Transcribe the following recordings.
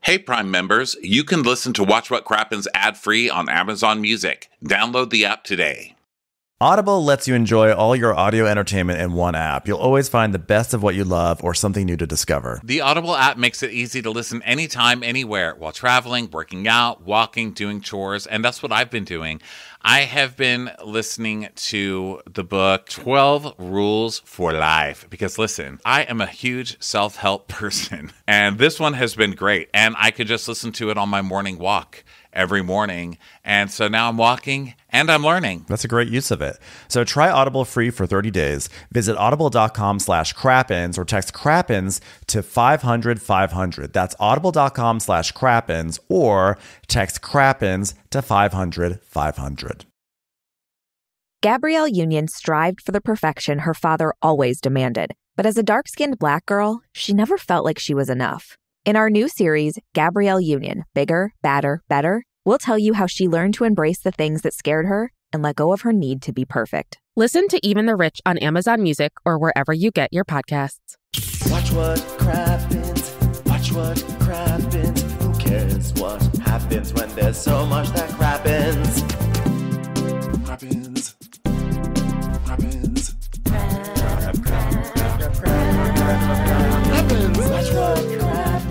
Hey Prime members, you can listen to Watch What Crappens ad-free on Amazon Music. Download the app today. Audible lets you enjoy all your audio entertainment in one app. You'll always find the best of what you love or something new to discover. The Audible app makes it easy to listen anytime, anywhere, while traveling, working out, walking, doing chores, and that's what I've been doing. I have been listening to the book 12 Rules for Life because, listen, I am a huge self-help person, and this one has been great, and I could just listen to it on my morning walk every morning. And so now I'm walking and I'm learning. That's a great use of it. So try Audible free for 30 days. Visit audible.com/crappens or text crappens to 500-500. That's audible.com/crappens or text crappens to 500-500. Gabrielle Union strived for the perfection her father always demanded. But as a dark-skinned Black girl, she never felt like she was enough. In our new series, Gabrielle Union, Bigger, Badder, Better, we'll tell you how she learned to embrace the things that scared her and let go of her need to be perfect. Listen to Even the Rich on Amazon Music or wherever you get your podcasts. Watch what crappens, watch what crappens. Who cares what happens when there's so much that crappens? Crappens, crappens, crappens. Watch what crappens,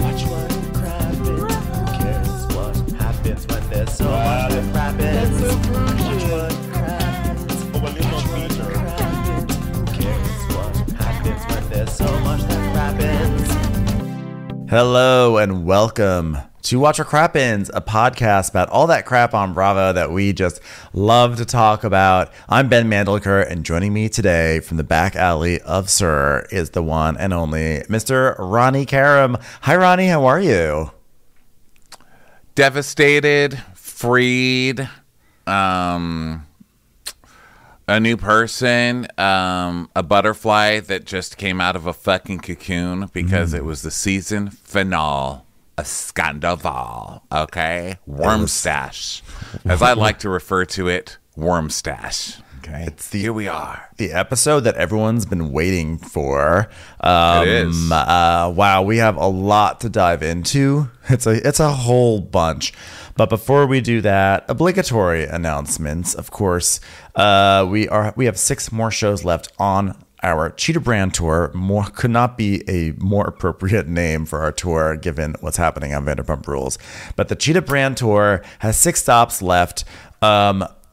watch what crappens. Who cares what happens when there's so much that crappens? Watch what crappens, watch what crappens. Who cares what happens when there's so much that crappens? Hello and welcome to Watch What Crappens, a podcast about all that crap on Bravo that we just love to talk about. I'm Ben Mandelker, and joining me today from the back alley of Sir is the one and only Mr. Ronnie Karam. Hi, Ronnie. How are you? Devastated, freed, a new person, a butterfly that just came out of a fucking cocoon because it was the season finale. A Scandoval, okay? Worm stash. As I like to refer to it, worm stash. Okay. Here we are. The episode that everyone's been waiting for. It is. Wow, we have a lot to dive into. It's a whole bunch. But before we do that, obligatory announcements. Of course, we have 6 more shows left on our Cheetah Brand Tour. Could not be a more appropriate name for our tour given what's happening on Vanderpump Rules. But the Cheetah Brand Tour has 6 stops left.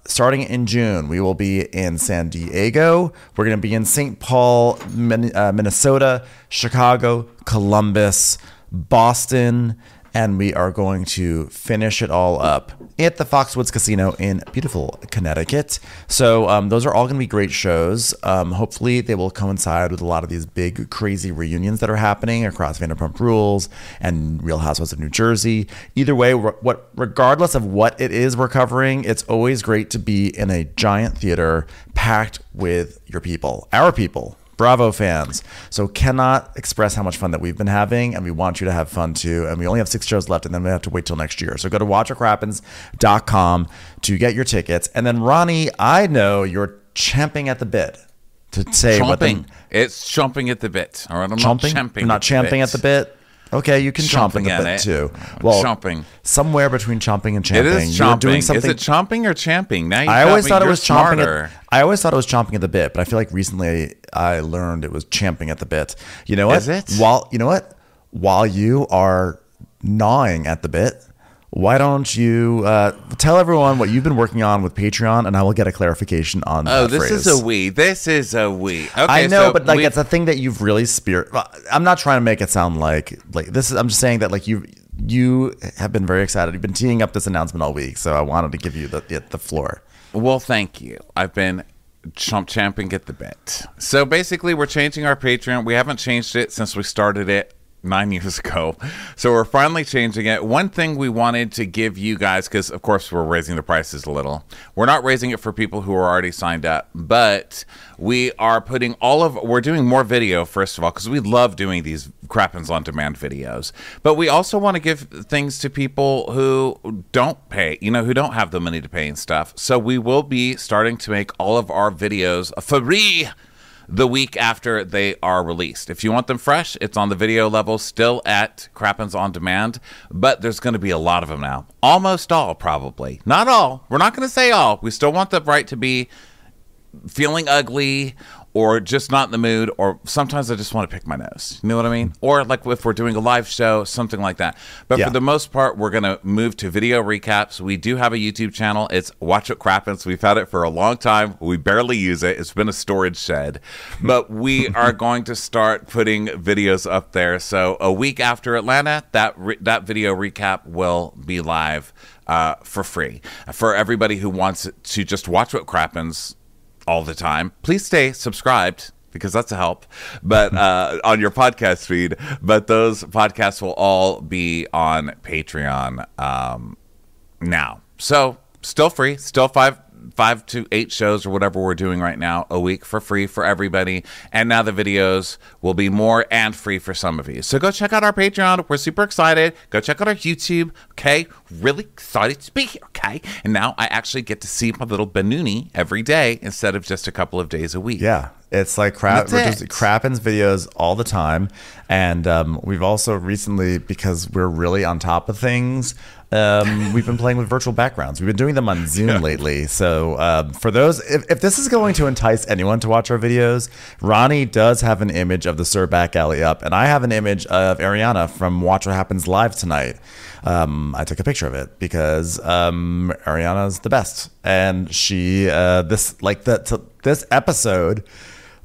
Starting in June, we will be in San Diego. We're going to be in St. Paul, Minnesota, Chicago, Columbus, Boston, and we are going to finish it all up at the Foxwoods Casino in beautiful Connecticut. So those are all going to be great shows. Hopefully they will coincide with a lot of these big, crazy reunions that are happening across Vanderpump Rules and Real Housewives of New Jersey. Either way, regardless of what it is we're covering, it's always great to be in a giant theater packed with your people, our people. Bravo fans. So cannot express how much fun that we've been having, and we want you to have fun too. And we only have 6 shows left, and then we have to wait till next year. So go to watchwhatcrappens.com to get your tickets. And then Ronnie, I know you're champing at the bit to say It's chomping at the bit. All right, I'm not champing at the bit. Okay, you can chomp at the bit too. Well, chomping. Somewhere between chomping and champing. It is chomping. Is it chomping or champing? Now I always thought it was chomping. I always thought it was chomping at the bit, but I feel like recently I learned it was champing at the bit. You know what? Is it? While you are gnawing at the bit, why don't you tell everyone what you've been working on with Patreon, and I will get a clarification on that phrase. This is a we. Okay, I know, but like it's a thing that you've really I'm not trying to make it sound like this is. I'm just saying that like you have been very excited. You've been teeing up this announcement all week, so I wanted to give you the floor. Well, thank you. I've been champing at the bit. So basically, we're changing our Patreon. We haven't changed it since we started it 9 years ago. So we're finally changing it. One thing we wanted to give you guys, because of course we're raising the prices a little. We're not raising it for people who are already signed up, but we are putting we're doing more video, first of all, because we love doing these Crappens on Demand videos. But we also want to give things to people who don't pay, who don't have the money to pay and stuff. So we will be starting to make all of our videos free the week after they are released. If you want them fresh, it's on the video level, still at Crappens On Demand, but there's going to be a lot of them now. Almost all, probably. Not all. We're not going to say all. We still want the right to be feeling ugly or just not in the mood, or sometimes I just want to pick my nose. You know what I mean? Or like if we're doing a live show, something like that. But for the most part, we're going to move to video recaps. We do have a YouTube channel. It's Watch What Crappens. We've had it for a long time. We barely use it. It's been a storage shed. But we are going to start putting videos up there. So a week after Atlanta, that video recap will be live for free. For everybody who wants to just watch what crappens all the time, please stay subscribed because that's a help, but on your podcast feed. But those podcasts will all be on Patreon now. So still free, still five to 8 shows or whatever we're doing right now a week for free for everybody. And now the videos will be more and free for some of you. So go check out our Patreon. We're super excited. Go check out our YouTube. Okay. Really excited to be here. Okay. And now I actually get to see my little Benuni every day instead of just a couple of days a week. Yeah. It's like Crappens videos all the time. And we've also recently, because we're really on top of things, we've been playing with virtual backgrounds. We've been doing them on Zoom lately. So for those, if this is going to entice anyone to watch our videos, Ronnie does have an image of the Sir Back Alley up, and I have an image of Ariana from Watch What Happens Live tonight. I took a picture of it because Ariana's the best, and she this episode,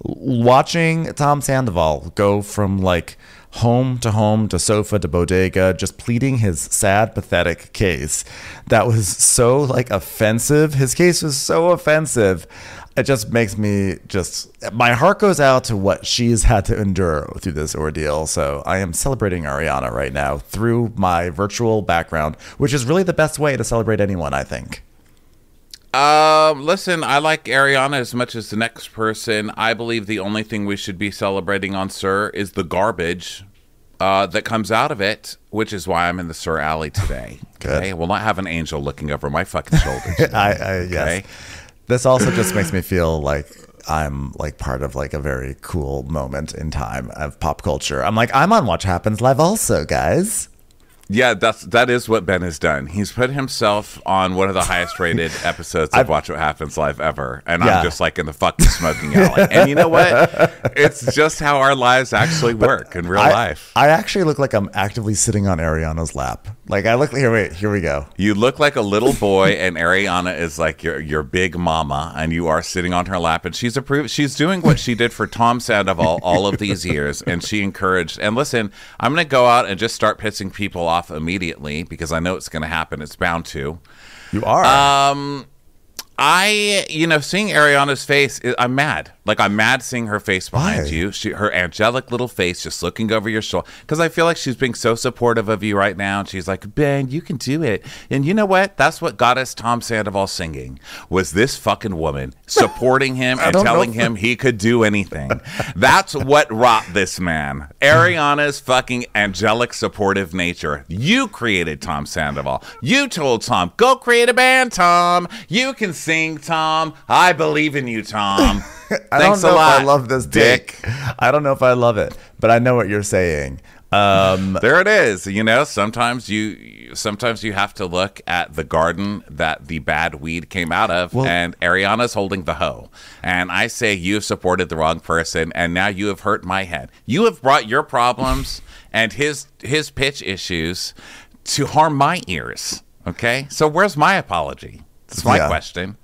watching Tom Sandoval go from like home to sofa to bodega, just pleading his sad, pathetic case. That was so like offensive. His case was so offensive. It just makes me my heart goes out to what she's had to endure through this ordeal. So I am celebrating Ariana right now through my virtual background, which is really the best way to celebrate anyone, I think. Listen, I like Ariana as much as the next person. I believe the only thing we should be celebrating on Sir is the garbage that comes out of it, which is why I'm in the Sir Alley today. Okay, we'll not have an angel looking over my fucking shoulder today. Yes. This also just makes me feel like I'm like part of like a very cool moment in time of pop culture. I'm like, I'm on Watch Happens Live also, guys. Yeah, that is what Ben has done. He's put himself on one of the highest rated episodes of Watch What Happens Live ever. And I'm just like in the fucking smoking alley. And you know what? It's just how our lives actually work in real life. I actually look like I'm actively sitting on Ariana's lap. Like I look, here we go. You look like a little boy and Ariana is like your big mama and you are sitting on her lap and she's doing what she did for Tom Sandoval all of these years. And she encouraged, and listen, I'm going to go out and just start pissing people off immediately because I know it's going to happen. It's bound to. You are. Seeing Ariana's face, I'm mad. Like, I'm mad seeing her face behind you. Her angelic little face just looking over your shoulder. Because I feel like she's being so supportive of you right now. And she's like, Ben, you can do it. And you know what? That's what got us Tom Sandoval singing, was this fucking woman supporting him and telling him he could do anything. That's what wrought this man. Ariana's fucking angelic supportive nature. You created Tom Sandoval. You told Tom, go create a band, Tom. You can sing, Tom. I believe in you, Tom. I don't know if I love this dick. I don't know if I love it, but I know what you're saying. There it is. You know, sometimes you have to look at the garden that the bad weed came out of, and Ariana's holding the hoe. And I say you have supported the wrong person, and now you have hurt my head. You have brought your problems and his pitch issues to harm my ears. Okay, so where's my apology? That's my question.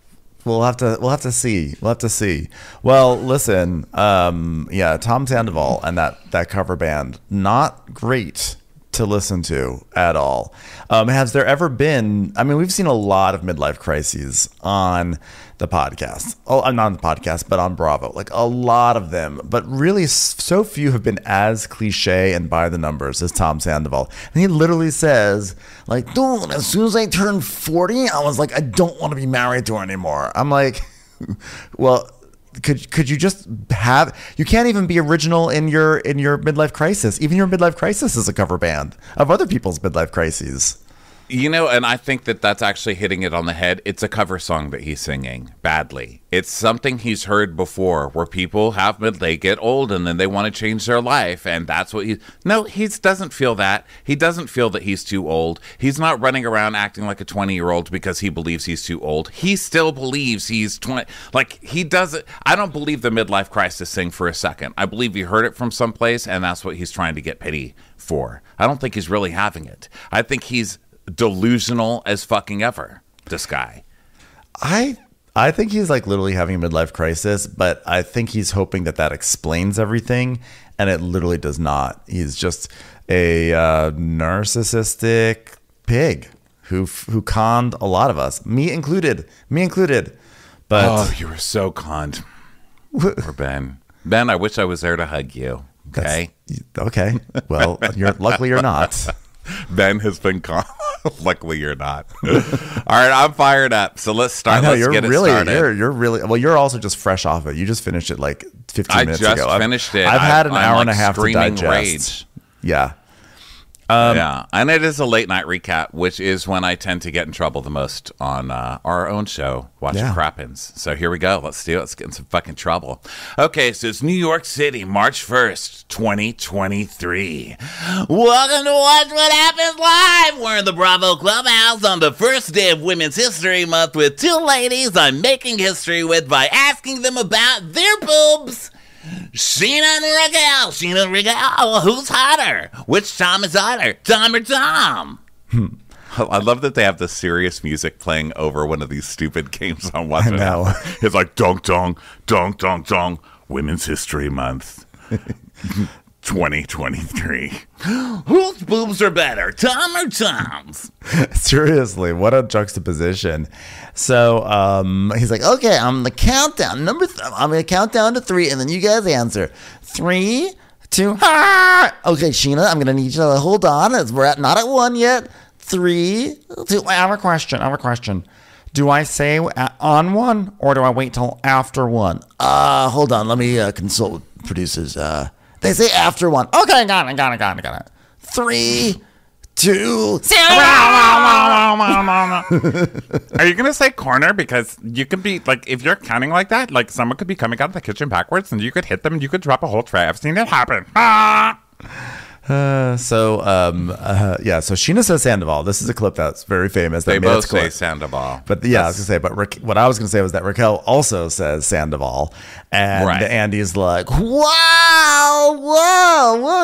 We'll have to see. Well, listen, Tom Sandoval and that cover band, not great to listen to at all. Has there ever been, I mean, we've seen a lot of midlife crises on the podcast. Oh, not on the podcast, but on Bravo. Like a lot of them, but really so few have been as cliche and by the numbers as Tom Sandoval. And he literally says, like, dude, as soon as I turned 40, I was like, I don't want to be married to her anymore. I'm like, well, could you just have, you can't even be original in your midlife crisis. Even your midlife crisis is a cover band of other people's midlife crises. You know, and I think that that's actually hitting it on the head. It's a cover song that he's singing badly. It's something he's heard before where people they get old and then they want to change their life. And that's what he doesn't feel that. He doesn't feel that he's too old. He's not running around acting like a 20-year-old because he believes he's too old. He still believes he's 20. Like, he doesn't. I don't believe the midlife crisis thing for a second. I believe he heard it from someplace and that's what he's trying to get pity for. I don't think he's really having it. I think he's delusional as fucking ever, this guy. I think he's like literally having a midlife crisis, but I think he's hoping that explains everything, and it literally does not. He's just a narcissistic pig who conned a lot of us, me included. But you were so conned. Poor Ben. Ben, I wish I was there to hug you. Okay. Okay. Well, luckily you're not. Ben has been conned. Luckily, you're not. All right, I'm fired up. So let's start. Let's get it started. You're really well. You're also just fresh off it. You just finished it like 15 minutes ago. I just finished it. I've had an hour like and a half to digest. Rage. Yeah. Yeah, and it is a late night recap, which is when I tend to get in trouble the most on our own show, Watching Crappins. So here we go. Let's do it. Let's get in some fucking trouble. Okay, so it's New York City, March 1st, 2023. Welcome to Watch What Happens Live. We're in the Bravo Clubhouse on the first day of Women's History Month with two ladies I'm making history with by asking them about their boobs. Sheena and Raquel, who's hotter? Which Tom is hotter, Tom or Tom? I love that they have the serious music playing over one of these stupid games on Watch What Happens. It's like dong dong dong dong dong. Women's History Month, 2023. Whose boobs are better, Tom or Tom's? Seriously, what a juxtaposition. So he's like, okay, I'm gonna count down. I'm gonna count down to 3, and then you guys answer. 3, 2. Okay, Sheena, I'm gonna need you to hold on. As we're not at 1 yet. 3, 2. I have a question. Do I say on 1 or do I wait till after 1? Hold on. Let me consult with producers. They say after 1. Okay, got it. 3, 2. Are you gonna say corner? Because you could be like, if you're counting like that, like someone could be coming out of the kitchen backwards and you could hit them and you could drop a whole tray. I've seen it happen. So Sheena says Sandoval. This is a clip that's very famous. They both say Sandoval. But I was gonna say, what I was gonna say was that Raquel also says Sandoval, and Andy's like, whoa,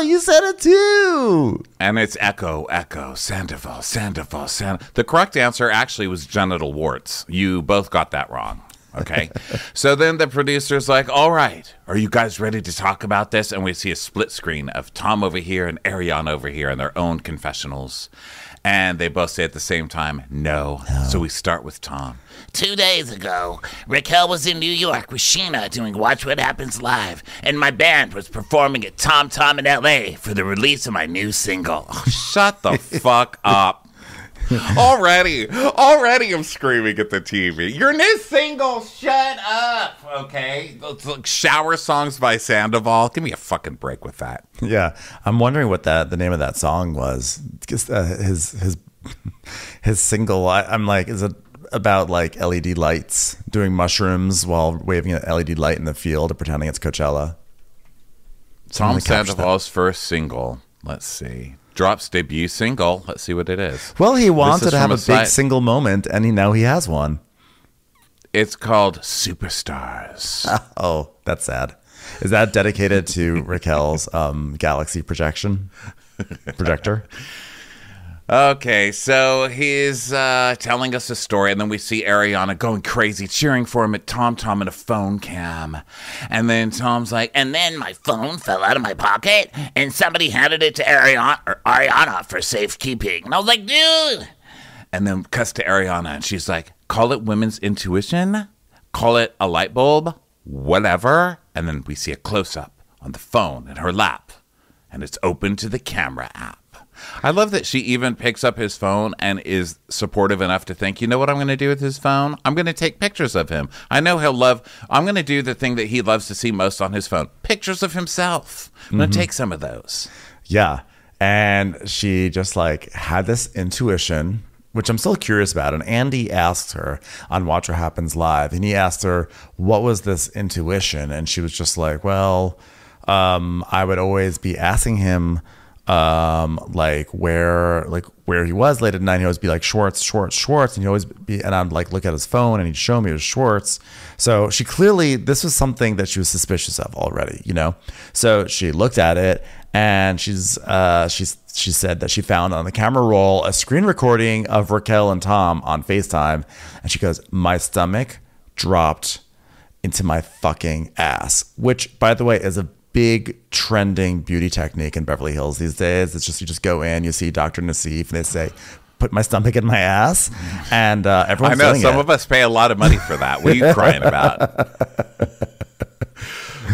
you said it too. And it's echo, Sandoval. The correct answer actually was genital warts. You both got that wrong. Okay. So then the producer's like, all right, are you guys ready to talk about this? And we see a split screen of Tom over here and Ariana over here in their own confessionals. And they both say at the same time, no. So we start with Tom. 2 days ago, Raquel was in New York with Sheena doing Watch What Happens Live. And my band was performing at Tom in L.A. for the release of my new single. Oh, shut the fuck up. Already I'm screaming at the TV. Your new single, shut up, okay? It's like shower songs by Sandoval. Give me a fucking break with that. Yeah, I'm wondering what the name of that song was. His single. I'm like, is it about like LED lights, doing mushrooms while waving an LED light in the field and pretending it's Coachella? Tom Sandoval's first single. Let's see. Drops debut single. Let's see what it is. Well, he wanted to have a big single moment, and now he has one. It's called Superstars. Oh, that's sad. Is that dedicated to Raquel's galaxy projector? Okay, so he's telling us a story, and then we see Ariana going crazy, cheering for him at Tom in a phone cam. And then Tom's like, and then my phone fell out of my pocket, and somebody handed it to Ariana for safekeeping. And I was like, dude! And then cuts to Ariana, and she's like, call it women's intuition, call it a light bulb, whatever. And then we see a close-up on the phone in her lap, and it's open to the camera app. I love that she even picks up his phone and is supportive enough to think, you know what I'm going to do with his phone? I'm going to take pictures of him. I know I'm going to do the thing that he loves to see most on his phone. Pictures of himself. I'm going to take some of those. Yeah. And she just like had this intuition which I'm still curious about. And Andy asked her on Watch What Happens Live, and he asked her, what was this intuition? And she was just like, well, I would always be asking him like where he was late at night. He'd always be like, Schwartz, and he'd always be, and I'd like look at his phone and he'd show me it was Schwartz. So she clearly, this was something that she was suspicious of already, you know? So she looked at it, and she said that she found on the camera roll a screen recording of Raquel and Tom on FaceTime. And she goes, my stomach dropped into my fucking ass, which, by the way, is a big trending beauty technique in Beverly Hills these days. It's just, you just go in, you see Dr. Nassif, and they say, put my stomach in my ass. And everyone's I know, doing some it. of us pay a lot of money for that. What are you crying about?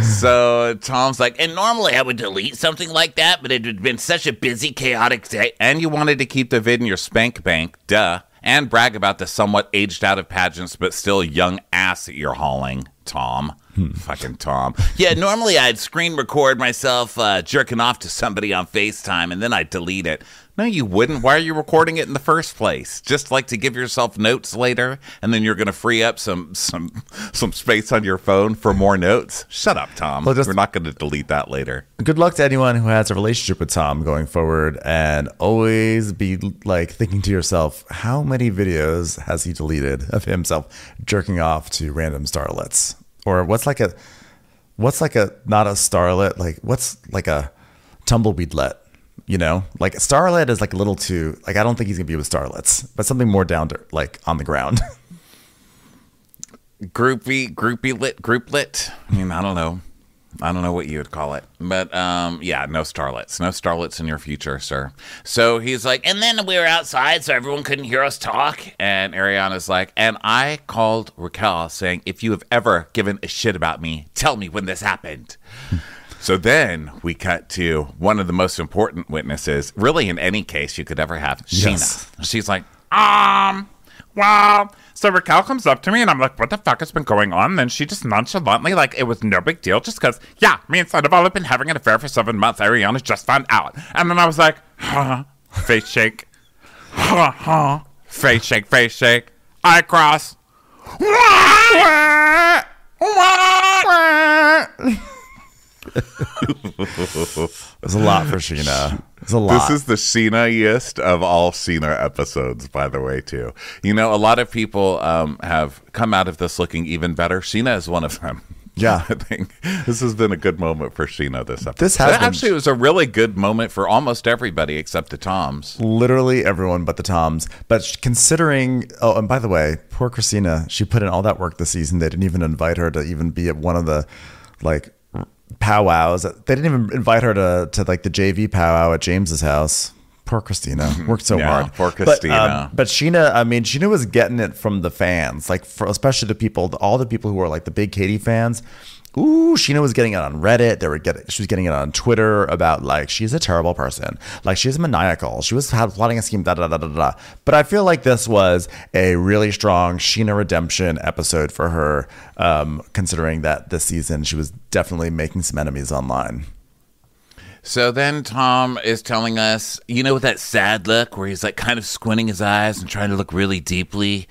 So Tom's like, and normally I would delete something like that, but it had been such a busy, chaotic day. And you wanted to keep the vid in your spank bank, duh. And brag about the somewhat aged out of pageants, but still young ass that you're hauling, Tom. Fucking Tom. Yeah, normally I'd screen record myself jerking off to somebody on FaceTime, and then I'd delete it. No, you wouldn't. Why are you recording it in the first place? Just like to give yourself notes later, and then you're going to free up some space on your phone for more notes? Shut up, Tom. Well, we're not going to delete that later. Good luck to anyone who has a relationship with Tom going forward, and always be like thinking to yourself, how many videos has he deleted of himself jerking off to random starlets? Or what's like a not a starlet, like what's like a tumbleweedlet, you know? Like starlet is like a little too, like I don't think he's gonna be with starlets, but something more down to like on the ground. Grouplet. I mean, I don't know what you would call it, but yeah, no starlets in your future, sir. So he's like, and then we were outside so everyone couldn't hear us talk, and Ariana's like, and I called Raquel saying, if you have ever given a shit about me, tell me when this happened. So then we cut to one of the most important witnesses, really in any case you could ever have, Yes. Sheena. She's like, well, so Raquel comes up to me and I'm like, what the fuck has been going on? Then she just nonchalantly, like, it was no big deal just because, yeah, me and Sandoval have been having an affair for 7 months. Ariana just found out. And then I was like, huh, face shake, huh, face shake, eye cross. There's a lot for Sheena. There's a lot. This is the Sheena-iest of all Sheena episodes, by the way, too. You know, a lot of people have come out of this looking even better. Sheena is one of them. Yeah. I think this has been a good moment for Sheena this episode. This has been. Actually, it was a really good moment for almost everybody except the Toms. Literally everyone but the Toms. But considering, oh, and by the way, poor Christina, she put in all that work this season. They didn't even invite her to even be at one of the, like, powwows. They didn't even invite her to like the JV powwow at James's house. Poor Christina, worked so hard. Poor Christina. But Sheena, I mean, Sheena was getting it from the fans, like especially the people, all the people who are like the big Katie fans. Ooh, Sheena was getting it on Reddit. She was getting it on Twitter about like she's a terrible person, like she's maniacal. She was plotting a scheme. Da da da da da. But I feel like this was a really strong Sheena redemption episode for her, considering that this season she was definitely making some enemies online. So then Tom is telling us, you know, with that sad look where he's like kind of squinting his eyes and trying to look really deeply.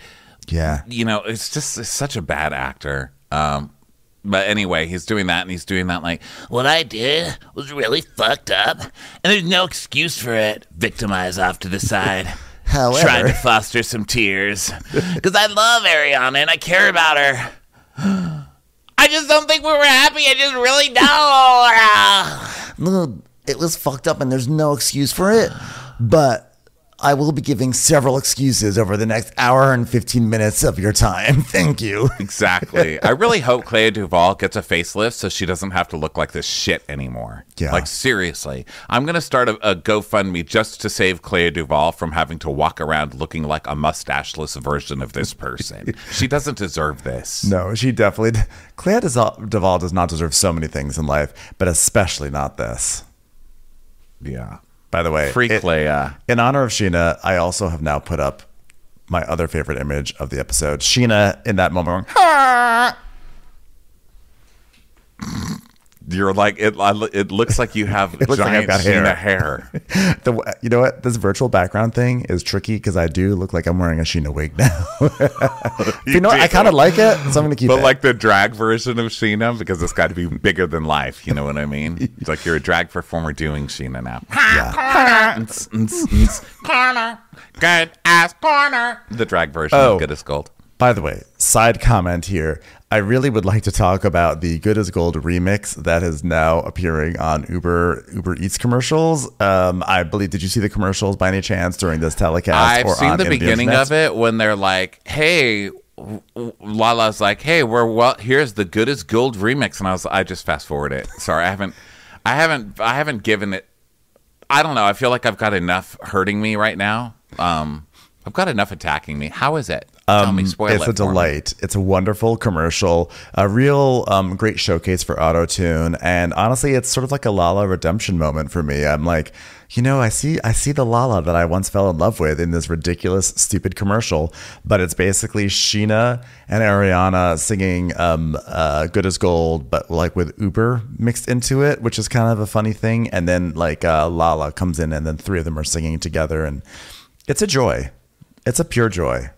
Yeah. You know, it's such a bad actor. But anyway, he's doing that, and he's doing that like, what I did was really fucked up, and there's no excuse for it. Victimize off to the side. However, trying to foster some tears. Because I love Ariana, and I care about her. I just don't think we were happy. I just really don't. No, it was fucked up, and there's no excuse for it. But I will be giving several excuses over the next hour and 15 minutes of your time. Thank you. Exactly. I really hope Clea Duvall gets a facelift so she doesn't have to look like this shit anymore. Yeah. Like, seriously. I'm going to start a GoFundMe just to save Clea Duvall from having to walk around looking like a mustacheless version of this person. She doesn't deserve this. No, she definitely... Clea Duvall does not deserve so many things in life, but especially not this. Yeah. By the way, Free Clea. In honor of Sheena, I also have now put up my other favorite image of the episode. Sheena in that moment going, You're like it looks like you have looks like I've giant got Sheena hair. You know what? This virtual background thing is tricky because I do look like I'm wearing a Sheena wig now. You know what? I kind of like it, so I'm going to keep it. But like the drag version of Sheena, because it's got to be bigger than life. You know what I mean? It's like you're a drag performer doing Sheena now. Corner. Good ass corner. The drag version of Good as Gold. By the way, side comment here. I really would like to talk about the Good as Gold remix that is now appearing on Uber Eats commercials. I believe, did you see the commercials by any chance during this telecast? I've seen the beginning of it when they're like, hey, Lala's like, hey, here's the Good as Gold remix. And I just fast forward it. Sorry, I haven't given it. I don't know. I feel like I've got enough hurting me right now. I've got enough attacking me. How is it? Tell me, spoil it's it. It's a delight. It's a wonderful commercial, a real great showcase for auto-tune. And honestly, it's sort of like a Lala redemption moment for me. I'm like, I see the Lala that I once fell in love with in this ridiculous, stupid commercial. But it's basically Sheena and Ariana singing Good as Gold, but like with Uber mixed into it, which is kind of a funny thing. And then like Lala comes in and then three of them are singing together. And it's a joy. It's a pure joy.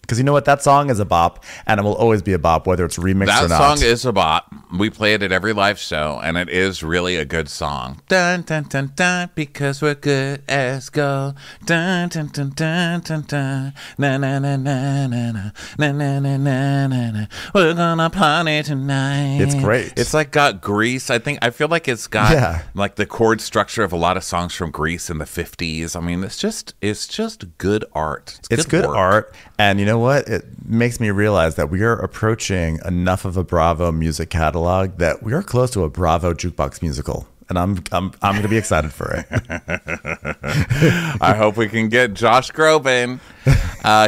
Because you know what? That song is a bop, and it will always be a bop, whether it's remixed or not. That song is a bop. We play it at every live show, and it is really a good song. Dun, dun, dun, dun, because we're good as gold. Dun, dun, dun, dun, dun, dun. Na, na, na, na, na, na, na, na, na, na, na, na. We're gonna party tonight. It's great. It's like got Grease. I feel like it's got like the chord structure of a lot of songs from Grease in the 50s. I mean, it's just good art. It's good art, and you know what? It makes me realize that we are approaching enough of a Bravo music catalog that we are close to a Bravo jukebox musical, and I'm going to be excited for it. I hope we can get Josh Groban.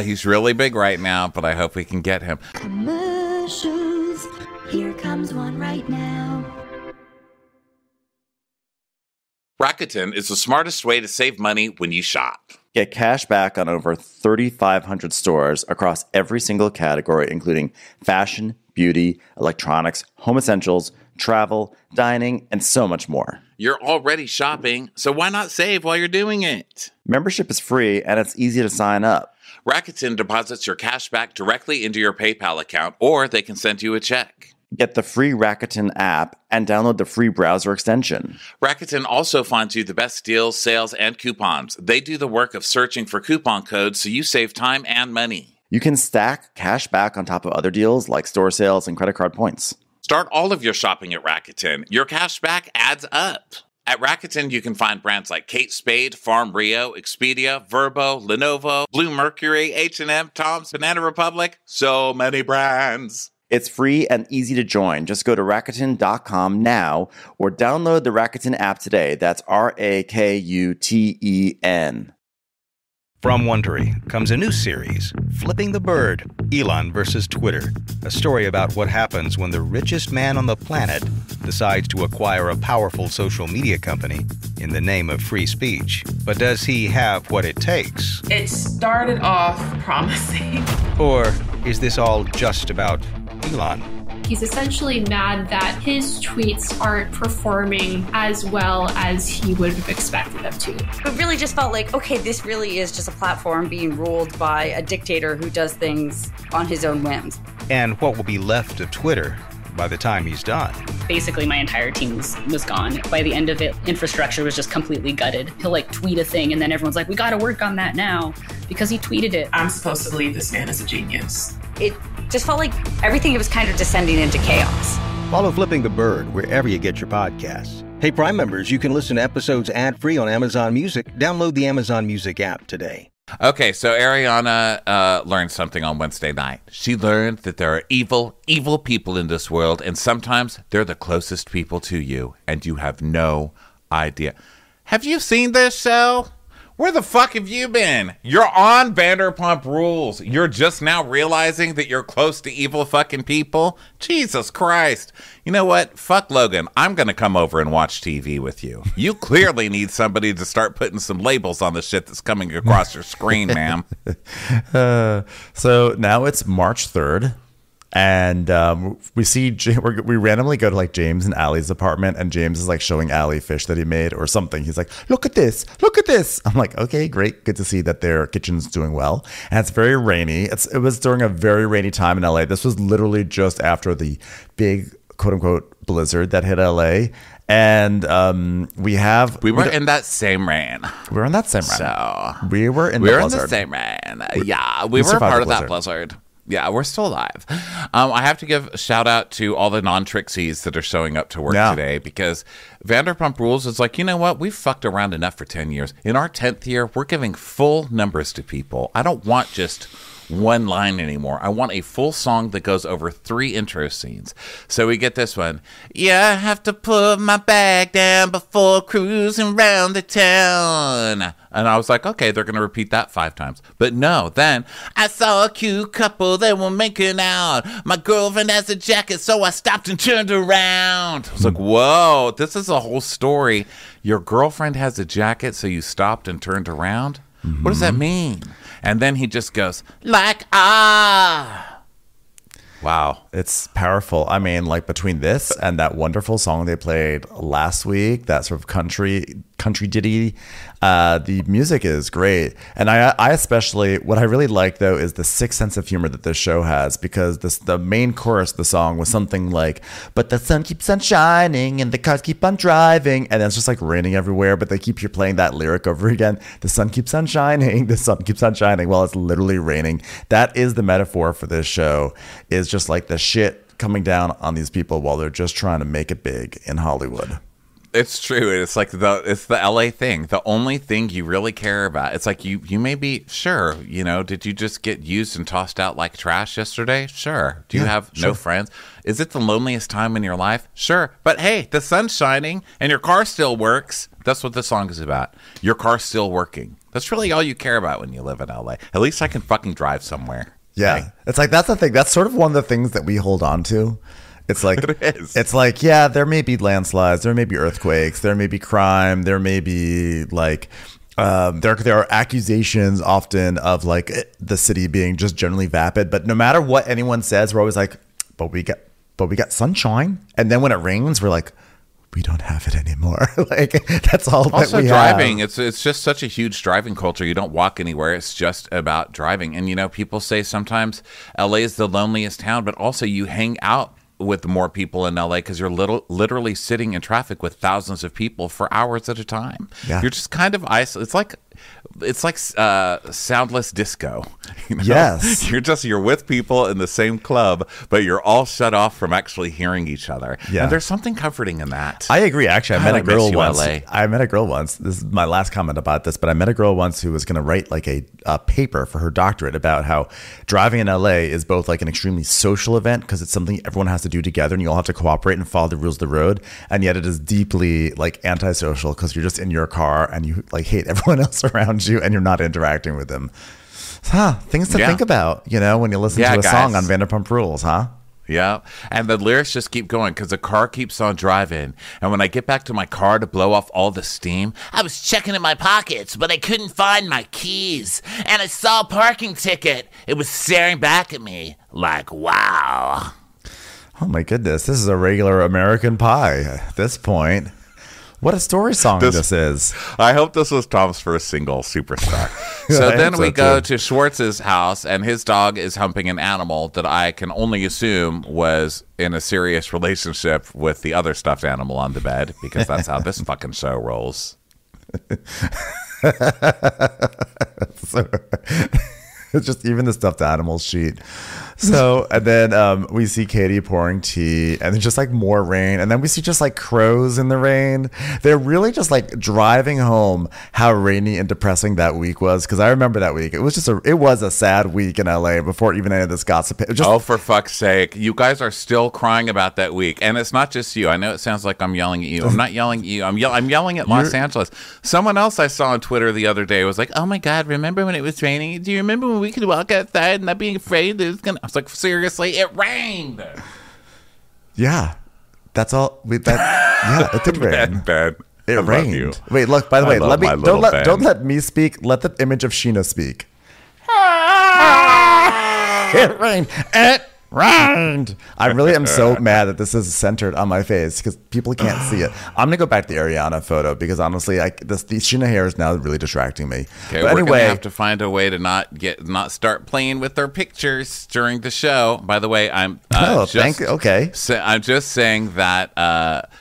He's really big right now, but I hope we can get him. Commercials. Here comes one right now. Rakuten is the smartest way to save money when you shop. Get cash back on over 3,500 stores across every single category, including fashion, beauty, electronics, home essentials, travel, dining, and so much more. You're already shopping, so why not save while you're doing it? Membership is free, and it's easy to sign up. Rakuten deposits your cash back directly into your PayPal account, or they can send you a check. Get the free Rakuten app and download the free browser extension. Rakuten also finds you the best deals, sales, and coupons. They do the work of searching for coupon codes so you save time and money. You can stack cash back on top of other deals like store sales and credit card points. Start all of your shopping at Rakuten. Your cash back adds up. At Rakuten, you can find brands like Kate Spade, Farm Rio, Expedia, Verbo, Lenovo, Blue Mercury, H&M, Tom's, Banana Republic. So many brands. It's free and easy to join. Just go to Rakuten.com now or download the Rakuten app today. That's Rakuten. From Wondery comes a new series, Flipping the Bird, Elon versus Twitter. A story about what happens when the richest man on the planet decides to acquire a powerful social media company in the name of free speech. But does he have what it takes? It started off promising. Or is this all just about Elon? He's essentially mad that his tweets aren't performing as well as he would have expected them to. It really just felt like, okay, this really is just a platform being ruled by a dictator who does things on his own whims. And what will be left of Twitter by the time he's done? Basically, my entire team was gone. By the end of it, infrastructure was just completely gutted. He'll tweet a thing and then everyone's like, we got to work on that now because he tweeted it. I'm supposed to believe this man is a genius. It just felt like everything was kind of descending into chaos. Follow Flipping the Bird wherever you get your podcasts. Hey, Prime members, you can listen to episodes ad-free on Amazon Music. Download the Amazon Music app today. Okay, so Ariana learned something on Wednesday night. She learned that there are evil people in this world, and sometimes they're the closest people to you, and you have no idea. Have you seen this show? Where the fuck have you been? You're on Vanderpump Rules. You're just now realizing that you're close to evil fucking people? Jesus Christ. You know what? Fuck Logan. I'm going to come over and watch TV with you. You clearly need somebody to start putting some labels on the shit that's coming across your screen, ma'am. So now it's March 3rd. And we randomly go to like James and Allie's apartment, and James is like showing Allie fish that he made or something. He's like, look at this. I'm like, okay, great. Good to see that their kitchen's doing well. And it's very rainy. It was during a very rainy time in LA. This was literally just after the big quote unquote blizzard that hit LA. And we were in that same rain. We were in that same rain. So we were in the same rain. Yeah, we were a part of that blizzard. Yeah, we're still alive. I have to give a shout out to all the non-Trixies that are showing up to work today, because Vanderpump Rules is like, you know what? We've fucked around enough for 10 years. In our 10th year, we're giving full numbers to people. I don't want just one line anymore. I want a full song that goes over 3 intro scenes. So we get this one. Yeah, I have to put my bag down before cruising around the town. And I was like, okay, they're going to repeat that 5 times. But no, then I saw a cute couple, they were making out. My girlfriend has a jacket, so I stopped and turned around. I was like, whoa, this is a whole story. Your girlfriend has a jacket, so you stopped and turned around? Mm-hmm. What does that mean? And then he just goes, like, ah. Wow. It's powerful. I mean, like between this and that wonderful song they played last week, that sort of country ditty, the music is great. And I especially, what I really like though is the sick sense of humor that this show has, because the main chorus of the song was something like, but the sun keeps on shining and the cars keep on driving, and then it's just like raining everywhere, but they keep playing that lyric over again. The sun keeps on shining, the sun keeps on shining while it's literally raining. That is the metaphor for this show, is just like the shit coming down on these people while they're just trying to make it big in Hollywood. It's true. It's like it's the LA thing. The only thing you really care about. It's like you may be sure, did you just get used and tossed out like trash yesterday? Sure. Do you have no friends? Is it the loneliest time in your life? Sure. But hey, the sun's shining and your car still works. That's what the song is about. Your car's still working. That's really all you care about when you live in LA. At least I can fucking drive somewhere. Yeah. Right? It's like, that's the thing. That's sort of one of the things that we hold on to. It's like, it is. It's like, yeah, there may be landslides, there may be earthquakes, there may be crime, there may be like, there are accusations often of like the city being just generally vapid. But no matter what anyone says, we're always like, but we got sunshine. And then when it rains, we're like, we don't have it anymore. Like, that's all that we driving, have. it's just such a huge driving culture. You don't walk anywhere. It's just about driving. And, people say sometimes LA is the loneliest town, but also you hang out with more people in LA because you're literally sitting in traffic with thousands of people for hours at a time. Yeah. You're just kind of isolated. It's like soundless disco. Yes. You're with people in the same club, but you're all shut off from actually hearing each other. Yeah. And there's something comforting in that. I agree. Actually, I met a girl once. This is my last comment about this, but I met a girl once who was going to write like a paper for her doctorate about how driving in LA is both like an extremely social event because it's something everyone has to do together and you all have to cooperate and follow the rules of the road, and yet it is deeply like antisocial because you're just in your car and you like hate everyone else around you and you're not interacting with them. Things to think about, when you listen to a song on Vanderpump Rules, huh? Yeah. And the lyrics just keep going because the car keeps on driving. And when I get back to my car to blow off all the steam, I was checking in my pockets, but I couldn't find my keys. And I saw a parking ticket. It was staring back at me like, wow. Oh my goodness. This is a regular American Pie at this point. What a story song this is. I hope this was Tom's first single, Superstar. So then we go to Schwartz's house, and his dog is humping an animal that I can only assume was in a serious relationship with the other stuffed animal on the bed, because that's how this fucking show rolls. It's just even the stuffed animal sheet. So, and then we see Katie pouring tea, and then just like more rain, and then we see just like crows in the rain. They're really just like driving home how rainy and depressing that week was, because I remember that week. It was a sad week in LA before even any of this gossip. Oh, for fuck's sake! You guys are still crying about that week, and it's not just you. I know it sounds like I'm yelling at you. I'm not yelling at you. I'm yelling at Los Angeles. Someone else I saw on Twitter the other day was like, "Oh my God, remember when it was raining? Do you remember when we could walk outside and not being afraid that it's gonna?" I was like, seriously, it rained. Yeah, that's all. Yeah, it did rain. Ben, it rained. You. Wait, look. By the way, don't let me speak. Let the image of Sheena speak. It rained. Rind. I really am so mad that this is centered on my face because people can't see it. I'm gonna go back to the Ariana photo because honestly, these Sheena hair is now really distracting me. Okay, but we're anyway, gonna have to find a way to not start playing with their pictures during the show. By the way, I'm okay. I'm just saying that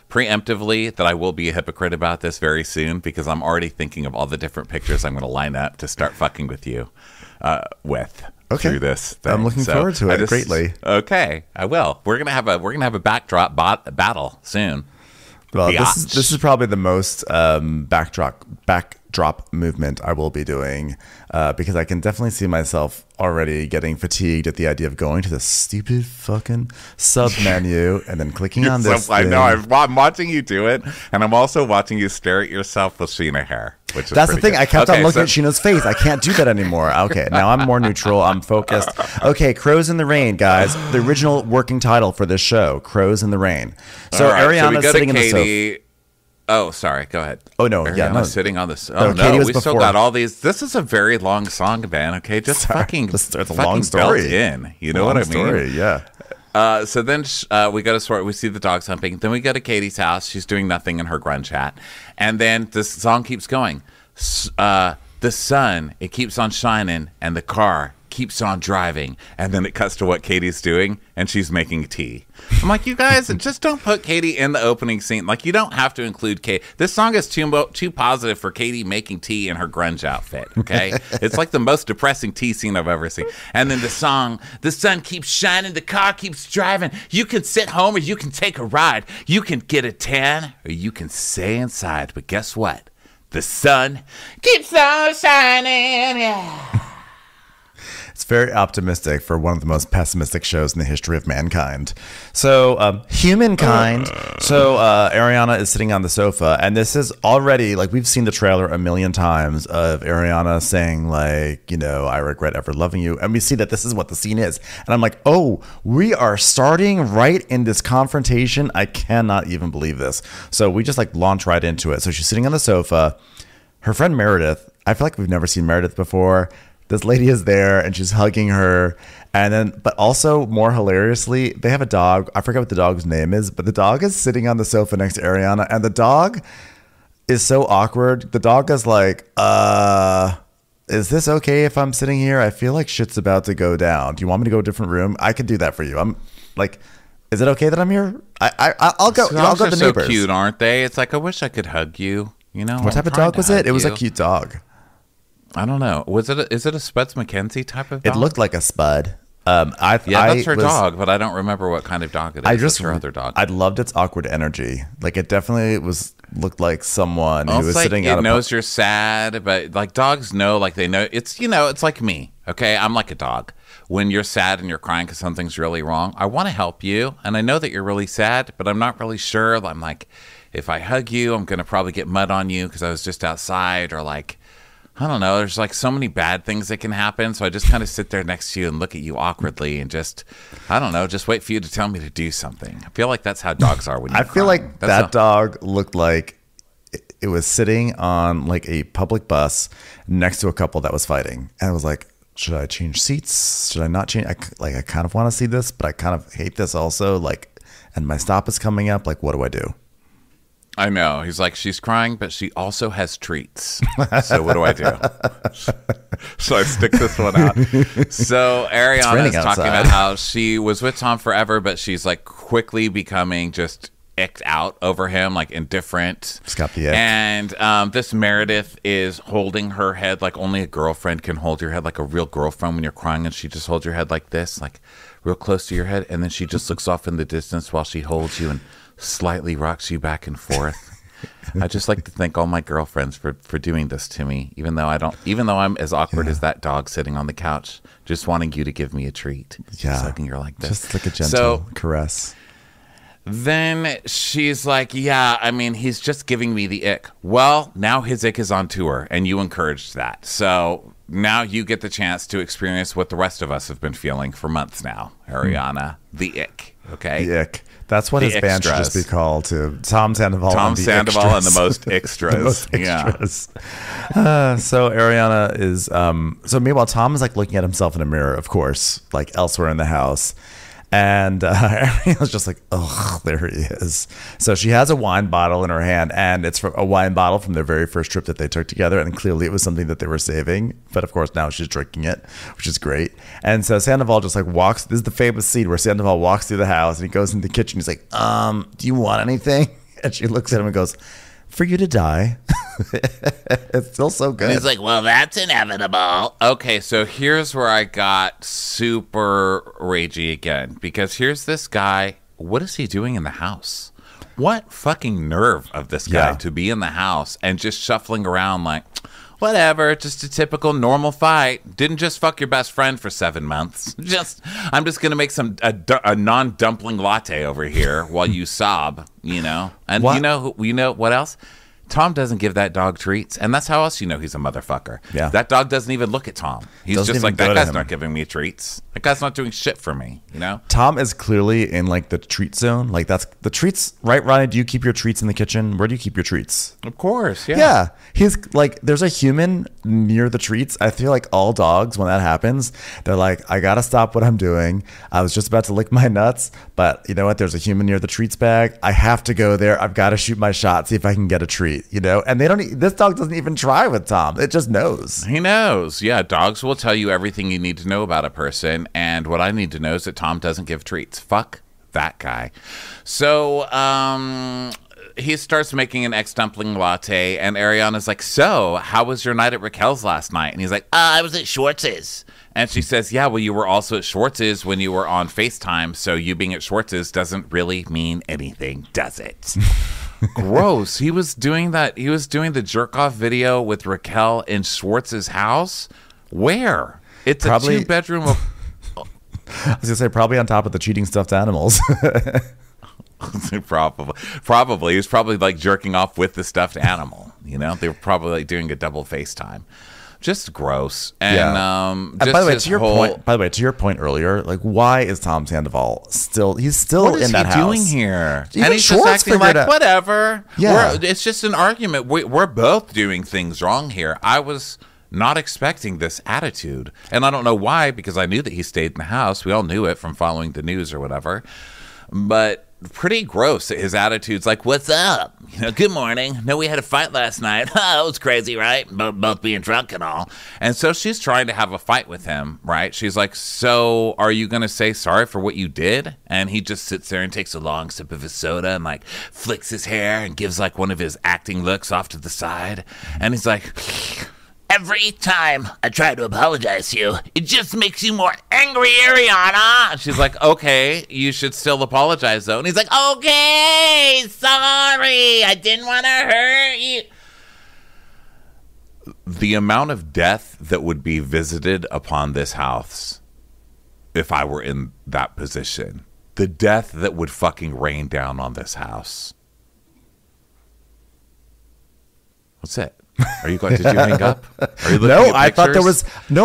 preemptively that I will be a hypocrite about this very soon because I'm already thinking of all the different pictures I'm gonna line up to start fucking with you with. Okay. Through this thing. I'm looking forward to it greatly. Okay, I will. We're gonna have a backdrop battle soon. Well, this is probably the most backdrop movement I will be doing because I can definitely see myself already getting fatigued at the idea of going to the stupid fucking sub menu and then clicking on this. I know. I'm watching you do it, and I'm also watching you stare at yourself with Sheena hair. Which is That's the thing. Good. I kept on looking at Sheena's face. I can't do that anymore. Okay, now I'm more neutral. I'm focused. Okay, Crows in the Rain, guys. The original working title for this show, Crows in the Rain. So Ariana's sitting in the sofa. Oh, sorry. Go ahead. Oh, no. Ariana's Yeah, no. sitting on this. No, Oh, Katie no. was We still before. got all these. This is a very long song, man. Okay, just fucking. It's a fucking long story. belt in. You know what I mean? Story, yeah. So then we go to Sword. We see the dogs humping. Then we go to Katie's house. She's doing nothing in her grunge hat. And then this song keeps going. The sun, it keeps on shining, and the car keeps on driving. And then it cuts to what Katie's doing, and she's making tea. I'm like, you guys, just don't put Katie in the opening scene. Like, you don't have to include Katie. This song is too positive for Katie making tea in her grunge outfit, okay? It's like the most depressing tea scene I've ever seen. And then the song, the sun keeps shining, the car keeps driving. You can sit home or you can take a ride. You can get a tan or you can stay inside. But guess what? The sun keeps on shining, yeah. It's very optimistic for one of the most pessimistic shows in the history of mankind. So, humankind. So, Ariana is sitting on the sofa, and this is already, like, we've seen the trailer a million times of Ariana saying, like, you know, I regret ever loving you. And we see that this is what the scene is. And I'm like, oh, we are starting right in this confrontation. I cannot even believe this. So, we just, like, launch right into it. So, she's sitting on the sofa. Her friend Meredith, I feel like we've never seen Meredith before. This lady is there and she's hugging her. And then, but also more hilariously, they have a dog. I forget what the dog's name is, but the dog is sitting on the sofa next to Ariana. And the dog is so awkward. The dog is like, is this okay if I'm sitting here? I feel like shit's about to go down. Do you want me to go to a different room? I can do that for you. I'm like, is it okay that I'm here? I'll go. I'll go to the neighbors. So cute, aren't they? It's like, I wish I could hug you. You know, what type of dog was it? It was a cute dog. I don't know. Is it a Spuds MacKenzie type of dog? It looked like a Spud. That's her dog, but I don't remember what kind of dog it is. It's her other dog. I loved its awkward energy. Like, it definitely looked like someone who was like sitting out. It knows you're sad, but like dogs know, like they know. It's it's like me. Okay, I'm like a dog. When you're sad and you're crying because something's really wrong, I want to help you, and I know that you're really sad, but I'm not really sure. I'm like, if I hug you, I'm gonna probably get mud on you because I was just outside, or like, I don't know. There's like so many bad things that can happen. So I just kind of sit there next to you and look at you awkwardly and just, I don't know, just wait for you to tell me to do something. I feel like that's how dogs are when you're I feel crying. like that dog looked like it was sitting on like a public bus next to a couple that was fighting. And I was like, should I change seats? Should I not change? I kind of want to see this, but I kind of hate this also. Like, and my stop is coming up. Like, what do I do? I know. He's like, she's crying, but she also has treats. So what do I do? So I stick this one out. So Ariana is talking about how she was with Tom forever, but she's like quickly becoming just icked out over him, like indifferent. She's got the ick. And this Meredith is holding her head like only a girlfriend can hold your head, like a real girlfriend when you're crying, and she just holds your head like this, like real close to your head, and then she just looks off in the distance while she holds you and slightly rocks you back and forth. I just like to thank all my girlfriends for doing this to me, even though I'm as awkward as that dog sitting on the couch, just wanting you to give me a treat. Yeah. Just hugging her like this. Just like a gentle caress. Then she's like, yeah, I mean, he's just giving me the ick. Well, now his ick is on tour, and you encouraged that. So now you get the chance to experience what the rest of us have been feeling for months now, Ariana. The ick, okay? The ick. That's what his band should just be called, to Tom Sandoval. Tom Sandoval and the most extras. The most extras. Yeah. So Ariana is. So meanwhile, Tom is like looking at himself in a mirror, of course, like elsewhere in the house, And Ariana's just like, oh, there he is. So she has a wine bottle in her hand, and it's from a wine bottle from their very first trip that they took together. And clearly it was something that they were saving. But of course, now she's drinking it, which is great. And so Sandoval just like walks. This is the famous scene where Sandoval walks through the house and he goes in the kitchen. He's like, do you want anything? And she looks at him and goes, for you to die. It's still so good. And he's like, well, that's inevitable. Okay, so here's where I got super ragey again. Because here's this guy. What is he doing in the house? What fucking nerve of this guy to be in the house and just shuffling around like, whatever, just a typical normal fight. Didn't just fuck your best friend for 7 months. I'm just gonna make a non-dumpling latte over here while you sob, you know. And what? you know what else? Tom doesn't give that dog treats, and that's how else you know he's a motherfucker. Yeah. That dog doesn't even look at Tom. He's Doesn't just even like, go that to guy's him. not giving me treats. That guy's not doing shit for me, you know? Tom is clearly in like the treat zone. Like that's the treats, right, Ronnie? Do you keep your treats in the kitchen? Where do you keep your treats? Of course, yeah. Yeah. He's like, there's a human near the treats. I feel like all dogs, when that happens, they're like, I gotta stop what I'm doing. I was just about to lick my nuts, but you know what? There's a human near the treats bag. I have to go there. I've got to shoot my shot, see if I can get a treat, you know? And they don't, this dog doesn't even try with Tom. It just knows. He knows. Yeah, dogs will tell you everything you need to know about a person. And what I need to know is that Tom doesn't give treats. Fuck that guy. So, he starts making an ex-dumpling latte, and Ariana's like, so, how was your night at Raquel's last night? And he's like, I was at Schwartz's. And she says, yeah, well, you were also at Schwartz's when you were on FaceTime, so you being at Schwartz's doesn't really mean anything, does it? Gross. He was doing that. He was doing the jerk-off video with Raquel in Schwartz's house. Where? It's Probably, a 2-bedroom. I was going to say, probably on top of the cheating stuffed animals. Probably. He was probably like jerking off with the stuffed animal. You know, they were probably like doing a double FaceTime. Just gross. And and by the way, to your point earlier, like, why is Tom Sandoval still? He's still in that house. What is he doing here? Even And he's Schwartz just acting like figured out- whatever. Yeah. It's just an argument. We're both doing things wrong here. I was not expecting this attitude, and I don't know why, because I knew that he stayed in the house. We all knew it from following the news or whatever. But pretty gross. His attitude's like, what's up? You know, good morning. No, we had a fight last night. Oh, it was crazy, right? Both being drunk and all. And so she's trying to have a fight with him, right? She's like, so are you going to say sorry for what you did? And he just sits there and takes a long sip of his soda and like flicks his hair and gives like one of his acting looks off to the side. And he's like, every time I try to apologize to you, it just makes you more angry, Ariana. And she's like, okay, you should still apologize, though. And he's like, okay, sorry. I didn't want to hurt you. The amount of death that would be visited upon this house if I were in that position. The death that would fucking rain down on this house. What's it? Are you going? Did you hang up? Are you looking No, at I thought there pictures? was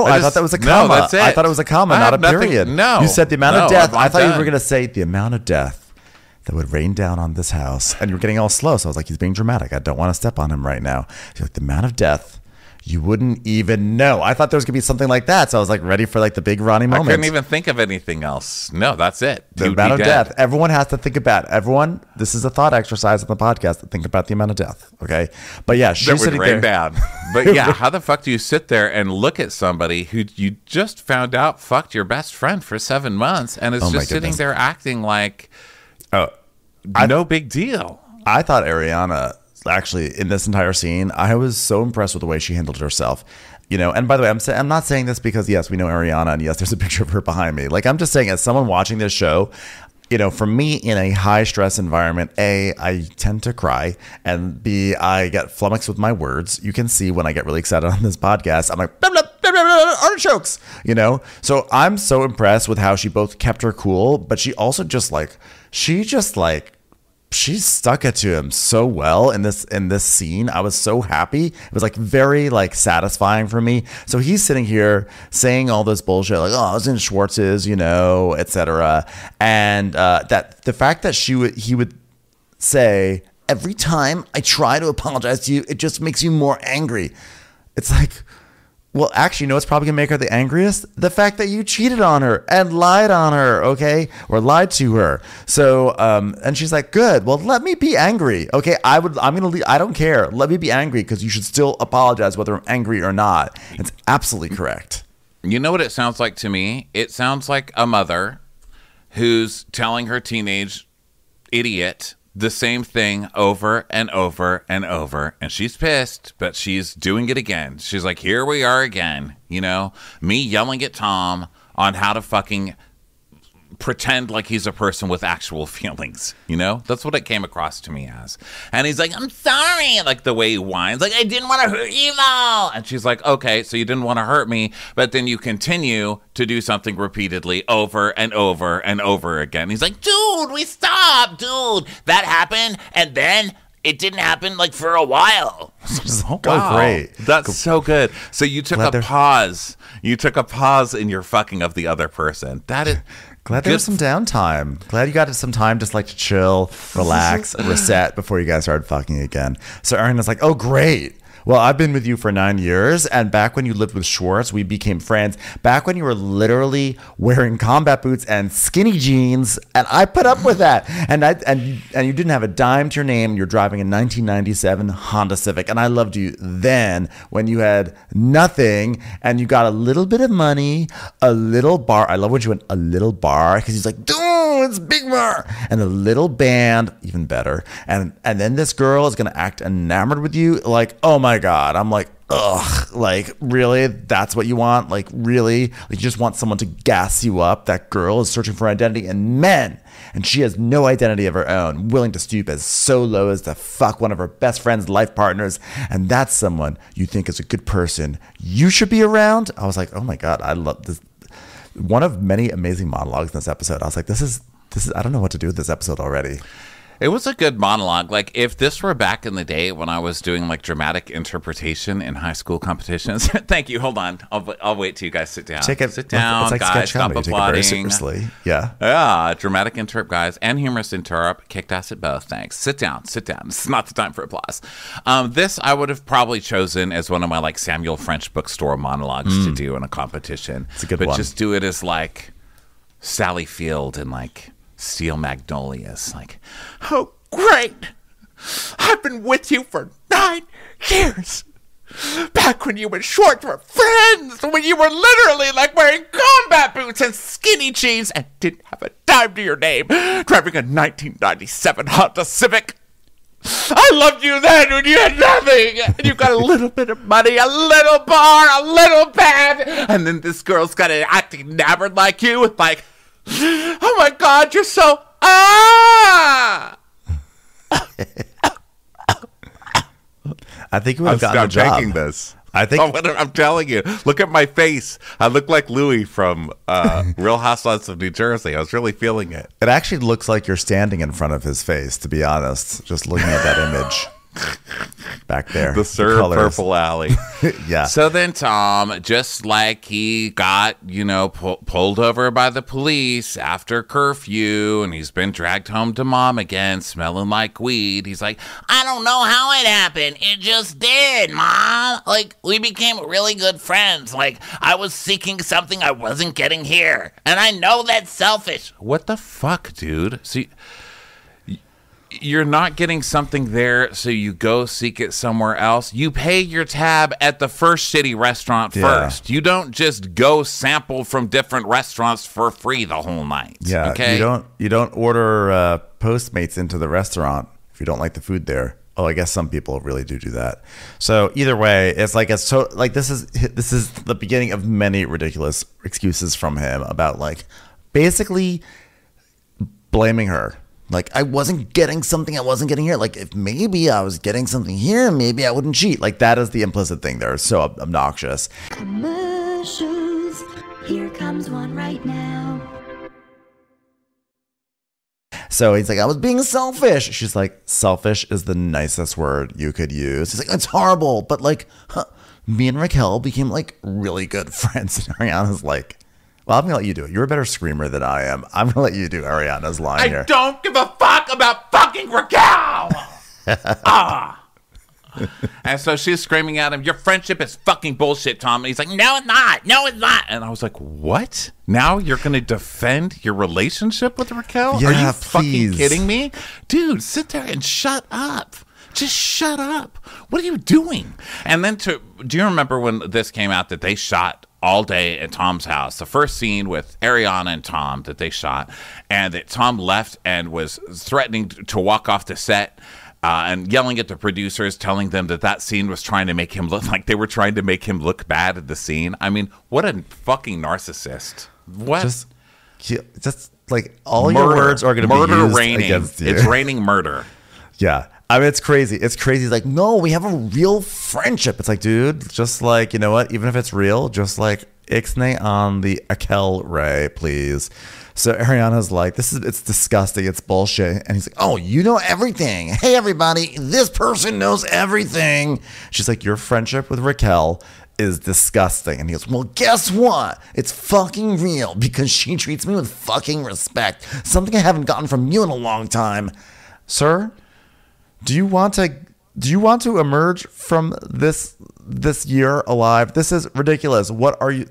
I thought that was a comma. No, that's it. I thought it was a comma, I not a have nothing- period. No, you said the amount of no, death. I'm I thought you done. were going to say the amount of death that would rain down on this house, and you were getting all slow. So I was like, he's being dramatic. I don't want to step on him right now. You're like, the amount of death. You wouldn't even know. I thought there was gonna be something like that, so I was like ready for like the big Ronnie moment. I couldn't even think of anything else. No, that's it. The You'd amount be of dead. death. Everyone has to think about. Everyone, this is a thought exercise on the podcast. Think about the amount of death. Okay, but yeah, That she's would sitting rain there. down. But yeah, how the fuck do you sit there and look at somebody who you just found out fucked your best friend for 7 months and is Oh my just sitting goodness. there acting like I- no big deal. I thought Ariana, actually, in this entire scene, I was so impressed with the way she handled herself. You know, and by the way, I'm not saying this because, yes, we know Ariana, and yes, there's a picture of her behind me. Like, I'm just saying, as someone watching this show, you know, for me, in a high-stress environment, A, I tend to cry, and B, I get flummoxed with my words. You can see when I get really excited on this podcast, I'm like, blah, blah, blah, blah, blah, artichokes, you know? So I'm so impressed with how she both kept her cool, but she also she stuck it to him so well in this scene. I was so happy. It was like very like satisfying for me. So he's sitting here saying all this bullshit like, oh, I was in Schwartz's, you know, etc. And that the fact that he would say, every time I try to apologize to you, it just makes you more angry. It's like, Well, actually, you know what's probably gonna make her the angriest? The fact that you cheated on her and lied on her, okay? Or lied to her. So, and she's like, good. Well, let me be angry, okay? I'm gonna leave. I don't care. Let me be angry because you should still apologize whether I'm angry or not. It's absolutely correct. You know what it sounds like to me? It sounds like a mother who's telling her teenage idiot the same thing over and over and over, and she's pissed, but she's doing it again. She's like, here we are again, you know, me yelling at Tom on how to fucking pretend like he's a person with actual feelings, you know? That's what it came across to me as. And he's like, I'm sorry, like the way he whines, like, I didn't want to hurt you though. And she's like, okay, so you didn't want to hurt me, but then you continue to do something repeatedly over and over and over again. He's like, dude, we stopped, dude. That happened, and then it didn't happen like for a while. Wow, great. That's so good. So you took a pause. You took a pause in your fucking of the other person. That is... Glad there was some downtime. Glad you got some time just like to chill, relax, reset before you guys started fucking again. So Ariana's like, oh, great. Well, I've been with you for 9 years, and back when you lived with Schwartz, we became friends. Back when you were literally wearing combat boots and skinny jeans, and I put up with that. And you didn't have a dime to your name. You're driving a 1997 Honda Civic, and I loved you then when you had nothing, and you got a little bit of money, a little bar. I love when you went a little bar because he's like, dude, it's big bar, and a little band, even better. And then this girl is gonna act enamored with you, like, oh my God. I'm like, ugh, like, really? That's what you want? Like, really? Like, you just want someone to gas you up? That girl is searching for identity in men, and she has no identity of her own, willing to stoop as so low as to fuck one of her best friend's life partners, and that's someone you think is a good person you should be around? I was like, oh my God, I love this. One of many amazing monologues in this episode. I was like, this is, I don't know what to do with this episode already. It was a good monologue. Like, if this were back in the day when I was doing like dramatic interpretation in high school competitions. Thank you. Hold on. I'll wait till you guys sit down. Sit down, it's like guys. Stop Stop applauding. applauding. Seriously. Yeah. Yeah. Dramatic interrupt, guys, and humorous interrupt. Kicked ass at both. Thanks. Sit down. Sit down. This is not the time for applause. This I would have probably chosen as one of my like Samuel French bookstore monologues to do in a competition. It's a good one. one. But just do it as like Sally Field and like Steel Magnolias. Like, oh, great. I've been with you for 9 years. Back when you and Schwartz were friends, when you were literally like wearing combat boots and skinny jeans and didn't have a dime to your name, driving a 1997 Honda Civic. I loved you then when you had nothing. And you got a little bit of money, a little bar, a little band. And then this girl's got to act enamored like you. Like, oh my God, you're so, I think you would have gotten the job. Taking this. I think I'm telling you. Look at my face. I look like Louis from Real Housewives of New Jersey. I was really feeling it. It actually looks like you're standing in front of his face, to be honest, just looking at that image. Back there. The Sir Purple Alley. Yeah. So then Tom, just like he got, pulled over by the police after curfew, and he's been dragged home to mom again, smelling like weed. He's like, I don't know how it happened. It just did, Mom. Like, we became really good friends. Like, I was seeking something I wasn't getting here. And I know that's selfish. What the fuck, dude? See, you're not getting something there, so you go seek it somewhere else. You pay your tab at the first shitty restaurant first. You don't just go sample from different restaurants for free the whole night. Yeah, okay? You don't order Postmates into the restaurant if you don't like the food there. Oh, I guess some people really do that. So either way, it's like this is the beginning of many ridiculous excuses from him about like basically blaming her. Like, I wasn't getting something I wasn't getting here. Like, if maybe I was getting something here, maybe I wouldn't cheat. Like, that is the implicit thing there. It's so obnoxious. Commercials. Here comes one right now. So he's like, I was being selfish. She's like, selfish is the nicest word you could use. He's like, it's horrible. But, like, me and Raquel became, like, really good friends. And Ariana's like, well, I'm going to let you do it. You're a better screamer than I am. I'm going to let you do Ariana's line here. I don't give a fuck about fucking Raquel. And so she's screaming at him, your friendship is fucking bullshit, Tom. And he's like, no, it's not. No, it's not. And I was like, what? Now you're going to defend your relationship with Raquel? Yeah, Are you please. fucking kidding me? Dude, sit there and shut up. Just shut up. What are you doing? And then do you remember when this came out that they shot all day at Tom's house? The first scene with Ariana and Tom that they shot, and that Tom left and was threatening to walk off the set and yelling at the producers, telling them that scene was trying to make him look like they were trying to make him look bad at the scene. I mean, what a fucking narcissist. What? Just like all your words are going to be used against you. It's raining murder. Yeah. I mean, it's crazy. It's crazy. Like, no, we have a real friendship. It's like, dude, just like, you know what? Even if it's real, just like ixnay on the Akel Ray, please. So Ariana's like, it's disgusting. It's bullshit. And he's like, oh, you know everything. Hey, everybody, this person knows everything. She's like, your friendship with Raquel is disgusting. And he goes, well, guess what? It's fucking real because she treats me with fucking respect. Something I haven't gotten from you in a long time. Sir? Do you want to emerge from this year alive? This is ridiculous. What are you?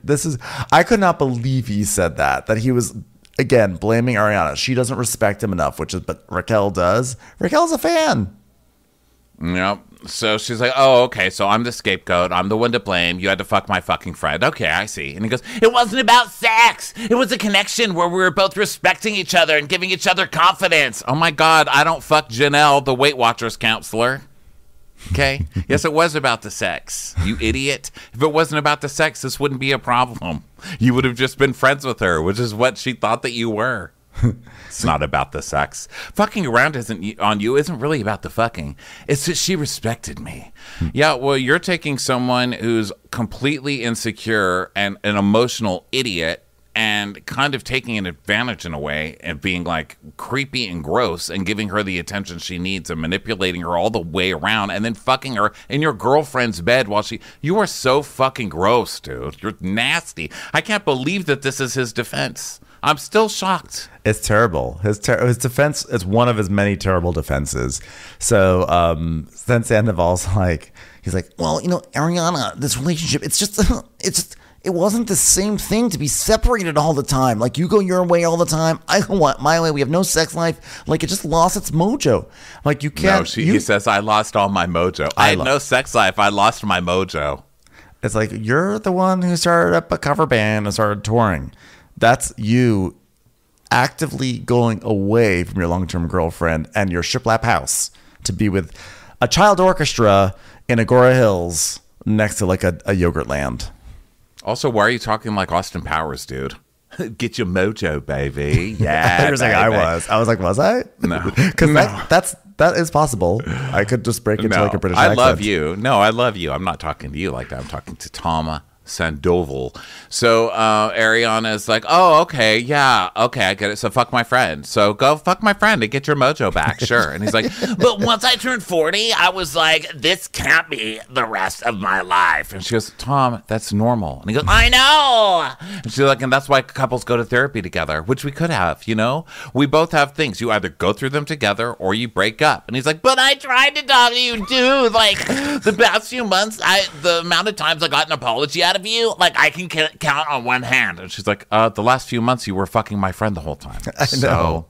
I could not believe he said that he was, again, blaming Ariana. She doesn't respect him enough, but Raquel does. Raquel's a fan. Yep. So she's like, oh, okay, so I'm the scapegoat. I'm the one to blame. You had to fuck my fucking friend. Okay, I see. And he goes, it wasn't about sex. It was a connection where we were both respecting each other and giving each other confidence. Oh, my God, I don't fuck Janelle, the Weight Watchers counselor. Okay? Yes, it was about the sex, you idiot. If it wasn't about the sex, this wouldn't be a problem. You would have just been friends with her, which is what she thought that you were. It's not about the sex. Fucking around isn't really about the fucking. It's that she respected me. Yeah, well, you're taking someone who's completely insecure and an emotional idiot and kind of taking an advantage in a way and being like creepy and gross and giving her the attention she needs and manipulating her all the way around and then fucking her in your girlfriend's bed while you are so fucking gross, dude. You're nasty. I can't believe that this is his defense. I'm still shocked. It's terrible. His defense is one of his many terrible defenses. So then Sandoval's like, he's like, well, you know, Ariana, this relationship, it wasn't the same thing to be separated all the time. Like, you go your way all the time. I go my way. We have no sex life. Like, it just lost its mojo. Like, you can't. No, he says, I lost all my mojo. I had no sex life. I lost my mojo. It's like, you're the one who started up a cover band and started touring. That's you actively going away from your long-term girlfriend and your shiplap house to be with a child orchestra in Agora Hills next to like a yogurt land. Also, why are you talking like Austin Powers, dude? Get your mojo, baby. Yeah, I was like, was I? No. Because that is possible. I could just break into like a British accent. I love you. No, I love you. I'm not talking to you like that. I'm talking to Tama Sandoval. So Ariana is like, oh, okay, yeah, okay, I get it. So fuck my friend. So go fuck my friend and get your mojo back, sure. And he's like, but once I turned 40, I was like, this can't be the rest of my life. And she goes, Tom, that's normal. And he goes, I know. And she's like, and that's why couples go to therapy together, which we could have, you know? We both have things. You either go through them together or you break up. And he's like, but I tried to talk to you, dude. Like, the past few months, the amount of times I got an apology out of you, like, I can count on one hand. And she's like, the last few months you were fucking my friend the whole time. I know.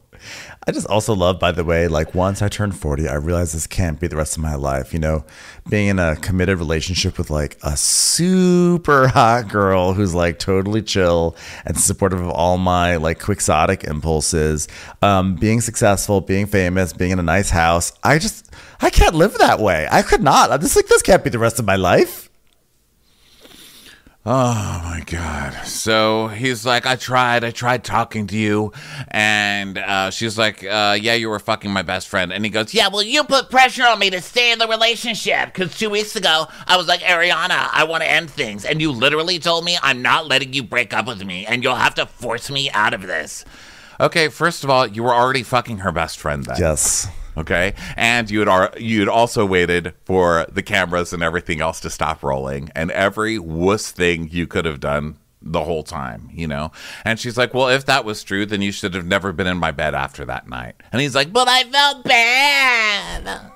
I just also love, by the way, like, once I turned 40, I realized this can't be the rest of my life. You know, being in a committed relationship with like a super hot girl who's like totally chill and supportive of all my like quixotic impulses, being successful, being famous, being in a nice house. I can't live that way. I could not. I'm just like, this can't be the rest of my life. Oh my God. So he's like, I tried talking to you. And she's like, yeah, you were fucking my best friend. And he goes, yeah, well, you put pressure on me to stay in the relationship. Because 2 weeks ago, I was like, Ariana, I want to end things. And you literally told me I'm not letting you break up with me. And you'll have to force me out of this. Okay, first of all, you were already fucking her best friend then. Yes. Okay, and you'd also waited for the cameras and everything else to stop rolling, and every wuss thing you could have done the whole time, you know? And she's like, well, if that was true, then you should have never been in my bed after that night. And he's like, but I felt bad.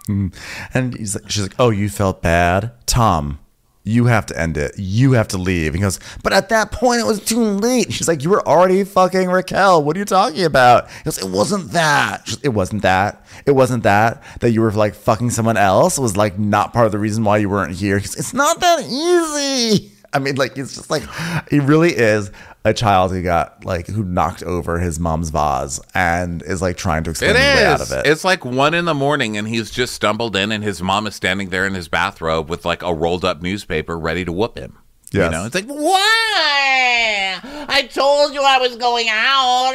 And she's like, oh, you felt bad? Tom, you have to end it. You have to leave. He goes, but at that point, it was too late. She's like, you were already fucking Raquel. What are you talking about? He goes, it wasn't that. She's, it wasn't that. It wasn't that you were like fucking someone else. It was like not part of the reason why you weren't here. He goes, it's not that easy. I mean, like, it's just like, he really is a child who knocked over his mom's vase and is like trying to explain his way out of it. It's like 1 a.m. and he's just stumbled in and his mom is standing there in his bathrobe with like a rolled up newspaper ready to whoop him. Yes. You know, it's like, why? I told you I was going out.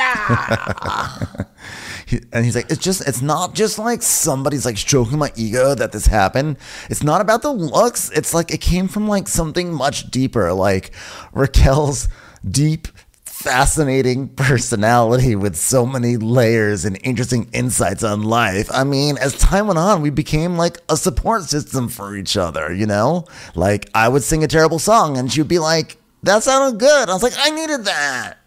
And he's like, it's not just like somebody's like stroking my ego that this happened. It's not about the looks. It's like it came from like something much deeper, like Raquel's deep, fascinating personality with so many layers and interesting insights on life. I mean, as time went on, we became like a support system for each other, you know? Like I would sing a terrible song and she'd be like, that sounded good. I was like, I needed that.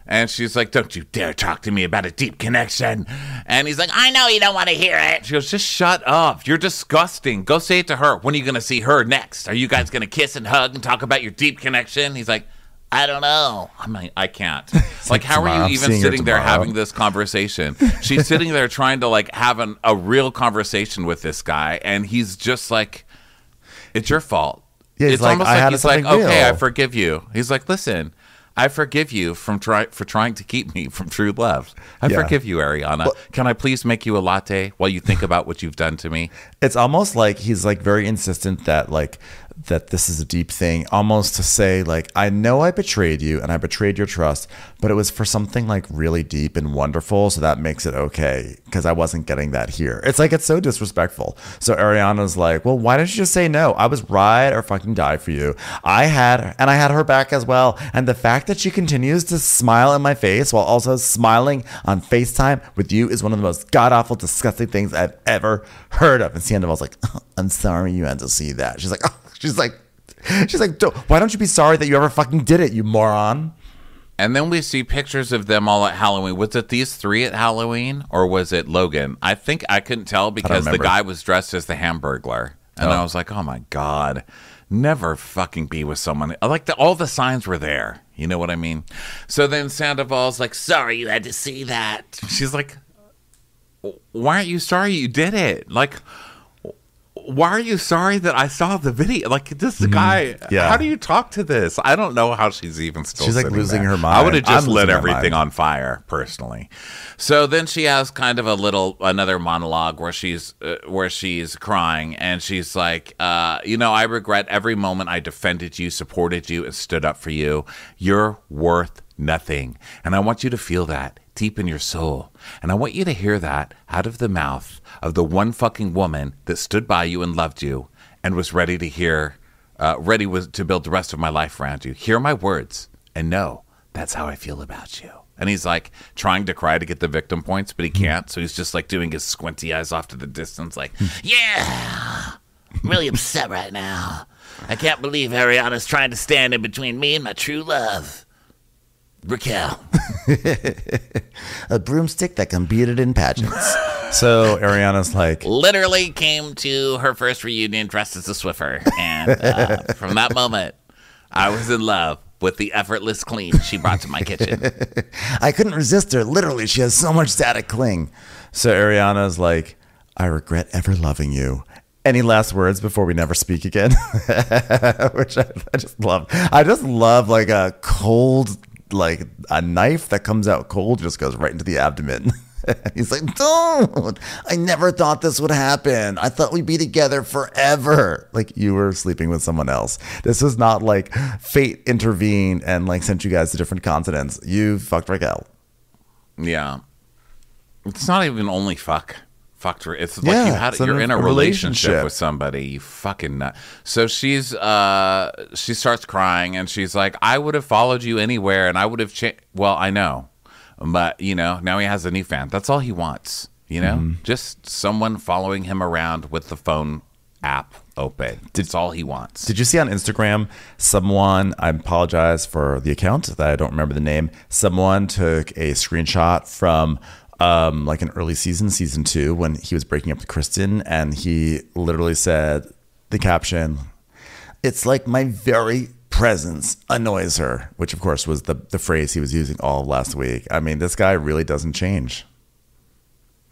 And she's like, don't you dare talk to me about a deep connection. And he's like, I know you don't want to hear it. She goes, just shut up. You're disgusting. Go say it to her. When are you going to see her next? Are you guys going to kiss and hug and talk about your deep connection? He's like, I don't know. I mean, I can't. Like, how are you even sitting there having this conversation? She's sitting there trying to like have a real conversation with this guy. And he's just like, it's your fault. Yeah, it's like, almost like he's like, okay, I forgive you. He's like, listen, I forgive you for trying to keep me from true love. I forgive you, Ariana. Well, can I please make you a latte while you think about what you've done to me? It's almost like he's like very insistent that this is a deep thing, almost to say like, I know I betrayed you and I betrayed your trust, but it was for something like really deep and wonderful. So that makes it okay because I wasn't getting that here. It's like, it's so disrespectful. So Ariana's like, well, why didn't you just say no? I was ride or fucking die for you. I had her back as well. And the fact that she continues to smile in my face while also smiling on FaceTime with you is one of the most god awful, disgusting things I've ever heard of. And Sandoval's like, oh, I'm sorry you had to see that. She's like, oh. She's like, why don't you be sorry that you ever fucking did it, you moron? And then we see pictures of them all at Halloween. Was it these three at Halloween or was it Logan? I think I couldn't tell because the guy was dressed as the Hamburglar. And I was like, oh my God, never fucking be with someone. Like all the signs were there. You know what I mean? So then Sandoval's like, sorry you had to see that. She's like, why aren't you sorry you did it? Like, why are you sorry that I saw the video? Like, this guy, how do you talk to this? I don't know how she's even still She's like losing there. her mind. I would have just lit everything on fire, personally. So then she has kind of another monologue where she's crying and she's like, I regret every moment I defended you, supported you, and stood up for you. You're worth nothing. And I want you to feel that deep in your soul. And I want you to hear that out of the mouth of the one fucking woman that stood by you and loved you and was ready to build the rest of my life around you. Hear my words and know that's how I feel about you. And he's like trying to cry to get the victim points, but he can't. So he's just like doing his squinty eyes off to the distance like, yeah, I'm really upset right now. I can't believe Ariana's trying to stand in between me and my true love. Raquel. A broomstick that can beat it in pageants. So Ariana's like, literally came to her first reunion dressed as a Swiffer. And from that moment, I was in love with the effortless clean she brought to my kitchen. I couldn't resist her. Literally, she has so much static cling. So Ariana's like, I regret ever loving you. Any last words before we never speak again? Which I just love. I just love like a cold, like a knife that comes out cold just goes right into the abdomen. He's like, don't. I never thought this would happen. I thought we'd be together forever. Like you were sleeping with someone else. This was not like fate intervened and like sent you guys to different continents. You fucked Raquel. Yeah. It's not even only fucked her. It's like you're in a relationship with somebody. You fucking nut. So she starts crying and she's like, I would have followed you anywhere and I would have changed. Well, I know. But, now he has a new fan. That's all he wants, just someone following him around with the phone app. open. It's all he wants. Did you see on Instagram, someone, I apologize for the account that I don't remember the name, someone took a screenshot from like an early season 2, when he was breaking up with Kristen, and he literally said the caption, "It's like my very presence annoys her," which of course was the phrase he was using all of last week. I mean, this guy really doesn't change.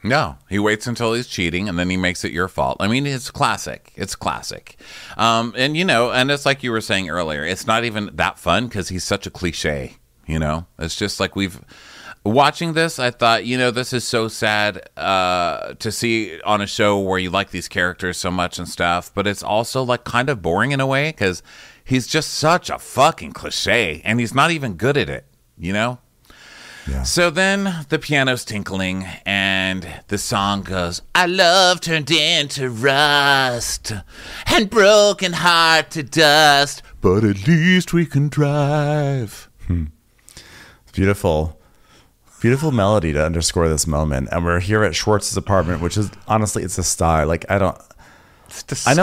No, he waits until he's cheating, and then he makes it your fault. I mean, it's classic. It's classic. And, you know, and it's like you were saying earlier, it's not even that fun because he's such a cliche, you know? It's just like watching this, I thought, you know, this is so sad to see on a show where you like these characters so much and stuff, but it's also like kind of boring in a way because he's just such a fucking cliche, and he's not even good at it, you know? Yeah. So then the piano's tinkling and the song goes, "Our love turned into rust and broken heart to dust, but at least we can drive." Beautiful melody to underscore this moment. And we're here at Schwartz's apartment, which is honestly, it's a style. Like, I know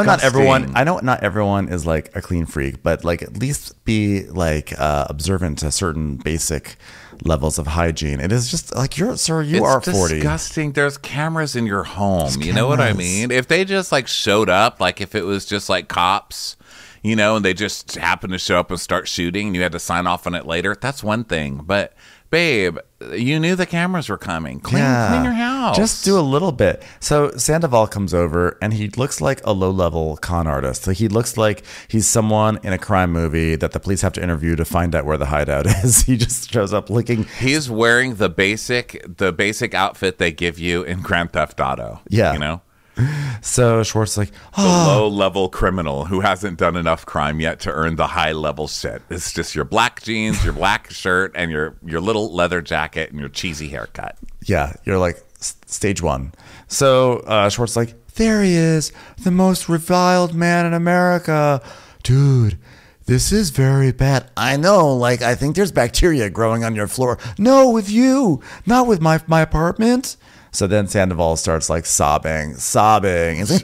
not everyone is like a clean freak, but like at least be like observant to certain basic levels of hygiene. It is just like, you are 40. It's disgusting. There's cameras in your home. You know what I mean? If they just like showed up, like if it was just like cops, you know, and they just happened to show up and start shooting and you had to sign off on it later, that's one thing. But babe, you knew the cameras were coming. Clean your house. Just do a little bit. So Sandoval comes over and he looks like a low-level con artist. Like, he looks like he's someone in a crime movie that the police have to interview to find out where the hideout is. He just shows up looking. He's wearing the basic outfit they give you in Grand Theft Auto. Yeah. You know? So Schwartz is like, the low-level criminal who hasn't done enough crime yet to earn the high-level shit. It's just your black jeans, your black shirt, and your little leather jacket and your cheesy haircut. Yeah, you're like stage 1. So Schwartz is like, "There he is, the most reviled man in America. Dude, this is very bad. I know, like, I think there's bacteria growing on your floor. No, with you, not with my apartment." So then Sandoval starts like sobbing. He's like,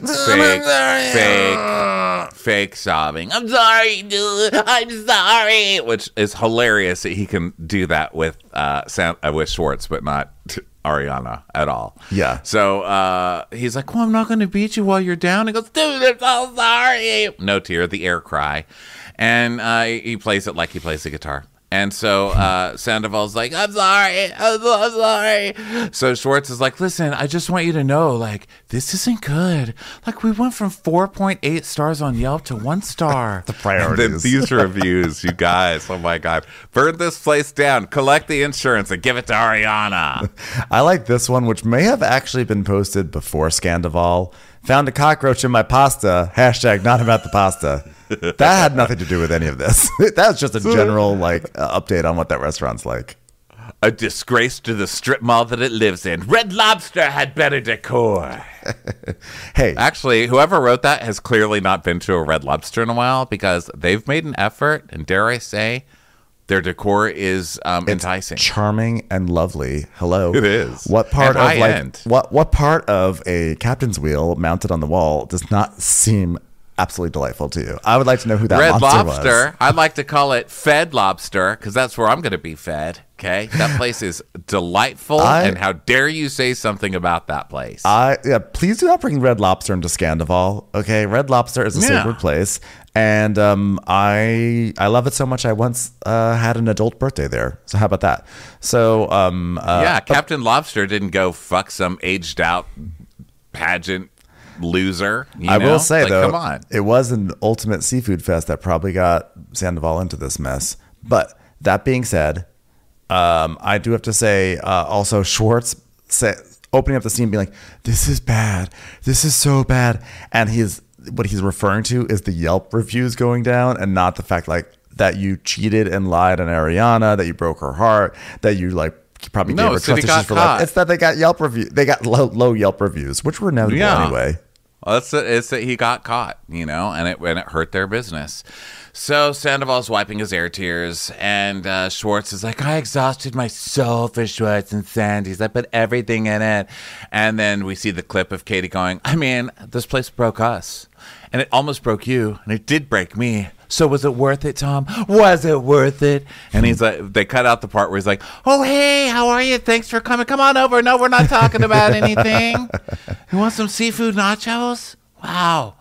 fake sobbing. "I'm sorry, dude. I'm sorry," which is hilarious that he can do that with Schwartz, but not Ariana at all. Yeah. So he's like, "Well, I'm not going to beat you while you're down." He goes, "Dude, I'm so sorry." No tear, the air cry, and he plays it like he plays the guitar. And so Sandoval's like, I'm sorry. So Schwartz is like, "Listen, I just want you to know, like, this isn't good. Like, we went from 4.8 stars on Yelp to 1 star." The priorities. These reviews, you guys, oh my God. Burn this place down, collect the insurance, and give it to Ariana. I like this one, which may have actually been posted before Scandoval. "Found a cockroach in my pasta. # not about the pasta." That had nothing to do with any of this. That was just a general like update on what that restaurant's like. "A disgrace to the strip mall that it lives in. Red Lobster had better decor." Hey, actually, whoever wrote that has clearly not been to a Red Lobster in a while, because they've made an effort, and dare I say, their decor is enticing, charming, and lovely. Hello, it is. What part and of like what part of a captain's wheel mounted on the wall does not seem absolutely delightful to you? I would like to know who that Red monster Lobster was. I'd like to call it Fed Lobster, because that's where I'm going to be fed. Okay, that place is delightful, and how dare you say something about that place? Please do not bring Red Lobster into Scandoval. Okay, Red Lobster is a sacred place, and I love it so much. I once had an adult birthday there. So how about that? So Captain Lobster didn't go fuck some aged out pageant loser. I will say, like, though, come on. It was an ultimate seafood fest that probably got Sandoval into this mess. But that being said, I do have to say, also Schwartz opening up the scene, being like, "This is bad. This is so bad," and what he's referring to is the Yelp reviews going down, and not the fact like that you cheated and lied on Ariana, that you broke her heart, that you like probably gave her trust issues for life. It's that they got Yelp review. They got low Yelp reviews, which were inevitable anyway. Well, it's that he got caught, you know, and it hurt their business. So Sandoval's wiping his air tears, and Schwartz is like, "I exhausted my soul for Schwartz and Sandy's. I put everything in it." And then we see the clip of Katie going, "I mean, this place broke us. And it almost broke you, and it did break me. So was it worth it, Tom? Was it worth it? And he's like, they cut out the part where he's like, oh, hey, how are you? Thanks for coming. Come on over. No, we're not talking about anything. You want some seafood nachos? Wow.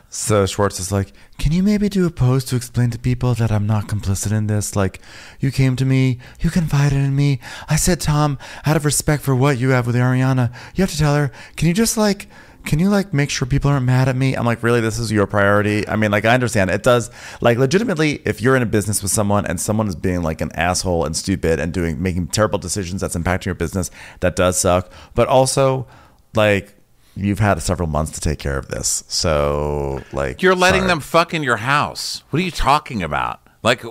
So Schwartz is like, can you maybe do a post to explain to people that I'm not complicit in this? Like, you came to me, you confided in me. I said, Tom, out of respect for what you have with Ariana, you have to tell her, can you make sure people aren't mad at me? I'm like, really, this is your priority? I mean, like, I understand it does, like, legitimately, if you're in a business with someone and someone is being like an asshole and stupid and making terrible decisions that's impacting your business, that does suck. But also, like, you've had several months to take care of this. So, like, you're letting them fuck in your house. What are you talking about? Like,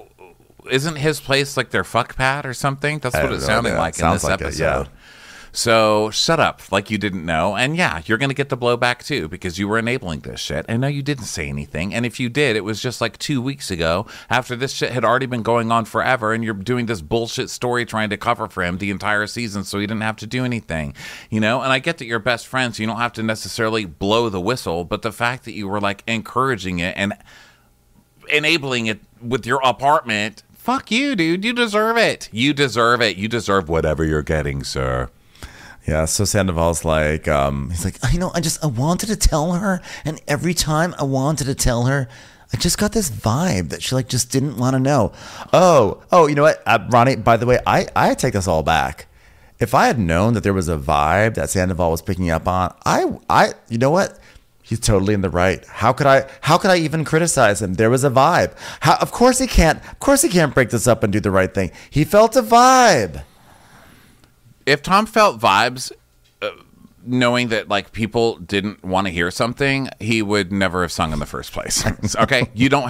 isn't his place like their fuck pad or something? That's what it sounded like in this episode. So shut up, like you didn't know. And yeah, you're going to get the blowback too, because you were enabling this shit. And no, you didn't say anything. And if you did, it was just like 2 weeks ago, after this shit had already been going on forever, and you're doing this bullshit story trying to cover for him the entire season so he didn't have to do anything, you know? And I get that you're best friends, so you don't have to necessarily blow the whistle, but the fact that you were like encouraging it and enabling it with your apartment, fuck you, dude. You deserve it. You deserve it. You deserve whatever you're getting, sir. Yeah, so Sandoval's like, he's like, I wanted to tell her, and every time I wanted to tell her, I just got this vibe that she like just didn't want to know. Oh, you know what, Ronnie, by the way, I take this all back. If I had known that there was a vibe that Sandoval was picking up on, you know what? He's totally in the right. How could I even criticize him? There was a vibe. Of course he can't break this up and do the right thing. He felt a vibe. If Tom felt vibes, knowing that like people didn't want to hear something, he would never have sung in the first place. Okay, you don't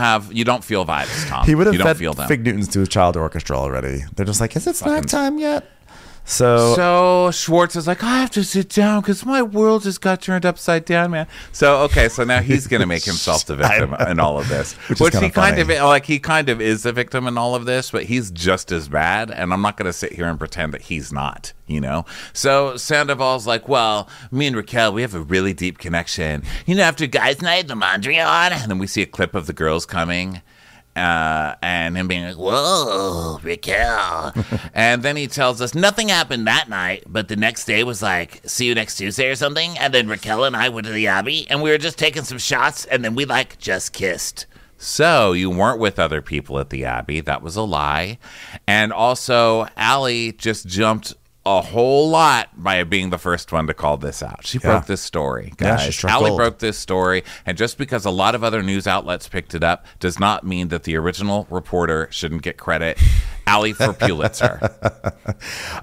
feel vibes, Tom. He would have fed fed Fig Newtons to his child orchestra already. They're just like, is it snack time yet? So Schwartz is like, I have to sit down because my world just got turned upside down, man. So now he's gonna make himself the victim in all of this, which he kind of is the victim in all of this, but he's just as bad. And I'm not gonna sit here and pretend that he's not, you know. So Sandoval's like, well, me and Raquel, we have a really deep connection. You know, after guys' night, the laundry on, and then we see a clip of the girls coming. And him being like, whoa, Raquel. And then he tells us nothing happened that night, but the next day was like, see you next Tuesday or something. And then Raquel and I went to the Abbey, and we were just taking some shots, and then we like just kissed. So you weren't with other people at the Abbey. That was a lie. And also, Allie just jumped a whole lot by being the first one to call this out. She broke this story, guys. Allie broke this story, and just because a lot of other news outlets picked it up does not mean that the original reporter shouldn't get credit. Allie for Pulitzer.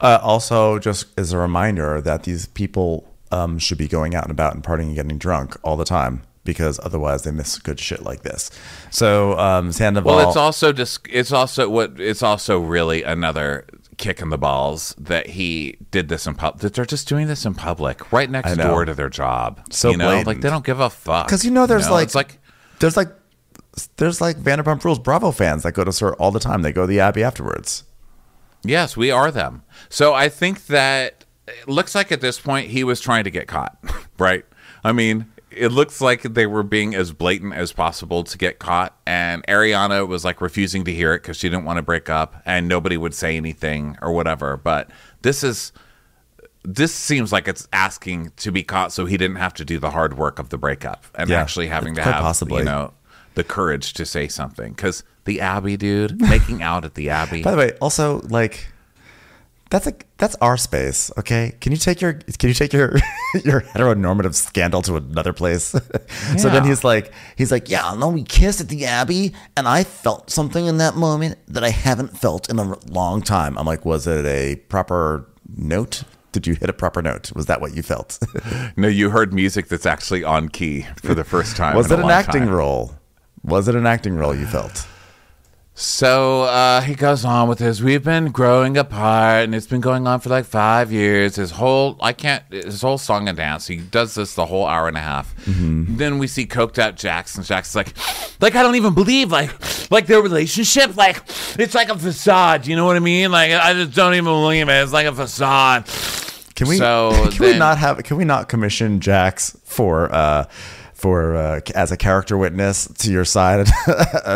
Also, just as a reminder that these people should be going out and about and partying and getting drunk all the time, because otherwise they miss good shit like this. So Sandoval. Well, it's also really another kick in the balls that he did this in public. That they're just doing this in public, right next door to their job. So blatant. Like they don't give a fuck. Because there's Vanderpump Rules Bravo fans that go to Sir all the time. They go to the Abbey afterwards. Yes, we are them. So I think that it looks like at this point he was trying to get caught, right? I mean, it looks like they were being as blatant as possible to get caught, and Ariana was like refusing to hear it because she didn't want to break up, and nobody would say anything or whatever. But this seems like it's asking to be caught so he didn't have to do the hard work of the breakup and actually having to have the courage to say something. Because the Abbey, dude, making out at the Abbey. By the way, also like. That's our space, okay? Can you take your your heteronormative scandal to another place? Yeah. So then he's like, yeah, no, we kissed at the Abbey, and I felt something in that moment that I haven't felt in a long time. I'm like, was it a proper note? Did you hit a proper note? Was that what you felt? No, you heard music that's actually on key for the first time. Was it an acting role? Was it an acting role you felt? So he goes on with this. We've been growing apart, and it's been going on for like 5 years. His whole song and dance. He does this the whole hour and a half. Mm-hmm. Then we see coked out Jax, and Jax is like I don't even believe like their relationship. Like it's like a facade. You know what I mean? Like I just don't even believe it. It's like a facade. Can we not commission Jax for for as a character witness to your side,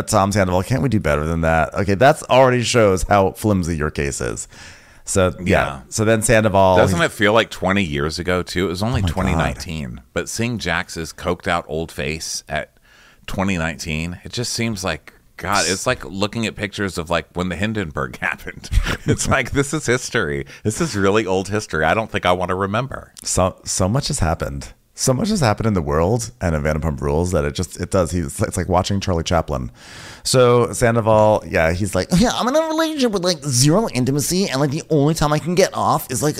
Tom Sandoval. Can't we do better than that? Okay, that's already shows how flimsy your case is. So yeah. So then Sandoval. Doesn't it feel like 20 years ago too? It was only 2019. God. But seeing Jax's coked out old face at 2019, it just seems like, God, it's like looking at pictures of like when the Hindenburg happened. It's like, this is history. This is really old history. I don't think I want to remember. So much has happened. So much has happened in the world and in Vanderpump Rules that it does. It's like watching Charlie Chaplin. So Sandoval, yeah, he's like, yeah, I'm in a relationship with like zero intimacy, and like the only time I can get off is like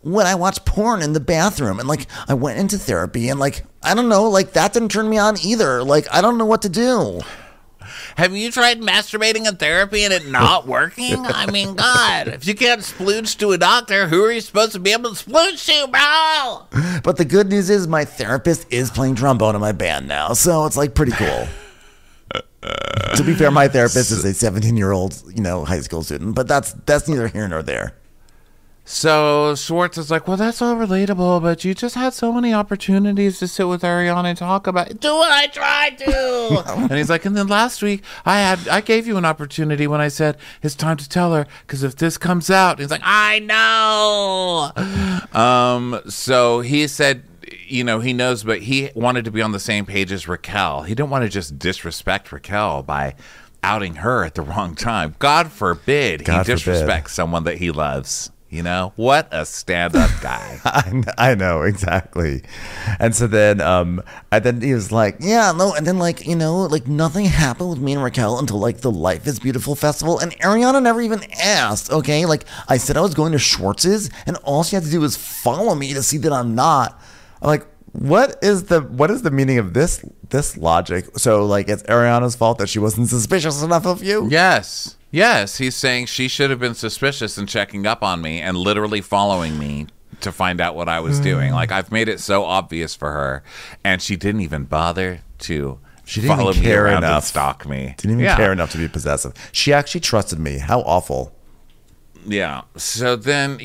when I watch porn in the bathroom, and like I went into therapy, and like I don't know, like that didn't turn me on either. Like I don't know what to do. Have you tried masturbating in therapy and it not working? I mean, God, if you can't splooge to a doctor, who are you supposed to be able to splooge to, bro? But the good news is my therapist is playing trombone in my band now, so it's like pretty cool. To be fair, my therapist is a 17-year-old, high school student, but that's neither here nor there. So Schwartz is like, well, that's all relatable, but you just had so many opportunities to sit with Ariana and talk about it. Do what I tried to. And he's like, and then last week I gave you an opportunity when I said it's time to tell her, because if this comes out, he's like, I know. So he said, he knows, but he wanted to be on the same page as Raquel. He didn't want to just disrespect Raquel by outing her at the wrong time. God forbid he disrespects someone that he loves. What a stand-up guy. I know, exactly. And so then he was like, yeah, no, and then like nothing happened with me and Raquel until like the Life is Beautiful festival, and Ariana never even asked. Okay, like I said I was going to Schwartz's, and all she had to do was follow me to see that I'm not. I'm like, what is the meaning of this logic? So like it's Ariana's fault that she wasn't suspicious enough of you? Yes, he's saying she should have been suspicious and checking up on me and literally following me to find out what I was doing. Like, I've made it so obvious for her, and she didn't even bother to follow me around and stalk me. Didn't even care enough to be possessive. She actually trusted me. How awful. Yeah. So then,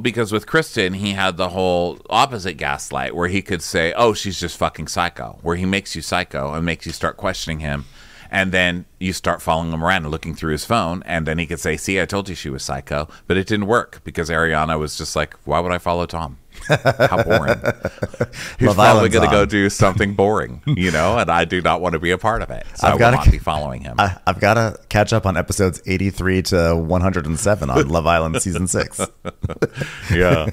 because with Kristen, he had the whole opposite gaslight where he could say, oh, she's just fucking psycho, where he makes you psycho and makes you start questioning him. And then you start following him around and looking through his phone. And then he could say, see, I told you she was psycho. But it didn't work because Ariana was just like, why would I follow Tom? How boring. He's probably going to go do something boring, and I do not want to be a part of it. So I will not be following him. I've got to catch up on episodes 83 to 107 on Love Island Season 6. Yeah.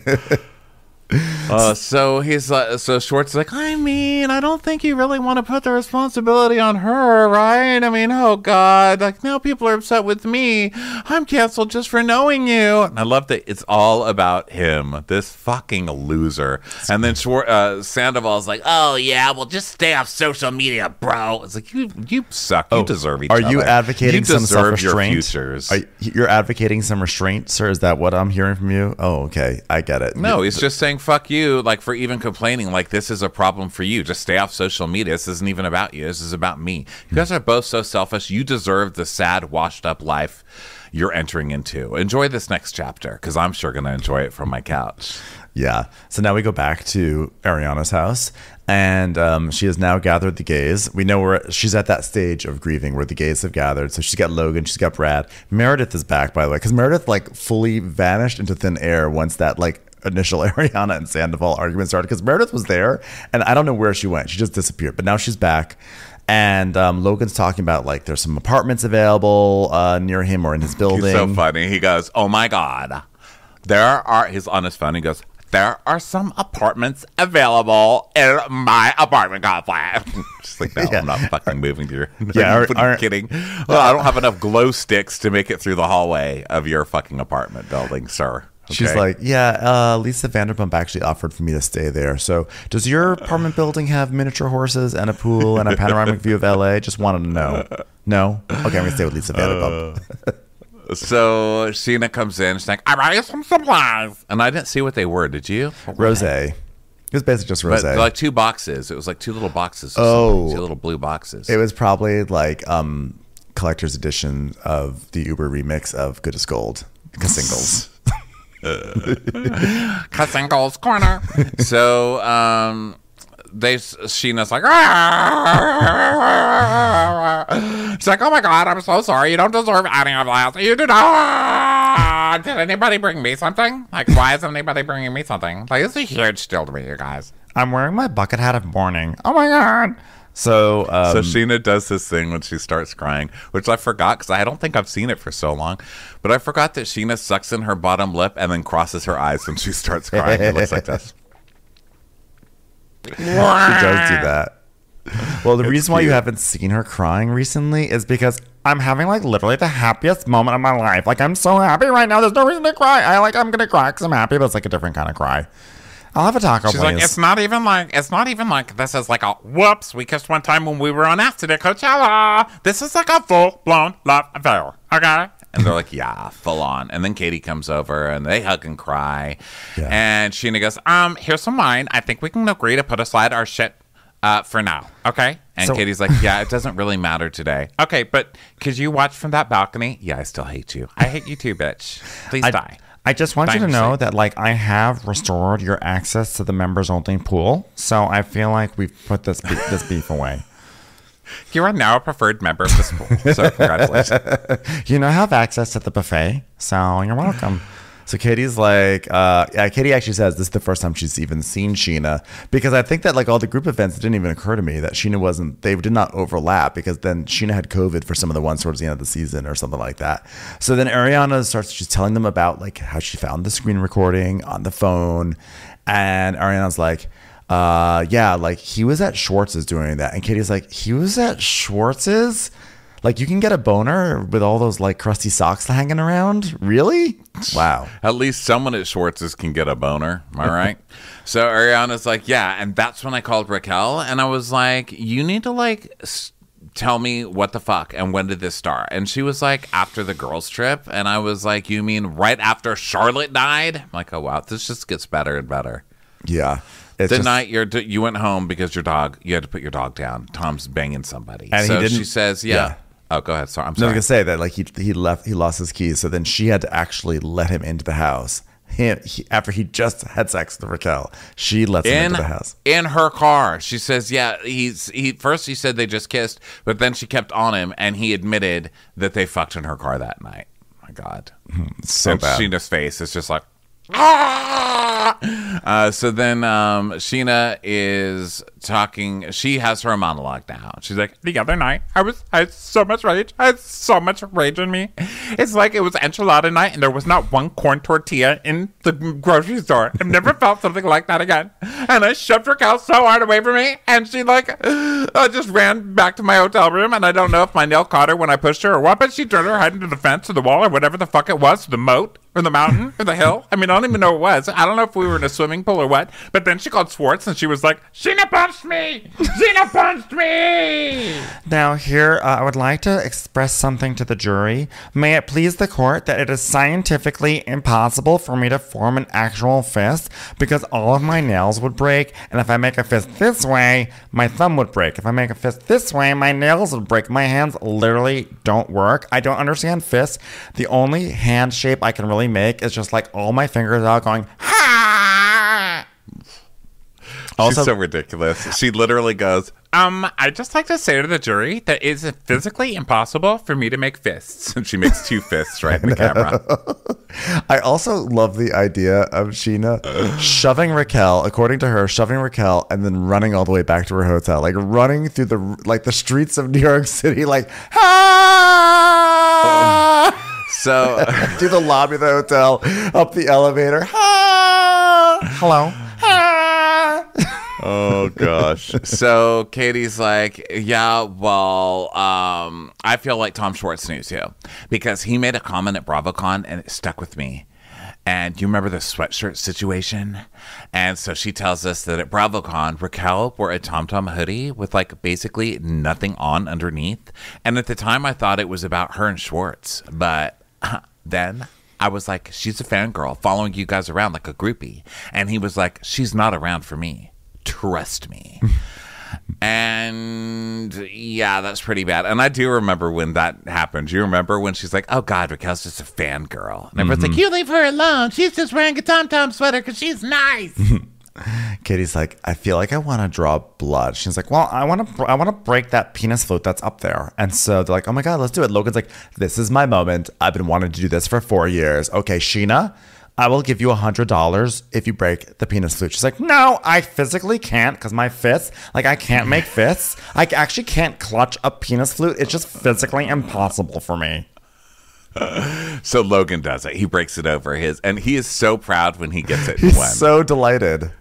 So he's so Schwartz is like, I don't think you really want to put the responsibility on her, right? I mean, oh God, like now people are upset with me. I'm canceled just for knowing you. And I love that it's all about him, this fucking loser. And then Sandoval's like, oh yeah, well just stay off social media, bro. It's like you suck. You deserve each other. Are you advocating some self-restraint? You're advocating some restraint, sir? Is that what I'm hearing from you? Oh, okay, I get it. No, he's just saying fuck you, like for even complaining like this is a problem for you. Just stay off social media. This isn't even about you. This is about me. You guys are both so selfish. You deserve the sad, washed up life you're entering into. Enjoy this next chapter because I'm sure going to enjoy it from my couch. Yeah. So now we go back to Ariana's house, and she has now gathered the gays. We know she's at that stage of grieving where the gays have gathered. So she's got Logan, she's got Brad. Meredith is back, by the way, because Meredith like fully vanished into thin air once that like initial Ariana and Sandoval argument started, because Meredith was there and I don't know where she went. She just disappeared, but now she's back. And Logan's talking about like there's some apartments available near him or in his building. He's so funny. He goes, oh my God, he's on his phone. He goes, there are some apartments available in my apartment complex. Just like, no, yeah. I'm not fucking moving to your... Yeah, are kidding? Well, I don't have enough glow sticks to make it through the hallway of your fucking apartment building, sir. Okay. She's like, yeah, Lisa Vanderpump actually offered for me to stay there. So does your apartment building have miniature horses and a pool and a panoramic view of LA? Just wanted to know. No? Okay, I'm going to stay with Lisa Vanderpump. So Sheena comes in. She's like, I brought you some supplies. And I didn't see what they were. Did you? Rosé. It was basically just rosé. Like 2 boxes. It was like 2 little boxes. Oh. 2 little blue boxes. It was probably like collector's edition of the Uber remix of Good as Gold. Singles. Singles corner. So Sheena's like, she's like, oh my God, I'm so sorry. You don't deserve any of that. You do not. Did anybody bring me something? Like, why isn't anybody bringing me something? Like, it's a huge deal to me, you guys. I'm wearing my bucket hat of mourning. Oh my God. So Sheena does this thing when she starts crying, which I forgot because I don't think I've seen it for so long. But I forgot that Sheena sucks in her bottom lip and then crosses her eyes when she starts crying. It looks like this. She does do that. Well, the reason why you haven't seen her crying recently is because I'm having like literally the happiest moment of my life. Like, I'm so happy right now. There's no reason to cry. I'm gonna cry because I'm happy, but it's like a different kind of cry. I'll have a taco. She's like, it's not even like this is like a whoops. We kissed one time when we were on acid at Coachella. This is like a full blown love affair. Okay. And they're like, yeah, full on. And then Katie comes over and they hug and cry. Yeah. And Sheena goes, here's some wine. I think we can agree to put aside our shit for now. Okay. And Katie's like, yeah, it doesn't really matter today. Okay, but could you watch from that balcony? Yeah, I still hate you. I hate you too, bitch. Please die. I just want you to know that, like, I have restored your access to the members-only pool, so I feel like we've put this beef away. You are now a preferred member of this pool, so congratulations. You now have access to the buffet, so you're welcome. So Katie's like, Katie actually says this is the first time she's even seen Sheena, because I think that like all the group events, it didn't even occur to me that Sheena they did not overlap, because then Sheena had COVID for some of the ones towards the end of the season or something like that. So then Ariana she's telling them about like how she found the screen recording on the phone. And Ariana's like, yeah, like he was at Schwartz's doing that. And Katie's like, he was at Schwartz's? Like, you can get a boner with all those, like, crusty socks hanging around? Really? Wow. At least someone at Schwartz's can get a boner. Am I right? So Ariana's like, yeah. And that's when I called Raquel. And I was like, you need to, like, tell me what the fuck and when did this start? And she was like, after the girls' trip. And I was like, you mean right after Charlotte died? I'm like, oh, wow. This just gets better and better. Yeah. The night you went home because you had to put your dog down. Tom's banging somebody. And so she says, yeah. Oh, go ahead. Sorry, I'm sorry. I was gonna say that like he lost his keys, so then she had to actually let him into the house. After he just had sex with Raquel, she lets him into the house in her car. She says, yeah. First he said they just kissed, but then she kept on him, and he admitted that they fucked in her car that night. My God, it's so bad. Sheena's face is just like. So then Sheena is talking. She has her monologue now. She's like, the other night I had so much rage. I had so much rage in me. It's like it was enchilada night and there was not one corn tortilla in the grocery store. I've never felt something like that again. And I shoved Raquel so hard away from me, and she like just ran back to my hotel room, and I don't know if my nail caught her when I pushed her or what, but she turned her head into the fence or the wall or whatever the fuck it was, the moat or the mountain or the hill. I mean, I don't even know what it was. I don't know if we were in a swimming pool or what, but then she called Schwartz and she was like, Sheena punched me! Sheena punched me! Now here, I would like to express something to the jury. May it please the court that it is scientifically impossible for me to form an actual fist because all of my nails would break, and if I make a fist this way, my thumb would break. If I make a fist this way, my nails would break. My hands literally don't work. I don't understand fists. The only hand shape I can really make is just like all my fingers out going, ha! Also, she's so ridiculous. She literally goes, I'd just like to say to the jury that it's physically impossible for me to make fists. And she makes two fists right in the camera. I also love the idea of Sheena shoving Raquel, according to her, shoving Raquel and then running all the way back to her hotel. Like running through the streets of New York City, like, ha! So through the lobby of the hotel, up the elevator. Hello. Oh gosh. So Katie's like, yeah, well, I feel like Tom Schwartz knows you because he made a comment at BravoCon and it stuck with me. And you remember the sweatshirt situation? And so she tells us that at BravoCon, Raquel wore a Tom Tom hoodie with like basically nothing on underneath. And at the time I thought it was about her and Schwartz, but then I was like, she's a fangirl following you guys around like a groupie. And he was like, she's not around for me. Trust me. And yeah, that's pretty bad. And I do remember when that happened. Do you remember when she's like, oh God, Raquel's just a fangirl? And everyone's like, you leave her alone. She's just wearing a Tom Tom sweater because she's nice. Katie's like, I feel like I want to draw blood. She's like, well, I want to break that penis flute that's up there. And so they're like, oh my God, let's do it. Logan's like, this is my moment. I've been wanting to do this for 4 years. Okay, Sheena, I will give you $100 if you break the penis flute. She's like, no, I physically can't because my fists, like I can't make fists. I actually can't clutch a penis flute. It's just physically impossible for me. So Logan does it. He breaks it over his, and he is so proud when he gets it. He's so delighted.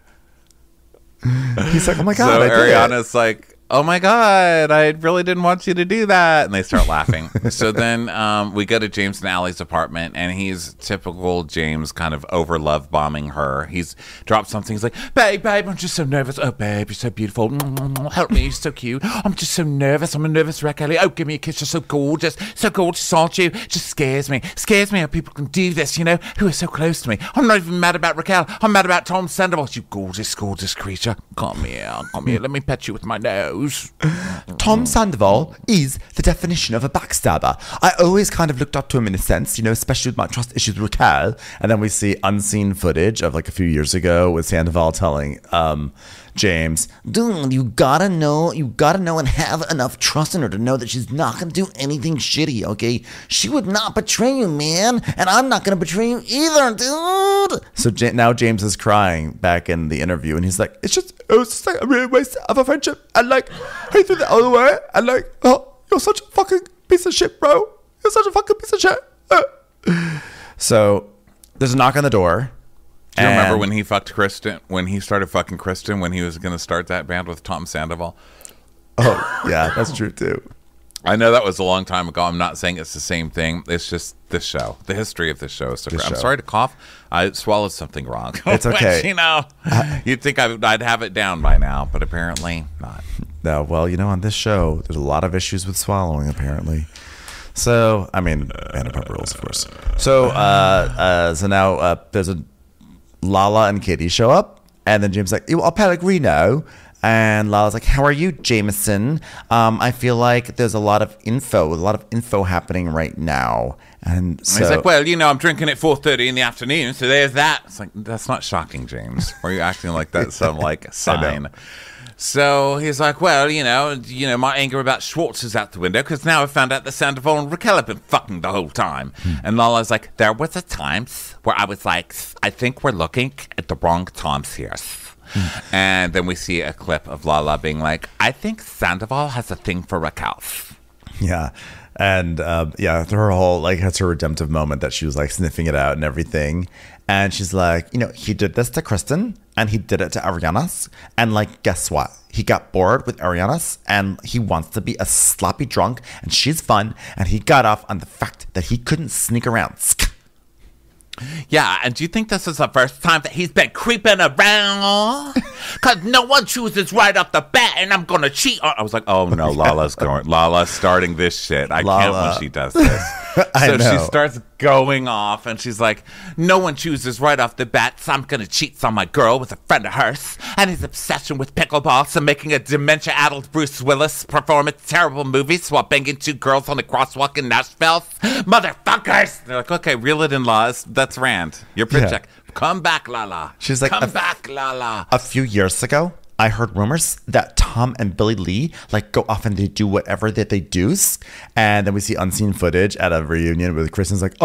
He's like, oh my God. So I did Ariana's like, oh my God, I really didn't want you to do that. And they start laughing. So then we go to James and Allie's apartment, and he's typical James, kind of over love bombing her. He's dropped something. He's like, babe, I'm just so nervous. Oh, babe, you're so beautiful. Help me, you're so cute. I'm just so nervous. I'm a nervous wreck, Ellie. Oh, give me a kiss. You're so gorgeous, aren't you? Just scares me how people can do this, who are so close to me. I'm not even mad about Raquel. I'm mad about Tom Sandoval. You gorgeous creature. Come here. Let me pet you with my nose. Tom Sandoval is the definition of a backstabber. I always kind of looked up to him in a sense, especially with my trust issues with Raquel. And then we see unseen footage of like a few years ago with Sandoval telling James, dude, you gotta know and have enough trust in her to know that she's not gonna do anything shitty, okay? She would not betray you, man, and I'm not gonna betray you either, dude. So now James is crying back in the interview, and he's like, it was just like a real waste of a friendship, and like, I threw that all away, and like, oh, you're such a fucking piece of shit, bro. You're such a fucking piece of shit. So there's a knock on the door. Do you remember when he fucked Kristen? When he started fucking Kristen, when he was going to start that band with Tom Sandoval? Oh, yeah, that's true too. I know that was a long time ago. I'm not saying it's the same thing. It's just this show. The history of this show is so great. I'm sorry to cough. I swallowed something wrong. It's okay. Which, you'd think I'd have it down by now, but apparently not. No, well, on this show, there's a lot of issues with swallowing, apparently. So, I mean, Vanderpump Rules, of course. So, so now there's a Lala and Katie show up, and then James is like, "I'll Pellegrino," and Lala's like, "How are you, Jameson? I feel like there's a lot of info happening right now." And so he's like, "Well, I'm drinking at 4:30 in the afternoon, so there's that." It's like, that's not shocking, James. Or are you acting like that's some like sign? So he's like, well, my anger about Schwartz is out the window because now I've found out that Sandoval and Raquel have been fucking the whole time. And Lala's like, there was a time where I was like, I think we're looking at the wrong times here. And then we see a clip of Lala being like, I think Sandoval has a thing for Raquel. Yeah. And her whole, like, that's her redemptive moment that she was like sniffing it out and everything. And she's like, he did this to Kristen and he did it to Arianas. And like, guess what? He got bored with Arianas and he wants to be a sloppy drunk and she's fun. And he got off on the fact that he couldn't sneak around. Yeah, and do you think this is the first time that he's been creeping around? Because no one chooses right off the bat, and I'm going to cheat. I was like, oh, no, Lala's starting this shit. I can't when she does this. So she starts going off, and she's like, no one chooses right off the bat, so I'm going to cheat on my girl with a friend of hers, and his obsession with pickleball, so making a dementia-addled Bruce Willis perform a terrible movies while banging two girls on the crosswalk in Nashville. Motherfuckers! They're like, okay, reel it in, Laws. That's Rand. You're project. Yeah. Come back, Lala. She's like, come back, Lala. A few years ago, I heard rumors that Tom and Billy Lee like go off and they do whatever that they do. And then we see unseen footage at a reunion where Kristen's like,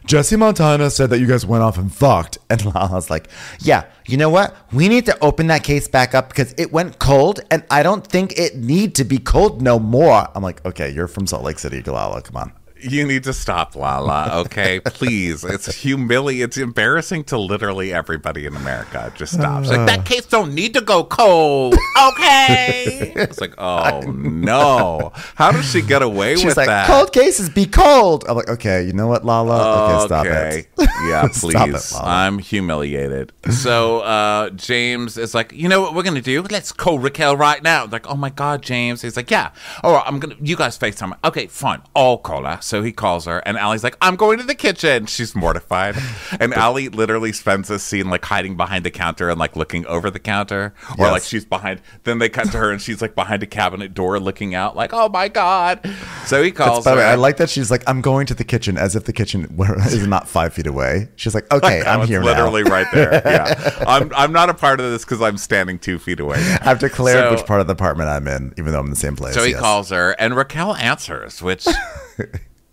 Jesse Montana said that you guys went off and fucked. And Lala's like, yeah, you know what? We need to open that case back up because it went cold and I don't think it need to be cold no more. I'm like, okay, you're from Salt Lake City, Lala. Come on. You need to stop, Lala, okay? Please. It's humiliating. It's embarrassing to literally everybody in America. Just stop. It's like, that case don't need to go cold, okay? It's like, oh, no. How does she get away with like, that? Cold cases be cold. I'm like, okay, you know what, Lala? Okay, stop it. Yeah, please. Stop it, Lala. I'm humiliated. So James is like, you know what we're going to do? Let's call Raquel right now. Like, oh, my God, James. He's like, yeah. All right, you guys FaceTime. Okay, fine. I'll call her. So So he calls her, and Allie's like, I'm going to the kitchen. She's mortified. And Allie literally spends this scene like hiding behind the counter and like looking over the counter. Or like she's behind. Then they cut to her and she's like behind a cabinet door looking out like, oh my God. So he calls her. By the way, I like that she's like, I'm going to the kitchen, as if the kitchen is not 5 feet away. She's like, okay, I'm here literally now. right there. Yeah. I'm not a part of this because I'm standing 2 feet away. I've declared which part of the apartment I'm in, even though I'm in the same place. So he calls her, and Raquel answers, which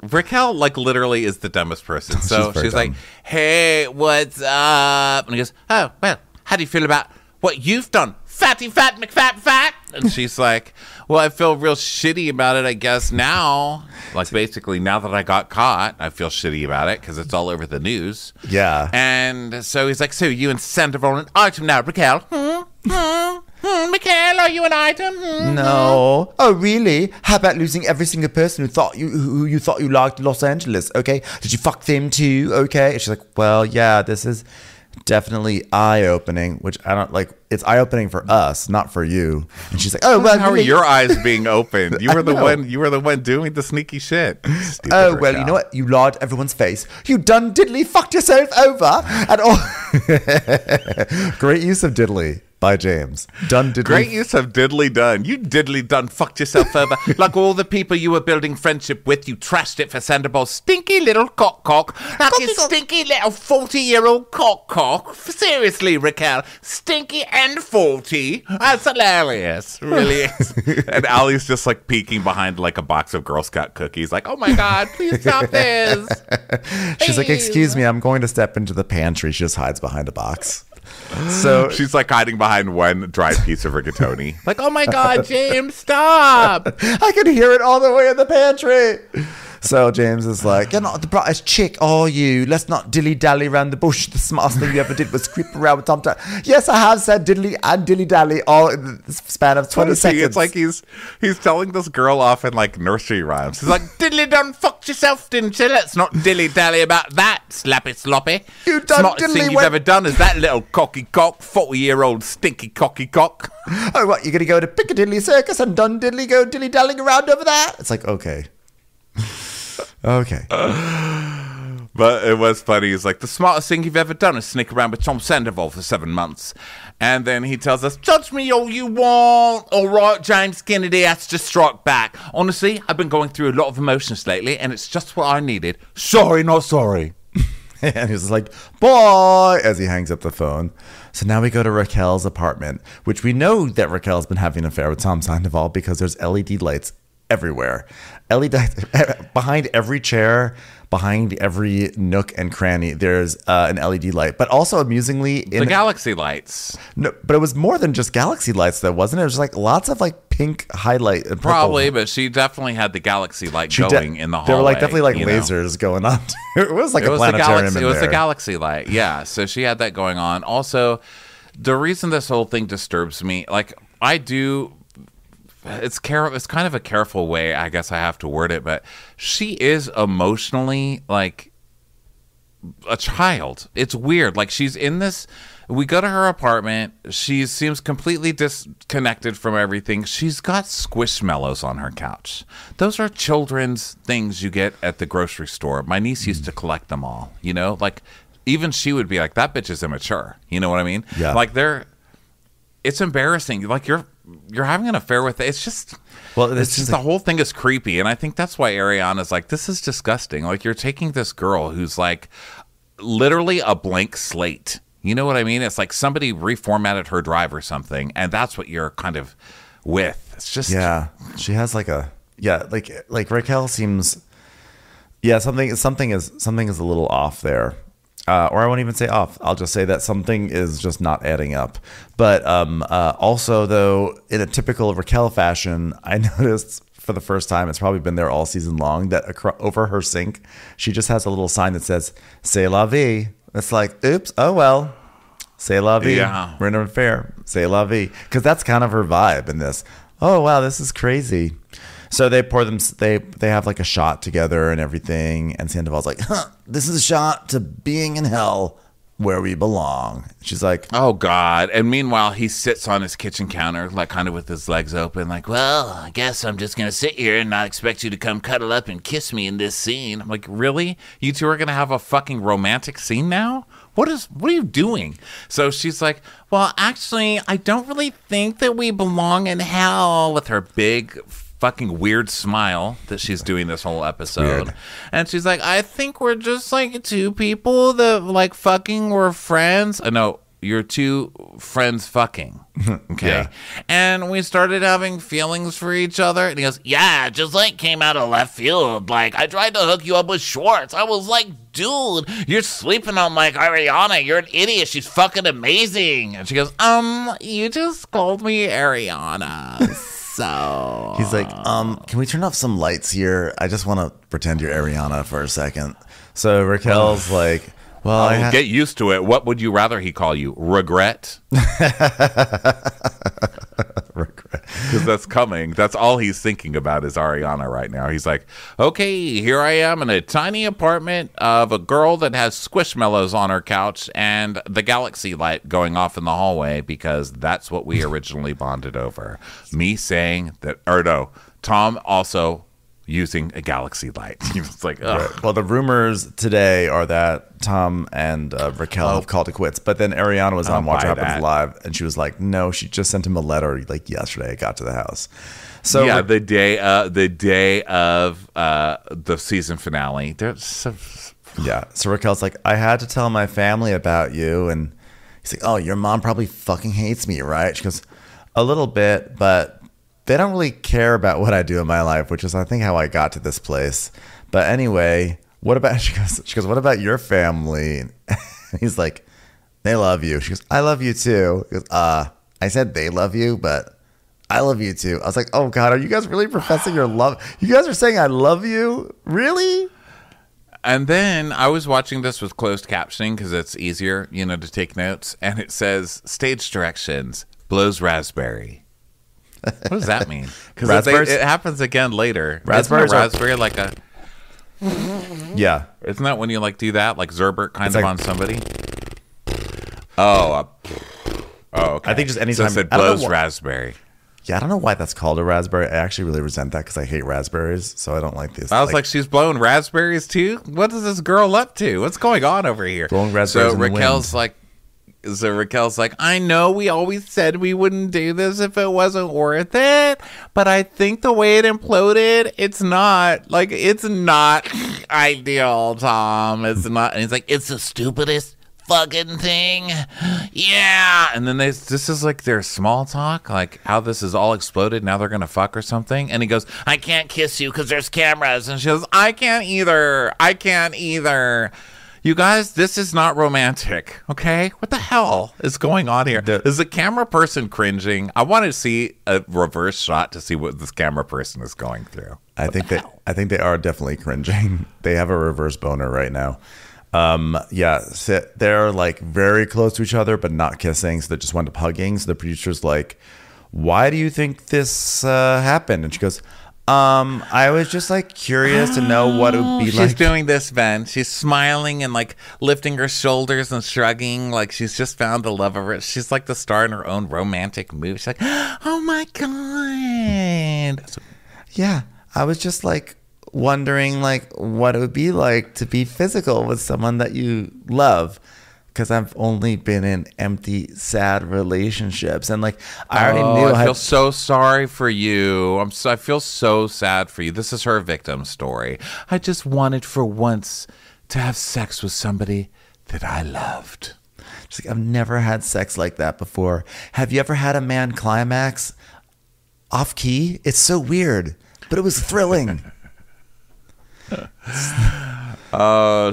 Raquel like literally is the dumbest person. So she's like, hey, what's up? And he goes, oh, well, how do you feel about what you've done? Fatty, fat, McFat, fat. And she's like, well, I feel real shitty about it, I guess, now. Like, basically, now that I got caught, I feel shitty about it because it's all over the news. Yeah. And so he's like, so you and Sandoval an item now, Raquel? Raquel, are you an item? No. Oh, really? How about losing every single person who you thought you liked in Los Angeles? Okay. Did you fuck them too? Okay. And she's like, well, yeah, this is definitely eye-opening, which I don't like. It's eye-opening for us, not for you. And she's like, oh, well, how are your eyes being opened? You were the one. You were the one doing the sneaky shit. Stupid oh, Raquel. well, you know what? You lied to everyone's face. You done diddly fucked yourself over and all. Great use of diddly by James. Done diddly. Great use of diddly done. You diddly done fucked yourself over. Like all the people you were building friendship with, you trashed it for Sandoval's stinky little cock. Like his stinky little 40-year-old cock. Seriously, Raquel. Stinky and 40. That's hilarious. Really is. And Allie's just like peeking behind like a box of Girl Scout cookies. Like, oh my God, please stop this. She's like, excuse me, I'm going to step into the pantry. She just hides behind a box. So she's like hiding behind one dried piece of rigatoni. Like, oh my God, James, stop. I can hear it all the way in the pantry. So James is like, you're not the brightest chick, are you? Let's not dilly-dally around the bush. The smartest thing you ever did was creep around with Tom. Yes, I have said diddly and dilly-dally all in the span of 20 seconds. It's like he's telling this girl off in like nursery rhymes. He's like, diddly done fucked yourself, didn't you? Let's not dilly-dally about that, slappy sloppy. You done smartest thing you've ever done is that little cocky cock, 40-year-old stinky cocky cock. Oh, what, you're going to go to Piccadilly Circus and done diddly go dilly-dallying around over there? It's like, okay. Okay. But it was funny. He's like, the smartest thing you've ever done is sneak around with Tom Sandoval for 7 months. And then he tells us, judge me all you want. All right, James Kennedy has to strike back. Honestly, I've been going through a lot of emotions lately, and it's just what I needed. Sorry, not sorry. And he's like, bye, as he hangs up the phone. So now we go to Raquel's apartment, which we know that Raquel's been having an affair with Tom Sandoval because there's LED lights everywhere. LED behind every chair, behind every nook and cranny, there's an LED light. But also, amusingly, the galaxy lights. No, but it was more than just galaxy lights, though, wasn't it? It was like lots of like pink highlight and purple. Probably, but she definitely had the galaxy light going in the hallway. There were like definitely like lasers going on. It was like a planetarium. It was the galaxy light. Yeah, so she had that going on. Also, the reason this whole thing disturbs me, like I do. It's kind of a careful way, I guess I have to word it, but she is emotionally like a child. It's weird. Like she's in this. We go to her apartment. She seems completely disconnected from everything. She's got squishmallows on her couch. Those are children's things you get at the grocery store. My niece used to collect them all. You know, like even she would be like, "That bitch is immature." You know what I mean? Yeah. Like it's embarrassing. Like you're having an affair with it. It's just, it's just the whole thing is creepy. And I think that's why Ariana's like, this is disgusting. Like you're taking this girl who's like literally a blank slate. You know what I mean? It's like somebody reformatted her drive or something. And that's what you're kind of with. It's just. Yeah. She has like like Raquel seems, something is a little off there. Or I won't even say off. I'll just say that something is just not adding up. But also, though, in a typical Raquel fashion, I noticed for the first time, it's probably been there all season long, that over her sink, she just has a little sign that says, "C'est la vie." It's like, oops, oh well. C'est la vie. Yeah. We're in an affair. C'est la vie. Because that's kind of her vibe in this. Oh, wow, this is crazy. So they pour them. They have like a shot together and everything. And Sandoval's like, "Huh, this is a shot to being in hell where we belong. She's like, oh God. And meanwhile, he sits on his kitchen counter, like kind of with his legs open, like, well, I guess I'm just going to sit here and not expect you to come cuddle up and kiss me in this scene. I'm like, really? You two are going to have a fucking romantic scene now? What are you doing? So she's like, well, actually, I don't really think that we belong in hell, with her big fucking weird smile that she's doing this whole episode. Weird. And she's like, I think we're just like two people that like fucking were friends. No, you're two friends fucking. Okay. Yeah. And we started having feelings for each other. And he goes, yeah, just like came out of left field. Like, I tried to hook you up with Schwartz. I was like, dude, you're sleeping on like Ariana. You're an idiot. She's fucking amazing. And she goes, you just called me Ariana. So he's like, can we turn off some lights here? I just want to pretend you're Ariana for a second. So Raquel's like, well, get used to it. What would you rather he call you? Regret? Regret. Because that's coming. That's all he's thinking about is Ariana right now. He's like, okay, here I am in a tiny apartment of a girl that has squishmallows on her couch and the galaxy light going off in the hallway, because that's what we originally bonded over. Me saying that, or no, Tom also using a galaxy light. He was like, ugh. Right. Well, the rumors today are that Tom and Raquel have called it quits, but then Ariana was on Watch What Happens Live, and she was like, no, she just sent him a letter like yesterday. It got to the house. So yeah, the day of the season finale. Yeah. So Raquel's like, I had to tell my family about you, and he's like, oh, your mom probably fucking hates me, right? She goes, a little bit, but they don't really care about what I do in my life, which is, I think, how I got to this place. But anyway, what about, she goes, what about your family? And he's like, they love you. She goes, I love you too. He goes, I said they love you, but I love you too. I was like, oh God, are you guys really professing your love? You guys are saying I love you? Really? And then I was watching this with closed captioning because it's easier, to take notes. And it says, stage directions, blows raspberry. What does that mean? Because it happens again later. Raspberries raspberry like a... Yeah. Isn't that when you like do that? Like Zerbert kind of on somebody? Oh, okay. I think just anytime. So it blows raspberry. Yeah, I don't know why that's called a raspberry. I actually really resent that because I hate raspberries, so I don't like this. I was like, she's blowing raspberries too? What is this girl up to? What's going on over here? Blowing raspberries So Raquel's like, I know we always said we wouldn't do this if it wasn't worth it, but I think the way it imploded, it's not ideal, Tom. It's not. And he's like, it's the stupidest fucking thing. Yeah. And then this is like their small talk, like how this is all exploded. Now they're going to fuck or something. And he goes, I can't kiss you because there's cameras. And she goes, I can't either. You guys, this is not romantic, okay? What the hell is going on here? Is the camera person cringing? I want to see a reverse shot to see what this camera person is going through. I think they are definitely cringing. They have a reverse boner right now. So they're like very close to each other, but not kissing. So they just wound up hugging. So the producer's like, why do you think this happened? And she goes, I was just like curious to know what it would be like. She's doing this, Ben. She's smiling and like lifting her shoulders and shrugging like she's just found the love of her. She's like the star in her own romantic movie. She's like, oh my God. Yeah. I was just like wondering like what it would be like to be physical with someone that you love. Because I've only been in empty, sad relationships, and like I already knew. I feel so sorry for you. I feel so sad for you. This is her victim story. I just wanted for once to have sex with somebody that I loved. She's like, I've never had sex like that before. Have you ever had a man climax off key? It's so weird, but it was thrilling.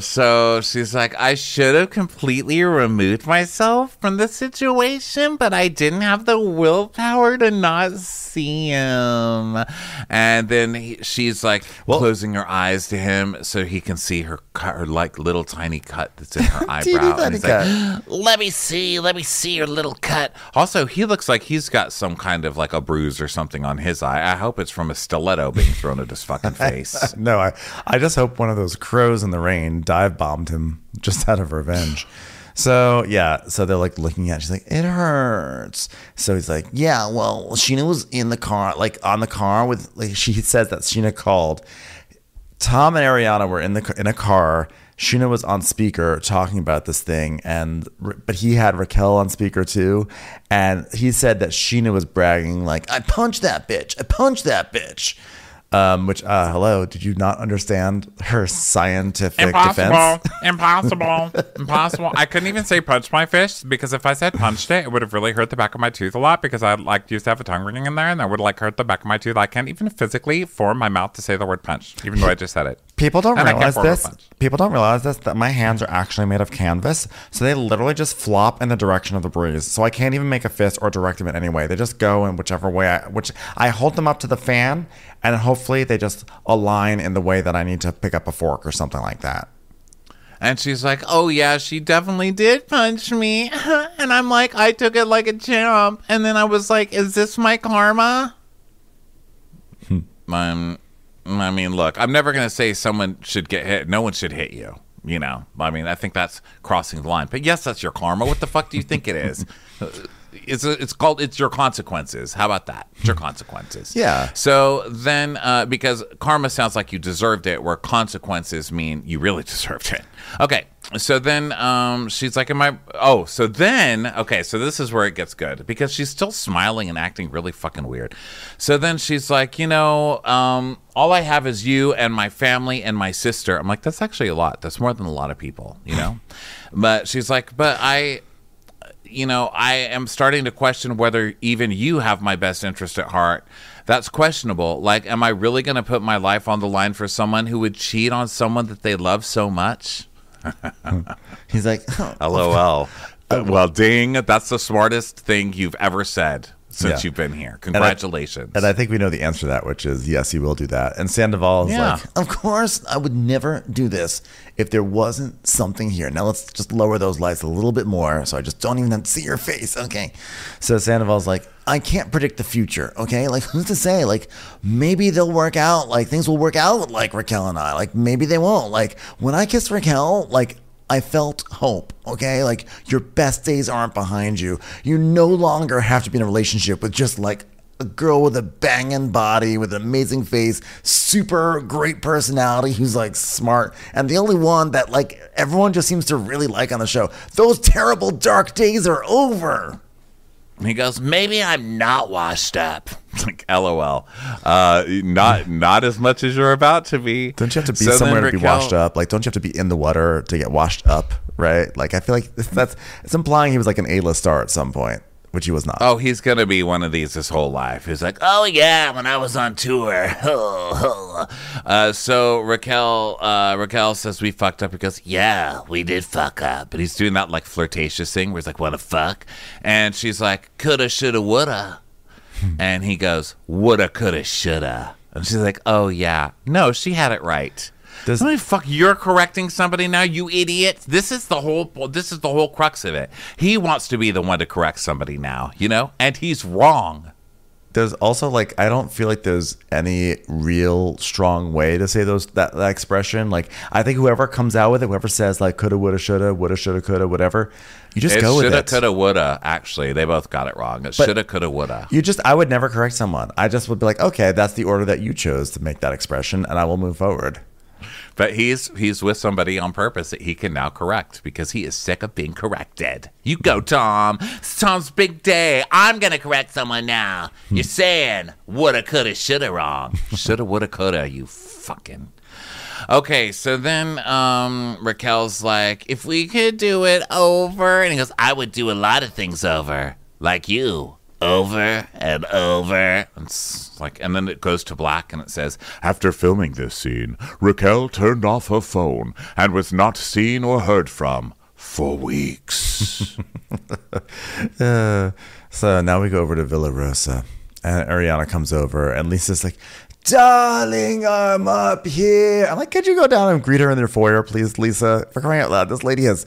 So she's like, I should have completely removed myself from the situation, but I didn't have the willpower to not see him. And then she's like closing her eyes to him so he can see her like little tiny cut that's in her eyebrow. And he's like, let me see your little cut. Also, he looks like he's got some kind of like a bruise or something on his eye. I hope it's from a stiletto being thrown at his fucking face. No, I just hope one of those crows in the rain dive bombed him just out of revenge. So yeah, so they're like looking at it. She's like, it hurts. So he's like, yeah, well, Sheena was in the car, like on the car with, like, she says that Sheena called. Tom and Ariana were in a car. Sheena was on speaker talking about this thing, but he had Raquel on speaker too, and he said that Sheena was bragging like, I punched that bitch. Which, hello, did you not understand her scientific defense? Impossible. I couldn't even say punch my fish, because if I said punched it, it would have really hurt the back of my tooth a lot, because I used to have a tongue ring in there, and that would hurt the back of my tooth. I can't even physically form my mouth to say the word punch, even though I just said it. People don't realize that my hands are actually made of canvas, so they literally just flop in the direction of the breeze. So I can't even make a fist or direct them in any way. They just go in whichever way I hold them up to the fan, and hopefully they just align in the way that I need to pick up a fork or something like that. And she's like, oh yeah, she definitely did punch me. And I'm like, I took it like a champ. And then I was like, is this my karma? I mean, look, I'm never going to say someone should get hit. No one should hit you. You know, I mean, I think that's crossing the line. But yes, that's your karma. What the fuck do you think it is? It's your consequences. How about that? It's your consequences. Yeah. So then, because karma sounds like you deserved it, where consequences mean you really deserved it. Okay. So then she's like, so this is where it gets good, because she's still smiling and acting really fucking weird. So then she's like, all I have is you and my family and my sister. I'm like, that's actually a lot. That's more than a lot of people, But she's like, but I am starting to question whether even you have my best interest at heart. That's questionable. Like, am I really going to put my life on the line for someone who would cheat on someone that they love so much? He's like, LOL. Well, ding. That's the smartest thing you've ever said since you've been here. Congratulations. And I think we know the answer to that, which is yes, he will do that. And Sandoval is like, of course, I would never do this if there wasn't something here. Now let's just lower those lights a little bit more so I just don't even have to see your face. Okay. So Sandoval's like, I can't predict the future. Okay. Like, who's to say? Like, maybe they'll work out. Like, things will work out with, like, Raquel and I. Like, maybe they won't. Like, when I kissed Raquel, like, I felt hope, okay? Like, your best days aren't behind you. You no longer have to be in a relationship with just, like, a girl with a banging body, with an amazing face, super great personality, who's, like, smart, and the only one that, like, everyone just seems to really like on the show. Those terrible dark days are over. He goes, maybe I'm not washed up. Like, LOL. Not as much as you're about to be. Don't you have to be somewhere to be washed up? Like, don't you have to be in the water to get washed up, right? Like, I feel like it's implying he was like an A-list star at some point, which he was not. Oh, he's going to be one of these his whole life. He's like, oh, yeah, when I was on tour. So Raquel says we fucked up. He goes, yeah, we did fuck up. But he's doing that, like, flirtatious thing where he's like, what a fuck? And she's like, coulda, shoulda, woulda. And he goes, woulda, coulda, shoulda. And she's like, oh, yeah. No, she had it right. Holy fuck, you're correcting somebody now, you idiot. This is the whole crux of it. He wants to be the one to correct somebody now, and he's wrong. There's also, like, I don't feel like there's any real strong way to say that expression. Like, I think whoever comes out with it, whoever says, like, coulda, woulda, shoulda, coulda, whatever, you just go with it. Shoulda, coulda, woulda, actually. They both got it wrong. It's shoulda, coulda, woulda. I would never correct someone. I just would be like, okay, that's the order that you chose to make that expression, and I will move forward. But he's with somebody on purpose that he can now correct because he is sick of being corrected. You go, Tom. It's Tom's big day. I'm going to correct someone now. You're saying woulda, coulda, shoulda wrong. Shoulda, woulda, coulda, you fucking... Okay, so then Raquel's like, if we could do it over. And he goes, I would do a lot of things over. Like you. Over and over. And then it goes to black and it says, after filming this scene, Raquel turned off her phone and was not seen or heard from for weeks. So now we go over to Villa Rosa, and Ariana comes over, and Lisa's like, darling, I'm up here. I'm like, could you go down and greet her in their foyer, please, Lisa? For crying out loud, this lady has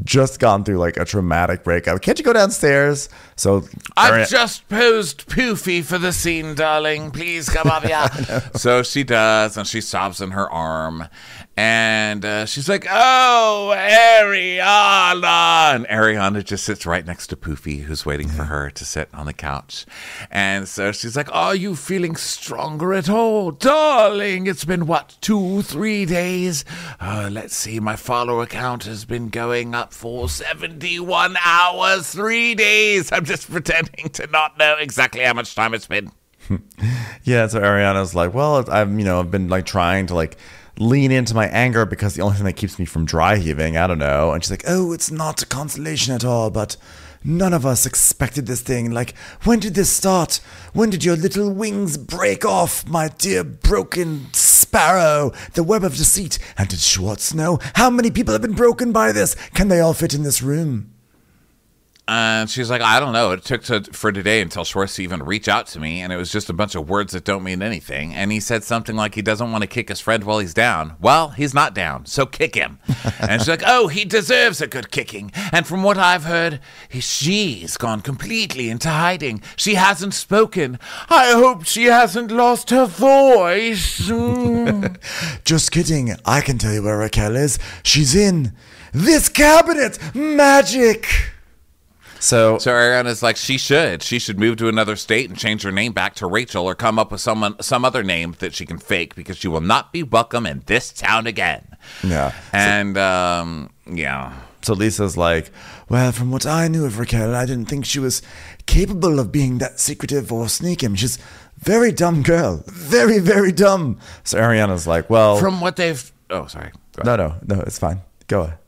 just gone through, like, a traumatic breakup. Can't you go downstairs? So I've just posed poofy for the scene, darling. Please come up here. So she does, and she sobs in her arm. And she's like, oh, Ariana, And Ariana just sits right next to Poofy, who's waiting for her to sit on the couch. And so she's like, are you feeling stronger at all? Darling, it's been, 2-3 days? Let's see, my follower count has been going up for 71 hours, 3 days. I'm just pretending to not know exactly how much time it's been. Yeah, so Ariana's like, well, I've been like trying to like lean into my anger because the only thing that keeps me from dry heaving, I don't know. And she's like, oh, it's not a consolation at all, but none of us expected this thing. Like, when did this start? When did your little wings break off, my dear broken sparrow? The web of deceit. And did Schwartz know? How many people have been broken by this? Can they all fit in this room? And she's like, I don't know. It took for today until Schwartz even reach out to me, and it was just a bunch of words that don't mean anything. And he said something like he doesn't want to kick his friend while he's down. Well, he's not down, so kick him. And she's like, oh, he deserves a good kicking. And from what I've heard, she's gone completely into hiding. She hasn't spoken. I hope she hasn't lost her voice. Just kidding. I can tell you where Raquel is. She's in this cabinet. Magic. So Ariana's like, she should move to another state and change her name back to Rachel, or come up with some other name that she can fake, because she will not be welcome in this town again. Yeah. And yeah. So Lisa's like, well, from what I knew of Raquel, I didn't think she was capable of being that secretive or sneaking. She's a very dumb girl. Very, very dumb. So Ariana's like, well, from what they've sorry. No, it's fine. Go ahead.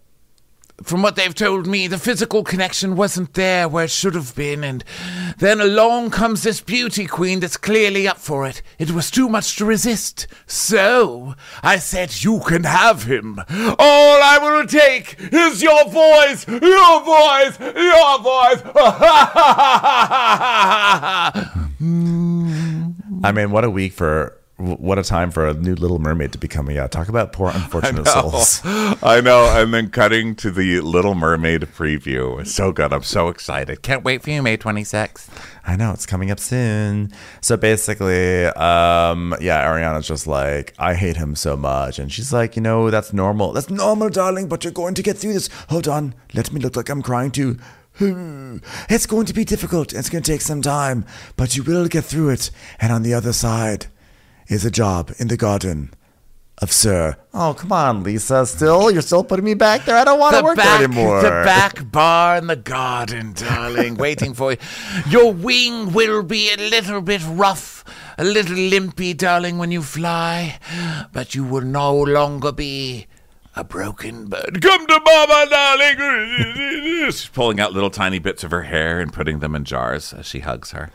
From what they've told me, the physical connection wasn't there where it should have been, and then along comes this beauty queen that's clearly up for it. It was too much to resist. So I said, you can have him. All I will take is your voice, your voice, your voice. I mean, what a time for a new Little Mermaid to be coming out. Talk about poor unfortunate souls. I know. And then cutting to the Little Mermaid preview. It's so good. I'm so excited. Can't wait for you, May 26th. I know. It's coming up soon. So basically, Ariana's just like, I hate him so much. And she's like, that's normal. That's normal, darling, but you're going to get through this. Hold on. Let me look like I'm crying too. It's going to be difficult. It's going to take some time, but you will get through it. And on the other side is a job in the garden of Sir. Oh, come on, Lisa. You're still putting me back there. I don't want to work there anymore. The back bar in the garden, darling, waiting for you. Your wing will be a little bit rough, a little limpy, darling, when you fly, but you will no longer be a broken bird. Come to mama, darling. She's pulling out little tiny bits of her hair and putting them in jars as she hugs her.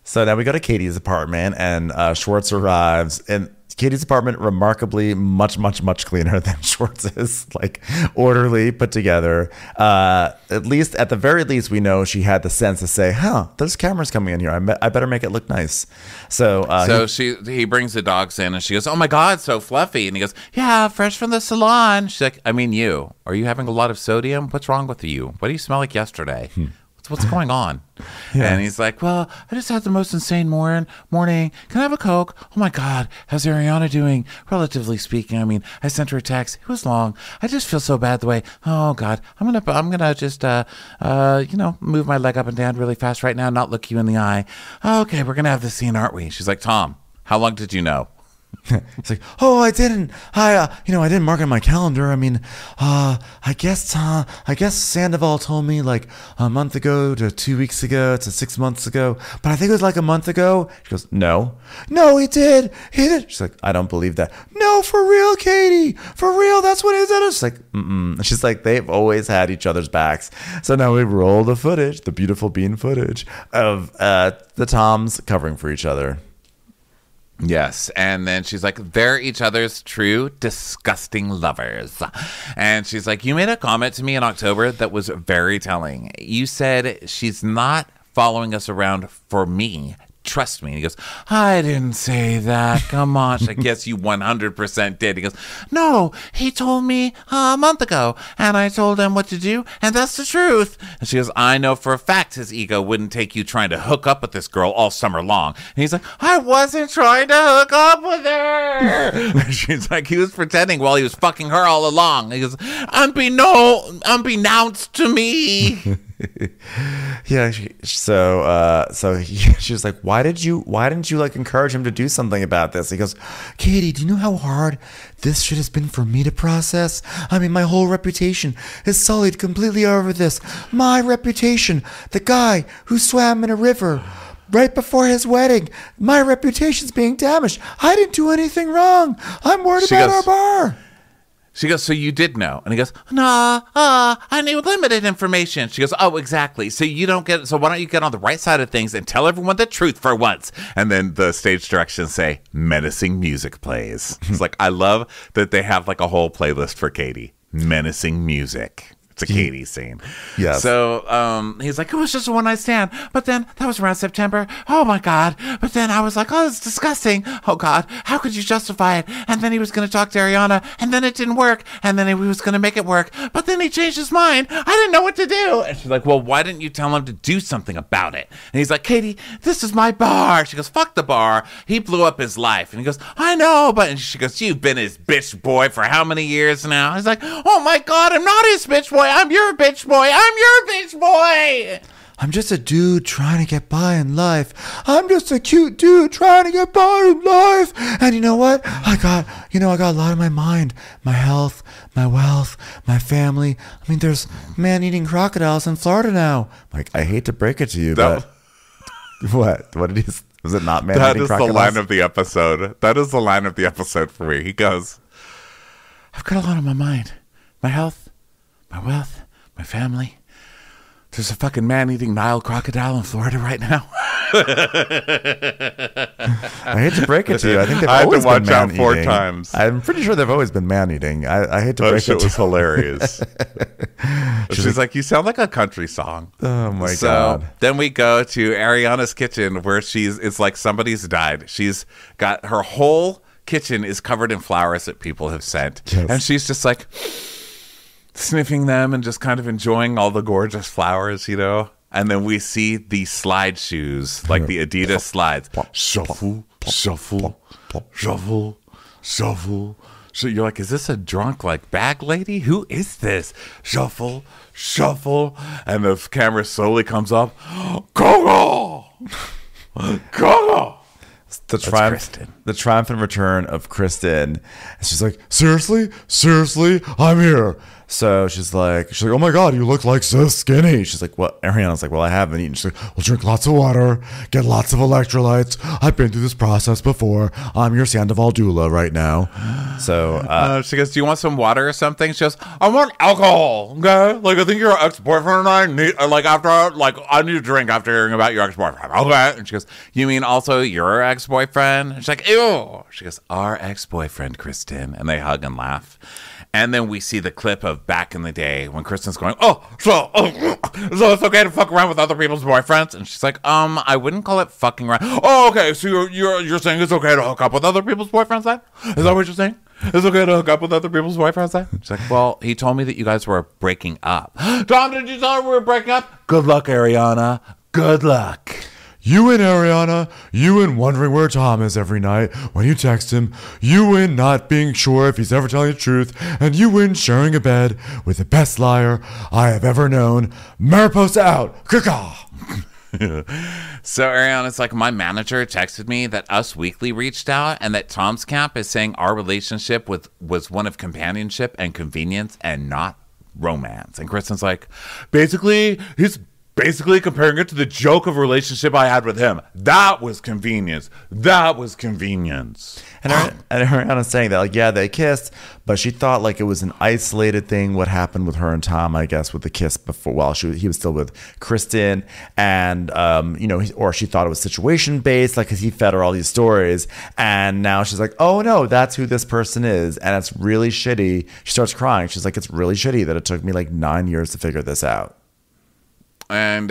So now we go to Katie's apartment, and Schwartz arrives, and Katie's apartment remarkably much, much, much cleaner than Schwartz's, like orderly, put together. At the very least, we know she had the sense to say, there's cameras coming in here. I better make it look nice. So he brings the dogs in, and she goes, oh my God, so fluffy. And he goes, yeah, fresh from the salon. She's like, I mean, are you having a lot of sodium? What's wrong with you? What do you smell like yesterday? What's going on? Yeah. And he's like, well, I just had the most insane morning. Can I have a Coke? Oh my God, how's Ariana doing? Relatively speaking, I mean, I sent her a text. It was long. I just feel so bad the way. Oh God, I'm gonna just move my leg up and down really fast right now, not look you in the eye. Okay, we're gonna have this scene, aren't we? She's like, Tom, how long did you know? It's like, oh, I didn't mark it on my calendar. I mean, I guess Sandoval told me like a month ago to 2 weeks ago to 6 months ago, but I think it was like a month ago. She goes, no, he did. She's like, I don't believe that. No, for real, Katie, for real. That's what he said. She's like, She's like, they've always had each other's backs. So now we roll the footage, the beautiful bean footage of the Toms covering for each other. Yes, and then she's like, they're each other's true, disgusting lovers. And she's like, you made a comment to me in October that was very telling. You said she's not following us around for me. trust me. And he goes, I didn't say that. Come on. She's like, yes, you 100% did. He goes, no, he told me a month ago, and I told him what to do, and that's the truth. And she goes, I know for a fact his ego wouldn't take you trying to hook up with this girl all summer long. And he's like, I wasn't trying to hook up with her. She's like, he was pretending while he was fucking her all along. He goes, unbeknownst to me. Yeah, she was like, why didn't you like encourage him to do something about this? He goes, Katie, do you know how hard this shit has been for me to process? I mean, my whole reputation is sullied completely over this. My reputation, the guy who swam in a river right before his wedding, my reputation's being damaged. I didn't do anything wrong. I'm worried about our bar. She goes, so you did know? And he goes, nah, I need limited information. She goes, oh, exactly. So why don't you get on the right side of things and tell everyone the truth for once? And then the stage directions say, menacing music plays. It's like, I love that they have like a whole playlist for Katie. Menacing music. It's a Katie scene. Yes. So he's like, it was just a one-night stand. But then that was around September. Oh, my God. But then I was like, oh, it's disgusting. Oh, God. How could you justify it? And then he was going to talk to Ariana. And then it didn't work. And then he was going to make it work. But then he changed his mind. I didn't know what to do. And she's like, well, why didn't you tell him to do something about it? And he's like, Katie, this is my bar. She goes, fuck the bar. He blew up his life. And he goes, I know. And she goes, you've been his bitch boy for how many years now? He's like, oh, my God, I'm not his bitch boy. I'm your bitch boy. I'm your bitch boy. I'm just a dude trying to get by in life. I'm just a cute dude trying to get by in life. And you know what? I got a lot on my mind. My health, my wealth, my family. I mean, there's man-eating crocodiles in Florida now. Like, I hate to break it to you, but what? What did he? Was it not man-eating crocodiles? That is the line of the episode. That is the line of the episode for me. He goes, I've got a lot on my mind. My health, my wealth, my family. There's a fucking man-eating Nile crocodile in Florida right now. I hate to break it to you. I think they've always been man-eating. I had to watch out 4 times. I'm pretty sure they've always been man-eating. I hate to break it to you. It was hilarious. She's like, you sound like a country song. Oh, my God. Then we go to Ariana's kitchen where it's like somebody's died. She's got her whole kitchen is covered in flowers that people have sent. Yes. And she's just like sniffing them and just kind of enjoying all the gorgeous flowers, you know? And then we see the slide shoes, like the Adidas slides. Shuffle, shuffle, shuffle, shuffle. So you're like, is this a drunk, like, bag lady? Who is this? Shuffle, shuffle. And the camera slowly comes up. Coco! Coco! The triumphant return of Kristen. And she's like, seriously, I'm here. So she's like, oh my God, you look like so skinny. She's like, what? Ariana's like, well, I haven't eaten. She's like, well, drink lots of water, get lots of electrolytes. I've been through this process before. I'm your Sandoval doula right now. So she goes, do you want some water or something? She goes, I want alcohol. Okay, like I think your ex-boyfriend and I need I need a drink after hearing about your ex-boyfriend. Okay, and she goes, you mean also your ex-boyfriend? And she's like, ew. She goes, our ex-boyfriend, Kristen, and they hug and laugh. And then we see the clip of back in the day when Kristen's going, so it's okay to fuck around with other people's boyfriends? And she's like, I wouldn't call it fucking around. Oh, okay, so you're saying it's okay to hook up with other people's boyfriends then? Is that what you're saying? It's okay to hook up with other people's boyfriends then? She's like, well, he told me that you guys were breaking up. Tom, did you tell her we were breaking up? Good luck, Ariana. Good luck. You win, Ariana. You win wondering where Tom is every night when you text him. You win not being sure if he's ever telling the truth. And you win sharing a bed with the best liar I have ever known. Mariposa out. Caw. So Ariana's like, my manager texted me that Us Weekly reached out and that Tom's Camp is saying our relationship was one of companionship and convenience and not romance. And Kristen's like, he's basically comparing it to the joke of a relationship I had with him. That was convenience. And Ariana's saying that, like, yeah, they kissed, but she thought like it was an isolated thing, what happened with her and Tom, I guess, with the kiss before, while he was still with Kristen. And, or she thought it was situation based, like, because he fed her all these stories. And now she's like, oh no, that's who this person is. And it's really shitty. She starts crying. She's like, it's really shitty that it took me like 9 years to figure this out. And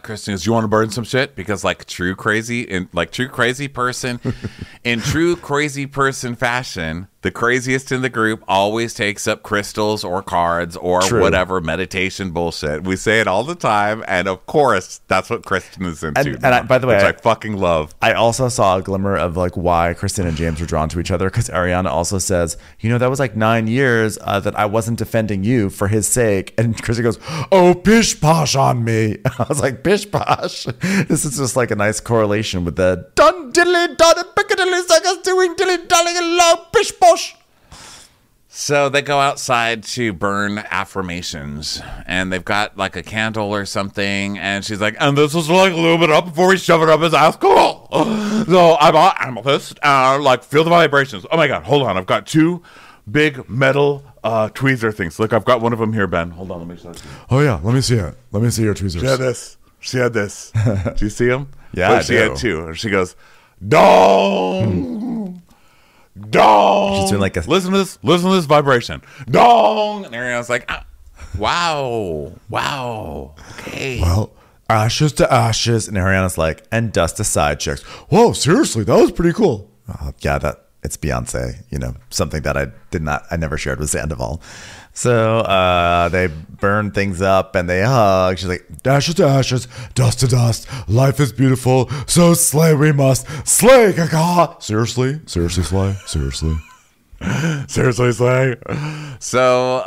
Kristen goes, you want to burn some shit? Because true crazy person in true crazy person fashion, the craziest in the group always takes up crystals or cards or whatever meditation bullshit. We say it all the time, and of course, that's what Kristen is into. And by the way, which I fucking love. I also saw a glimmer of why Kristen and James were drawn to each other, because Ariana also says, that was 9 years that I wasn't defending you for his sake, and Kristen goes, oh, pish posh on me. I was like, pish posh. This is just a nice correlation with the dun diddly dun and piccadilly suckers doing dilly dallying alone, pish posh. So they go outside to burn affirmations, and they've got a candle or something, and she's like, and this is lube it up before we shove it up his ass. Cool. So I bought amethyst, feel the vibrations. Oh my God, hold on. I've got 2 big metal tweezer things. Look, I've got one of them here, Ben. Hold on, let me show you. Oh yeah, let me see it. Let me see your tweezers. She had this. Do you see them? Yeah, I she do. had 2. And she goes, dong. Dong. She's doing listen to this vibration. Dong. And Ariana's like, wow. Okay. Well, ashes to ashes. And Ariana's like, and dust to side chicks. Whoa, seriously, that was pretty cool. Yeah, it's Beyonce, something that I never shared with Sandoval. So they burn things up and they hug. She's like, ashes to ashes, dust to dust. Life is beautiful, so slay we must. Slay, gaga. Seriously, slay. Seriously. Seriously, slay. So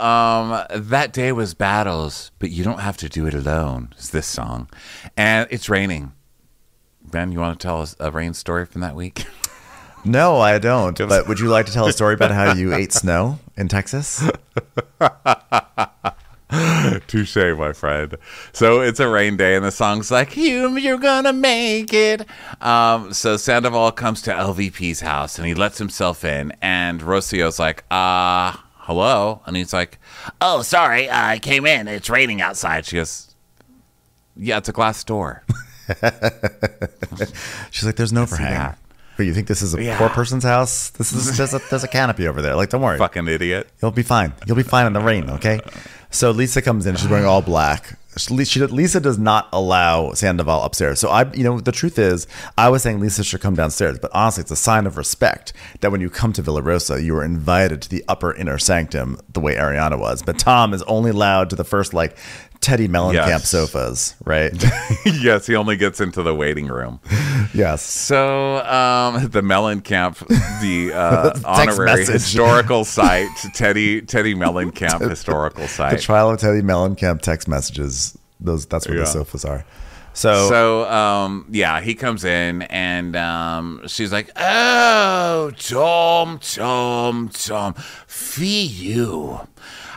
that day was battles, but you don't have to do it alone. It's this song. And it's raining. Ben, you want to tell us a rain story from that week? No, I don't. But would you like to tell a story about how you ate snow in Texas? Touche, my friend. So it's a rain day, and the song's like, you're gonna make it. So Sandoval comes to LVP's house, and he lets himself in, and Rocio's like, hello? And he's like, oh, sorry, I came in. It's raining outside. She goes, yeah, it's a glass door. She's like, there's no overhang. But you think this is a poor person's house? This is there's a canopy over there. Don't worry. Fucking idiot. You'll be fine. You'll be fine in the rain, okay? So Lisa comes in. She's wearing all black. Lisa does not allow Sandoval upstairs. So the truth is, I was saying Lisa should come downstairs, but honestly, it's a sign of respect that when you come to Villa Rosa, you are invited to the upper inner sanctum the way Ariana was. But Tom is only allowed to the first Teddy Mellencamp sofas, right? Yes, he only gets into the waiting room. Yes. So the Mellencamp, the honorary historical site, Teddy Mellencamp historical site. The trial of Teddy Mellencamp text messages. That's where the sofas are. So he comes in and she's like, oh, Tom, fee you.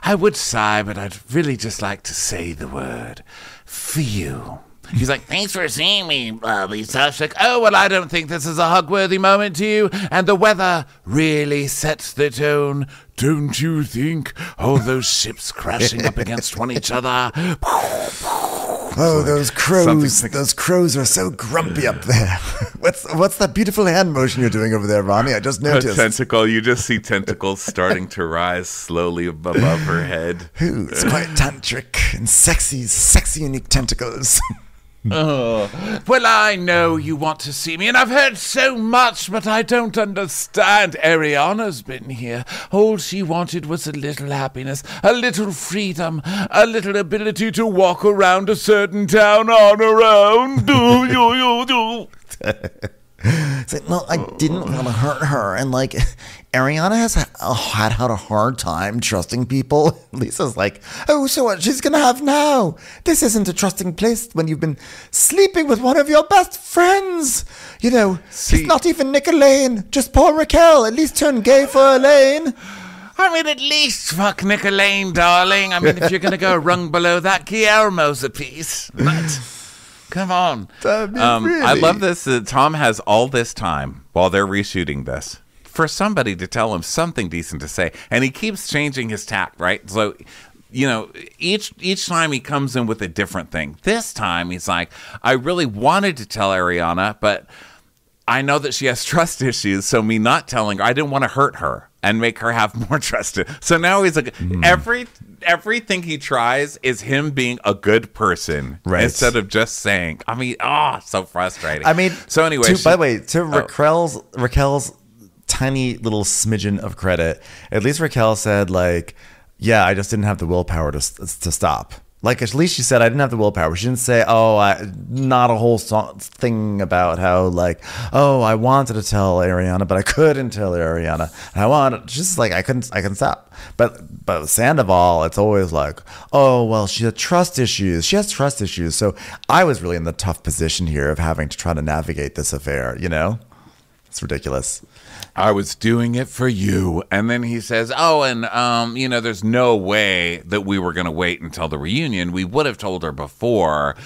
I would sigh, but I'd really just like to say the word for you. He's like, thanks for seeing me, Lisa. She's like, oh, well, I don't think this is a hug-worthy moment to you. And the weather really sets the tone, don't you think? All those ships crashing up against each other. Oh, those crows! Those crows are so grumpy up there. What's that beautiful hand motion you're doing over there, Ronnie? I just noticed. A tentacle. You just see tentacles starting to rise slowly above her head. Ooh, it's quite tantric and sexy, unique tentacles. Oh, well, I know you want to see me, and I've heard so much, but I don't understand. Ariana's been here. All she wanted was a little happiness, a little freedom, a little ability to walk around a certain town on her own. Do. It's like, well, I didn't want to hurt her, and Ariana has had a hard time trusting people. Lisa's like, oh, so what she's gonna have now? This isn't a trusting place when you've been sleeping with one of your best friends. It's not even Nick Elaine, just poor Raquel. At least turn gay for Elaine. I mean, at least fuck Nick Elaine, darling. I mean, if you're gonna go a rung below that, Guillermo's a piece. But come on. Really? I love this. Tom has all this time while they're reshooting this for somebody to tell him something decent to say, and he keeps changing his tack, right? So, each time he comes in with a different thing. This time he's like, I really wanted to tell Ariana, but I know that she has trust issues, so me not telling her, I didn't want to hurt her. and make her have more trust. So now he's like, everything he tries is him being a good person, right? Instead of just saying, I mean, so frustrating. I mean, so anyway, by the way, to Raquel's tiny little smidgen of credit, at least Raquel said, like, yeah, I just didn't have the willpower to stop. Like, at least she said, I didn't have the willpower. She didn't say, not a whole thing about how, like, I wanted to tell Ariana, but I couldn't tell Ariana. And just like, I couldn't stop. But Sandoval, it's always like, well, she had trust issues. She has trust issues. So I was really in the tough position here of having to try to navigate this affair, you know? It's ridiculous. I was doing it for you. And then he says, there's no way that we were going to wait until the reunion. We would have told her before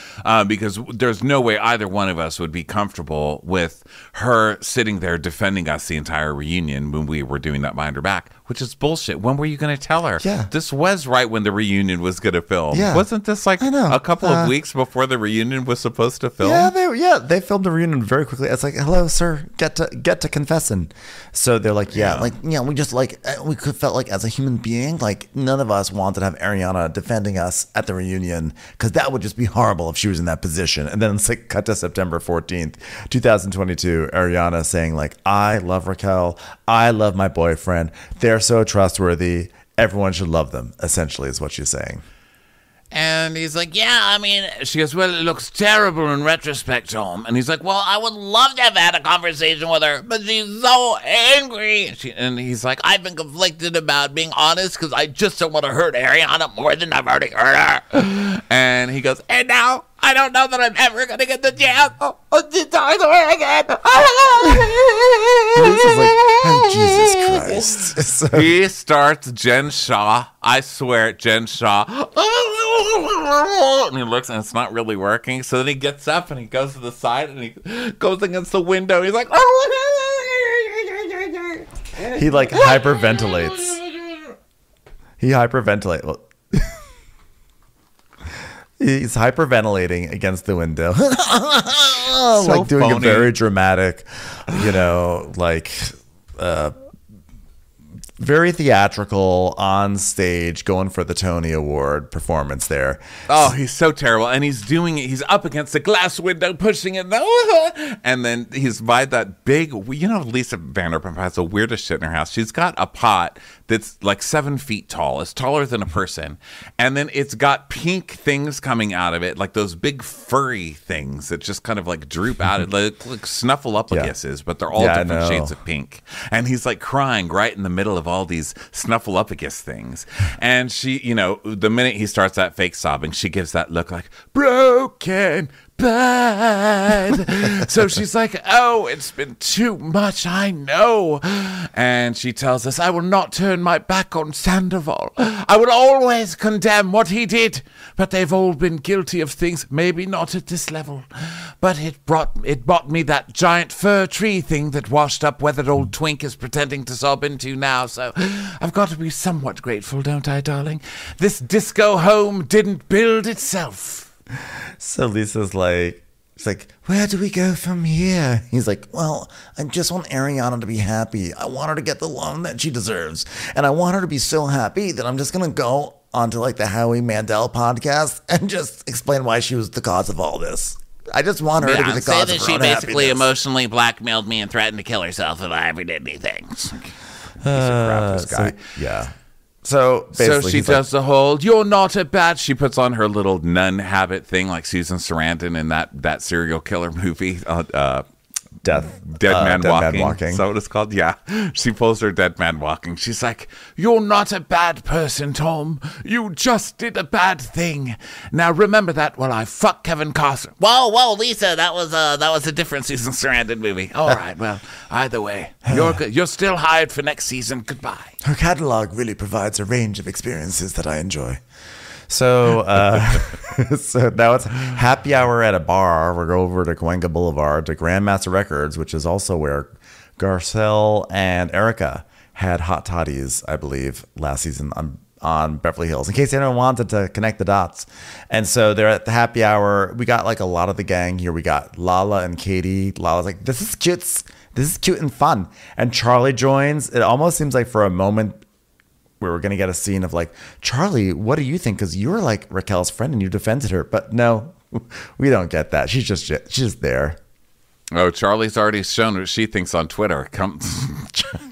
because there's no way either one of us would be comfortable with her sitting there defending us the entire reunion when we were doing that behind her back, which is bullshit. When were you going to tell her? Yeah. This was right when the reunion was going to film. Yeah. Wasn't this like a couple of weeks before the reunion was supposed to film? Yeah, they filmed the reunion very quickly. It's like, hello, sir, get to confessing. So they're like, we just like, we felt like as a human being, like none of us wanted to have Ariana defending us at the reunion because that would just be horrible if she was in that position. And then it's like cut to September 14th, 2022, Ariana saying like, I love Raquel. I love my boyfriend. They're so trustworthy. Everyone should love them, essentially, is what she's saying. And he's like, she goes, well, it looks terrible in retrospect, Tom. And he's like, well, I would love to have had a conversation with her, but she's so angry. And he's like, I've been conflicted about being honest because I just don't want to hurt Ariana more than I've already hurt her. And he goes, and now I don't know that I'm ever going to get the chance to talk to her again. This is like, oh, Jesus Christ. So he starts Jen Shaw. I swear, Jen Shaw. And he looks and it's not really working. So then he gets up and he goes to the side and he goes against the window. He's like, he like hyperventilates. Well, he's hyperventilating against the window. Like doing a very dramatic, very theatrical on stage, going for the Tony Award performance there. Oh, he's so terrible. And he's doing it. He's up against the glass window, pushing it. And then he's by that big, Lisa Vanderpump has the weirdest shit in her house. She's got a pot that's like 7 feet tall. It's taller than a person. And then it's got pink things coming out of it, like those big furry things that just kind of like droop out. Like snuffleupaguses, but they're all different shades of pink. And he's like crying right in the middle of all these snuffleupagus things. And she, the minute he starts that fake sobbing, she gives that look like broken bad. So she's like, it's been too much, I know. And she tells us, I will not turn my back on Sandoval. I will always condemn what he did, but they've all been guilty of things, maybe not at this level. But it bought me that giant fir tree thing that washed up weathered old twink is pretending to sob into now. So I've got to be somewhat grateful, don't I, darling? This disco home didn't build itself. So Lisa's like, she's like, where do we go from here? He's like, well, I just want Ariana to be happy. I want her to get the loan that she deserves. And I want her to be so happy that I'm just going to go onto like the Howie Mandel podcast and just explain why she was the cause of all this. I just want her to be the cause of her own she basically happiness. Emotionally blackmailed me and threatened to kill herself if I ever did anything. Piece of crap, this guy. Yeah. So she does the whole, you're not a bad, she puts on her little nun habit thing like Susan Sarandon in that serial killer movie, Dead Man Walking. Is that what it's called? Yeah. She pulls her Dead Man Walking. She's like, you're not a bad person, Tom. You just did a bad thing. Now remember that while I fuck Kevin Costner. Whoa, Lisa, that was a different Susan Sarandon movie. All right, well, either way, you're good. You're still hired for next season. Goodbye. Her catalog really provides a range of experiences that I enjoy. So, so now it's happy hour at a bar. We're going over to Cahuenga Boulevard to Grandmaster Records, which is also where Garcelle and Erica had hot toddies, I believe, last season on Beverly Hills, in case anyone wanted to connect the dots. And so they're at the happy hour. We got like a lot of the gang here. We got Lala and Katie. Lala's like, this is cute. This is cute and fun. And Charlie joins. It almost seems like for a moment we were going to get a scene of like, Charlie, what do you think? Because you were like Raquel's friend and you defended her. But no, we don't get that. She's just there. Oh, Charlie's already shown what she thinks on Twitter.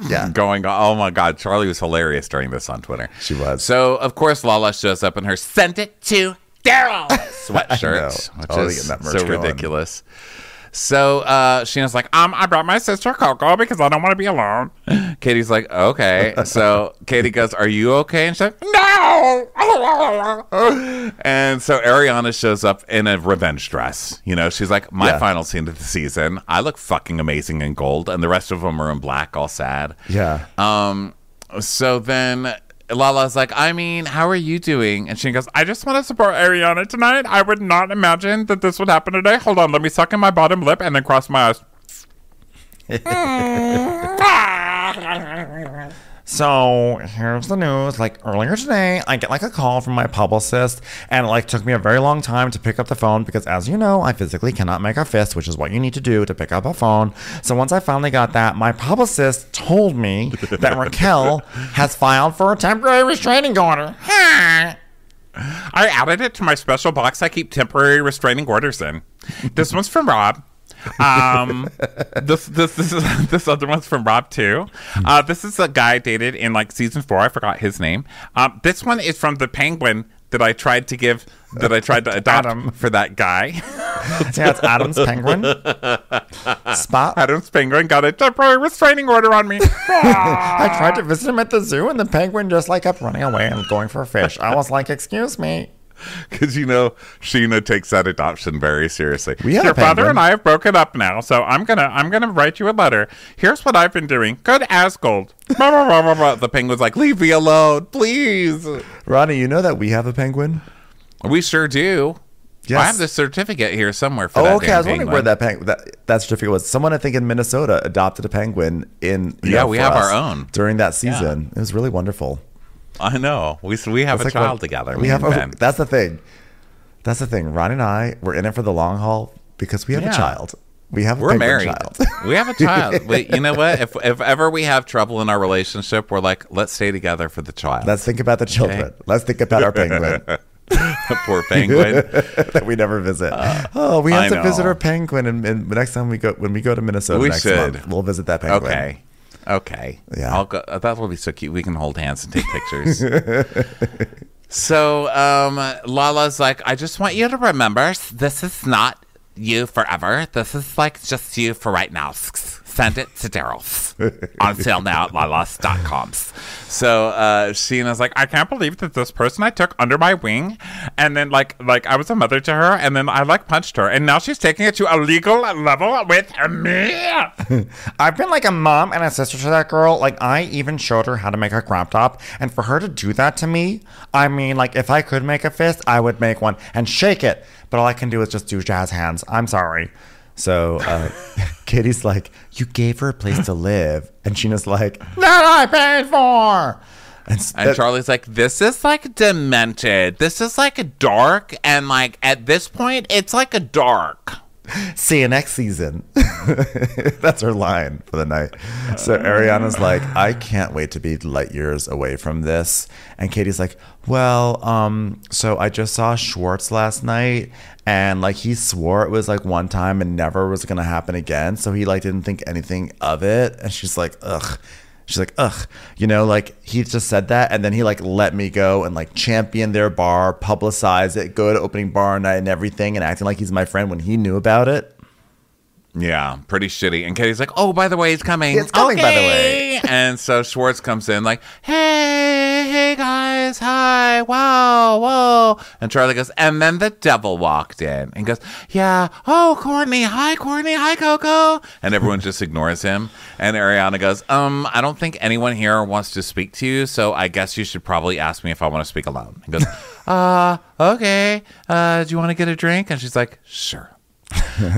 Yeah. Going, oh my God, Charlie was hilarious during this on Twitter. She was. So, of course, Lala shows up in her "Send It to Daryl" sweatshirt, which is so ridiculous. So Sheena's like, I brought my sister Coco because I don't want to be alone. Katie's like, okay. So Katie goes, are you okay? And she's like, no. And so Ariana shows up in a revenge dress. You know, she's like, my final scene of the season. I look fucking amazing in gold. And the rest of them are in black, all sad. Yeah. So then Lala's like, I mean, how are you doing? And she goes, I just want to support Ariana tonight. I would not imagine that this would happen today. Hold on, let me suck in my bottom lip and then cross my eyes. So here's the news. Like earlier today, I get like a call from my publicist, and it like took me a very long time to pick up the phone because, as you know, I physically cannot make a fist, which is what you need to do to pick up a phone. So once I finally got that, my publicist told me that Raquel has filed for a temporary restraining order. I added it to my special box I keep temporary restraining orders in. This one's from Rob. This other one's from Rob too. This is a guy I dated in like season 4. I forgot his name. This one is from the penguin that I tried to adopt Adam for that guy. Yeah, it's Adam's penguin. Spot. Adam's penguin got a temporary restraining order on me. I tried to visit him at the zoo, and the penguin just like kept running away and going for a fish. I was like, excuse me. Because, you know, Sheena takes that adoption very seriously. Your father and I have broken up now, so I'm gonna write you a letter. Here's what I've been doing. Go to Asgold. The penguin's like, leave me alone, please. Ronnie, you know that we have a penguin? We sure do. Yes. I have the certificate here somewhere for that. Okay. I was wondering penguin. where that certificate was. Someone, I think, in Minnesota adopted a penguin we have our own during that season. It was really wonderful. I know. We have a child together. That's the thing. That's the thing. Ron and I, we're in it for the long haul because we have a child. We're married. Child. We have a child. You know what? If ever we have trouble in our relationship, we're like, let's stay together for the child. Let's think about the children. Okay? Let's think about our penguin. Poor penguin that we never visit. We have to visit our penguin, and next time when we go to Minnesota month, we'll visit that penguin. Okay. Yeah. I'll go. That will be so cute. We can hold hands and take pictures. So Lala's like, I just want you to remember, this is not you forever. This is like just you for right now. Send it to Daryl's. On sale now at lalas.com. So Sheena's like, I can't believe that this person I took under my wing, and then like I was a mother to her, and then I like punched her, and now she's taking it to a legal level with me. I've been like a mom and a sister to that girl. Like I even showed her how to make a crop top, and for her to do that to me, I mean, like if I could make a fist, I would make one and shake it, but all I can do is just do jazz hands. I'm sorry. So Katie's like, you gave her a place to live. And Sheena's like, that I paid for. And Charlie's like, this is like demented. This is like a dark. And like at this point, it's like a dark. See you next season. That's her line for the night. So Ariana's like, I can't wait to be light years away from this. And Katie's like, well, so I just saw Schwartz last night, and like he swore it was like one time and never was gonna happen again. So he like didn't think anything of it. And she's like, ugh. She's like, ugh, you know, like he just said that, and then he like let me go and like champion their bar, publicize it, go to opening bar night and everything, and acting like he's my friend when he knew about it. Yeah, pretty shitty. And Katie's like, oh, by the way, he's coming. It's coming, by the way. And so Schwartz comes in like, hey guys, hi, wow, whoa. And Charlie goes, and then the devil walked in and goes, yeah, oh, Courtney, hi, Coco. And everyone just ignores him. And Ariana goes, I don't think anyone here wants to speak to you, so I guess you should probably ask me if I want to speak alone. He goes, okay, do you want to get a drink? And she's like, sure.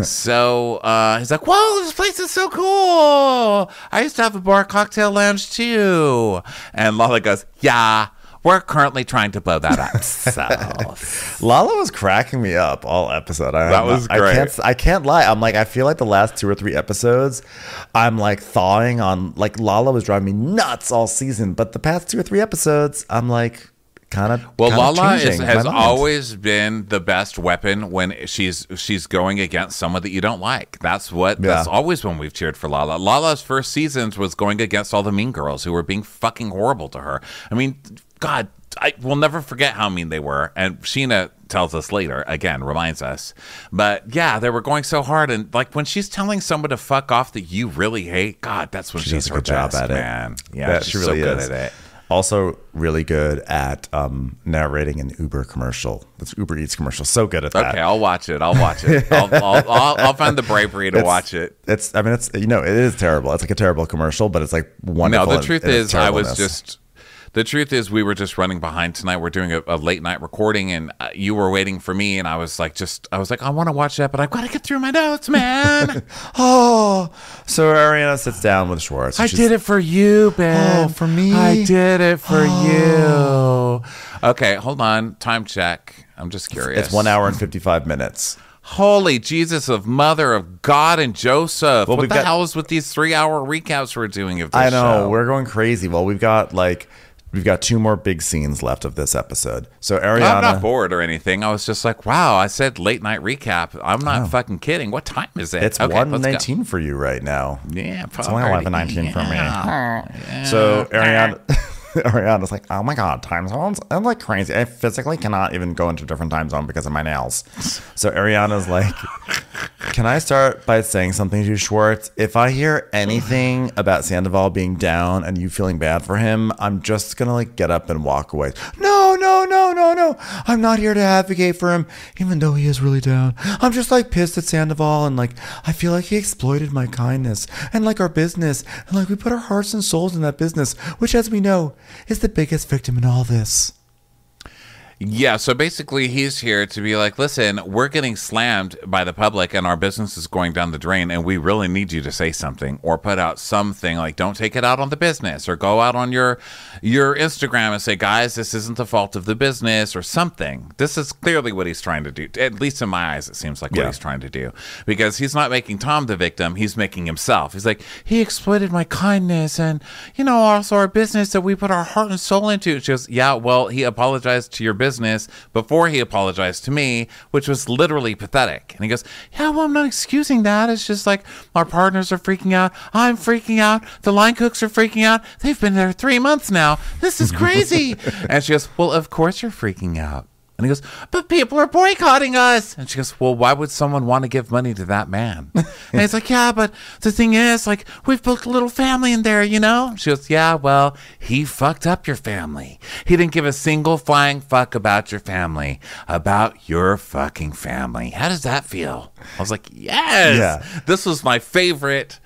So he's like, whoa, this place is so cool. I used to have a bar cocktail lounge too. And Lala goes, yeah, we're currently trying to blow that up. So Lala was cracking me up all episode. That was great. I can't lie. I'm like, I feel like the last 2 or 3 episodes, I'm like thawing on, like Lala was driving me nuts all season. But the past 2 or 3 episodes, I'm like, Lala has always been the best weapon when she's going against someone that you don't like. That's always when we've cheered for Lala. Lala's first seasons was going against all the mean girls who were being fucking horrible to her. I mean, God, I will never forget how mean they were. And Sheena tells us later, again, reminds us. But yeah, they were going so hard. And like when she's telling someone to fuck off that you really hate, God, that's when she's her best, at man. It. Yeah, she's really so good at it. Also really good at narrating an Uber commercial. This Uber Eats commercial. So good at that. Okay, I'll watch it. I'll find the bravery to watch it. It is terrible. It's like a terrible commercial, but it's like wonderful. No, the truth is, the truth is we were just running behind tonight. We're doing a late night recording, and you were waiting for me, and I was like, I want to watch that, but I've got to get through my notes, man. So Ariana sits down with Schwartz. I did it for you, Ben. Oh, for me? I did it for you. Okay, hold on. Time check. I'm just curious. It's 1 hour and 55 minutes. Holy Jesus of Mother of God and Joseph. Well, what the hell is with these 3-hour recaps we're doing of this I know. show? We're going crazy. Well, we've got 2 more big scenes left of this episode. So Ariana, I'm not bored or anything. I was just like, wow, I said late night recap. I'm not fucking kidding. What time is it? It's 1:19 for you right now. Yeah, it's only 11:19 for me. Yeah. So Ariana's like, oh my God, time zones? I'm like crazy. I physically cannot even go into a different time zone because of my nails. So Ariana's like, can I start by saying something to you, Schwartz? If I hear anything about Sandoval being down and you feeling bad for him, I'm just going to get up and walk away. No. I'm not here to advocate for him, even though he is really down. I'm just pissed at Sandoval, and I feel like he exploited my kindness and our business. And we put our hearts and souls in that business, which, as we know, is the biggest victim in all this. Yeah, so basically he's here to be like, listen, we're getting slammed by the public and our business is going down the drain and we really need you to say something or put out something don't take it out on the business or go out on your Instagram and say, guys, this isn't the fault of the business or something. This is clearly what he's trying to do. At least in my eyes, it seems like what he's trying to do, because he's not making Tom the victim. He's making himself. He's like, he exploited my kindness and, also our business that we put our heart and soul into. She goes, yeah, well, he apologized to your business before he apologized to me, which was literally pathetic. And he goes, yeah, well, I'm not excusing that. It's just our partners are freaking out. I'm freaking out. The line cooks are freaking out. They've been there 3 months now. This is crazy. And she goes, well, of course you're freaking out. And he goes, but people are boycotting us. And she goes, well, why would someone want to give money to that man? And he's like, yeah, but the thing is, we've built a little family in there, She goes, yeah, well, he fucked up your family. He didn't give a single flying fuck about your family, about your fucking family. How does that feel? I was like, yes. Yeah. This was my favorite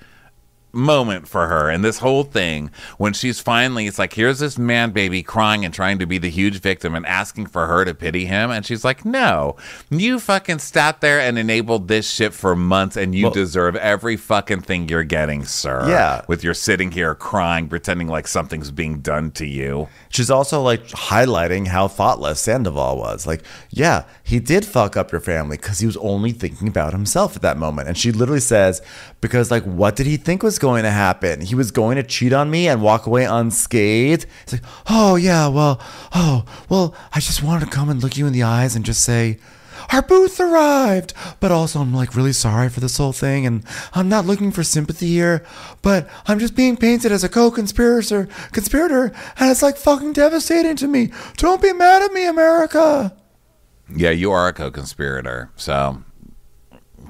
moment for her and this whole thing when she's finally, it's here's this man baby crying and trying to be the huge victim and asking for her to pity him, and she's like, no, you fucking sat there and enabled this shit for months and you deserve every fucking thing you're getting, sir. Yeah, with your sitting here crying, pretending like something's being done to you. She's also highlighting how thoughtless Sandoval was. Yeah, he did fuck up your family because he was only thinking about himself at that moment. And she literally says, because what did he think was going to happen? He was going to cheat on me and walk away unscathed. It's oh yeah, well, I just wanted to come and look you in the eyes and just say, our booth arrived. But also I'm really sorry for this whole thing, and I'm not looking for sympathy here, but I'm just being painted as a conspirator, and it's fucking devastating to me. Don't be mad at me, America. Yeah, you are a co-conspirator, so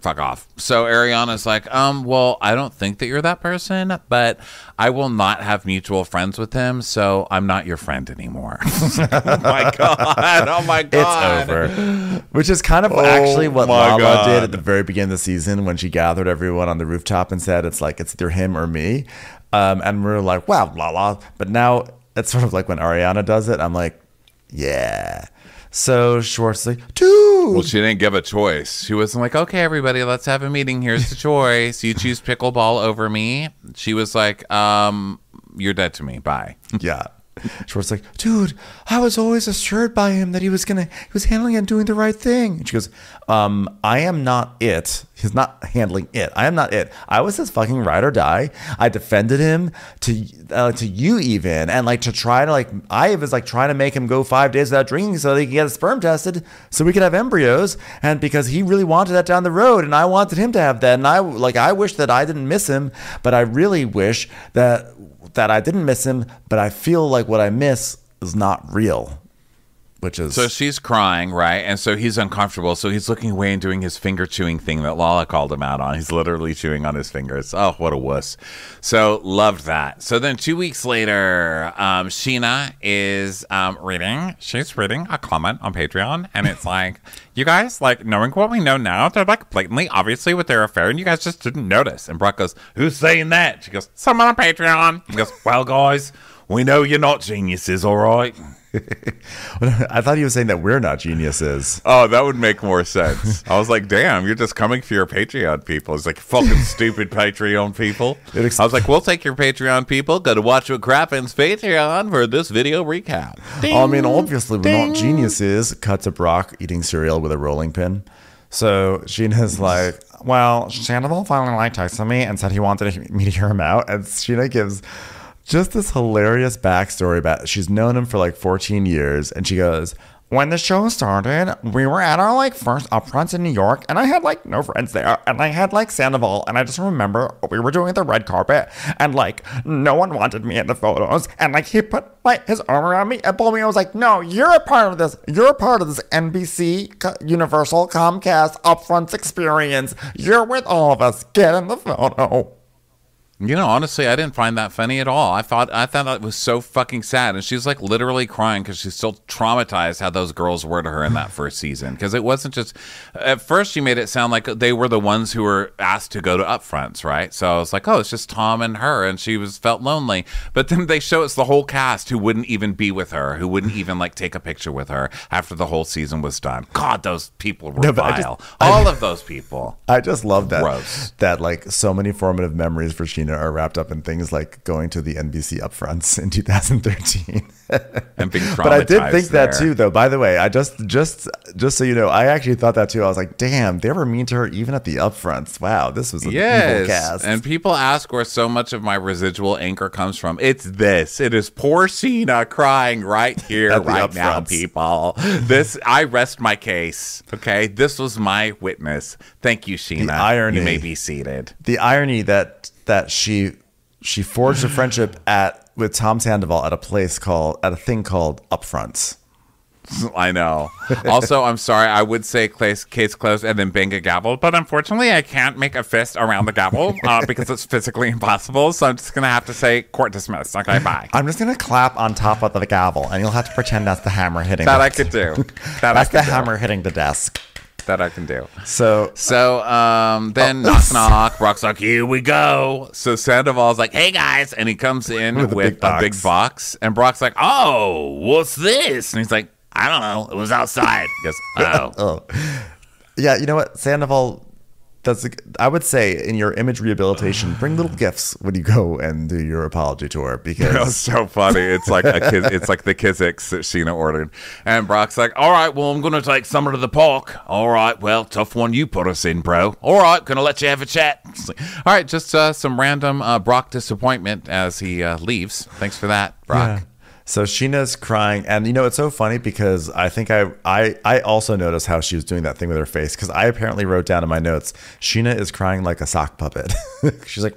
fuck off. So Ariana's like, well, I don't think that you're that person, but I will not have mutual friends with him, so I'm not your friend anymore. Oh my God. It's over. Which is kind of actually what Lala did at the very beginning of the season when she gathered everyone on the rooftop and said, it's either him or me. And we're like, wow, Lala. But now it's sort of when Ariana does it, I'm like, yeah. So Schwartz is dude. Well, she didn't give a choice. She wasn't like, okay, everybody, let's have a meeting. Here's the choice. You choose pickleball over me. She was like, you're dead to me. Bye. Yeah. Schwartz's like, dude, I was always assured by him that he was handling it and doing the right thing. And she goes, I am not it. He's not handling it. I am not it. I was his fucking ride or die. I defended him to you even, and like to try to I was like trying to make him go 5 days without drinking so that he could get his sperm tested so we could have embryos, and because he really wanted that down the road, and I wanted him to have that, and I wish that I didn't miss him, but I really wish that I didn't miss him, but I feel like what I miss is not real. Which is... So she's crying, right? And so he's uncomfortable. So he's looking away and doing his finger chewing thing that Lala called him out on. He's literally chewing on his fingers. Oh, what a wuss. So loved that. So then 2 weeks later, Sheena is reading. She's reading a comment on Patreon. And it's like, you guys, like, knowing what we know now, they're like blatantly, obviously, with their affair. And you guys just didn't notice. And Brock goes, who's saying that? She goes, someone on Patreon. He goes, well, guys, we know you're not geniuses, all right? I thought he was saying that we're not geniuses. Oh, that would make more sense. I was like, damn, you're just coming for your Patreon people. It's like, fucking stupid Patreon people. I was like, we'll take your Patreon people. Go to Watch What Crappens Patreon for this video recap. Ding, I mean, obviously, we're not geniuses. Cut to Brock eating cereal with a rolling pin. So Sheena's like, well, Sandoval finally texted me and said he wanted me to hear him out. And Sheena gives... just this hilarious backstory about she's known him for like 14 years. And she goes, when the show started, we were at our like first upfronts in New York, and I had like no friends there, and I had like Sandoval, and I just remember we were doing the red carpet, and like no one wanted me in the photos, and like he put like his arm around me and pulled me. I was like, no, you're a part of this. You're a part of this NBC Universal Comcast upfronts experience. You're with all of us. Get in the photo. You know, honestly, I didn't find that funny at all. I thought it was so fucking sad. And she's like literally crying because she's still traumatized how those girls were to her in that first season. Because it wasn't just, at first she made it sound like they were the ones who were asked to go to upfronts, right? So I was like, oh, it's just Tom and her, and she felt lonely. But then they show us the whole cast who wouldn't even be with her, who wouldn't even like take a picture with her after the whole season was done. God, those people were vile. All of those people. I just love that. Gross. That like so many formative memories for Sheena are wrapped up in things like going to the NBC upfronts in 2013. And being traumatized. But I did think that too, though. By the way, I just so you know, I actually thought that too. I was like, damn, they were mean to her even at the upfronts. Wow, this was an evil cast. And people ask where so much of my residual anger comes from. It's this. It is poor Sheena crying right here, right now, people. This, I rest my case. Okay, this was my witness. Thank you, Sheena. The irony. You may be seated. The irony that she forged a friendship with Tom Sandoval at a thing called upfronts. I know. Also, I'm sorry. I would say case closed and then bang a gavel, but unfortunately, I can't make a fist around the gavel because it's physically impossible. So I'm just gonna have to say court dismissed. Okay, bye. I'm just gonna clap on top of the gavel, and you'll have to pretend that's the hammer hitting. That I could do. That's the hammer hitting the desk. That I can do. So then knock. Brock's like, here we go. So Sandoval's like, hey guys, and he comes in with a big box, and Brock's like, oh, what's this? And he's like, I don't know. It was outside. He goes, oh. Yeah, you know what, Sandoval. I would say in your image rehabilitation, bring little gifts when you go and do your apology tour, because that was so funny. It's like it's like the Kizix that Sheena ordered, and Brock's like, "All right, well, I'm gonna take Summer to the park. All right, well, tough one you put us in, bro. All right, gonna let you have a chat. Like, all right, just some random Brock disappointment as he leaves. Thanks for that, Brock." Yeah. So Sheena's crying, and you know, it's so funny because I think I also noticed how she was doing that thing with her face, because I apparently wrote down in my notes, Sheena is crying like a sock puppet. She's like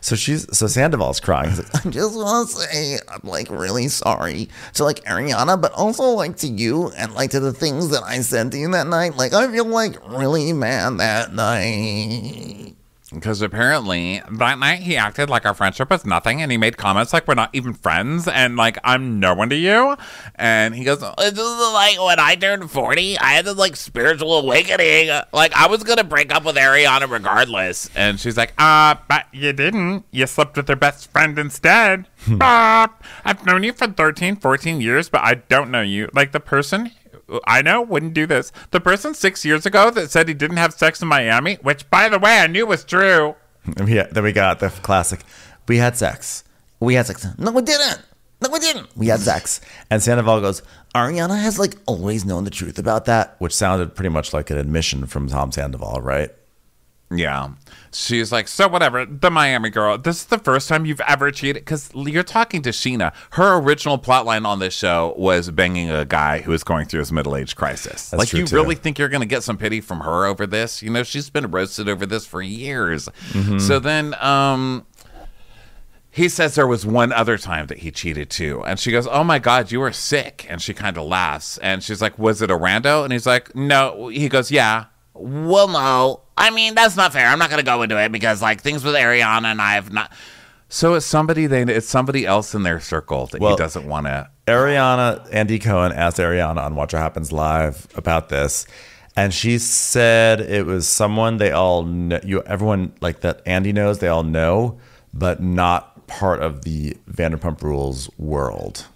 so Sandoval's crying. He's like, I just want to say I'm like really sorry to like Ariana, but also like to you and like to the things that I said to you that night. Like I feel like really mad that night. Because apparently that night he acted like our friendship was nothing, and he made comments like we're not even friends, and like I'm no one to you. And he goes, "This is like when I turned 40, I had this like spiritual awakening. Like I was gonna break up with Ariana regardless." And she's like, but you didn't. You slept with her best friend instead. I've known you for 13, 14 years, but I don't know you. Like the person I know wouldn't do this. The person 6 years ago that said he didn't have sex in Miami, which, by the way, I knew was true. Yeah, then we got the classic, we had sex. We had sex. No, we didn't. No, we didn't. We had sex. And Sandoval goes, Ariana has like always known the truth about that, which sounded pretty much like an admission from Tom Sandoval, right? Yeah. She's like, so whatever, the Miami girl, this is the first time you've ever cheated? Because you're talking to Sheena. Her original plotline on this show was banging a guy who was going through his middle-age crisis. That's like, true you too. really think you're going to get some pity from her over this? You know, she's been roasted over this for years. So then he says there was one other time that he cheated too. And she goes, oh my God, you were sick. And she kind of laughs. And she's like, was it a rando? And he's like, no. He goes, yeah. Well, no. I mean, that's not fair. I'm not going to go into it because, like, things with Ariana and I have not. So it's somebody else in their circle that he doesn't want to. Ariana, Andy Cohen asked Ariana on Watch What Happens Live about this, and she said it was someone they all know, everyone like that Andy knows, they all know, but not part of the Vanderpump Rules world.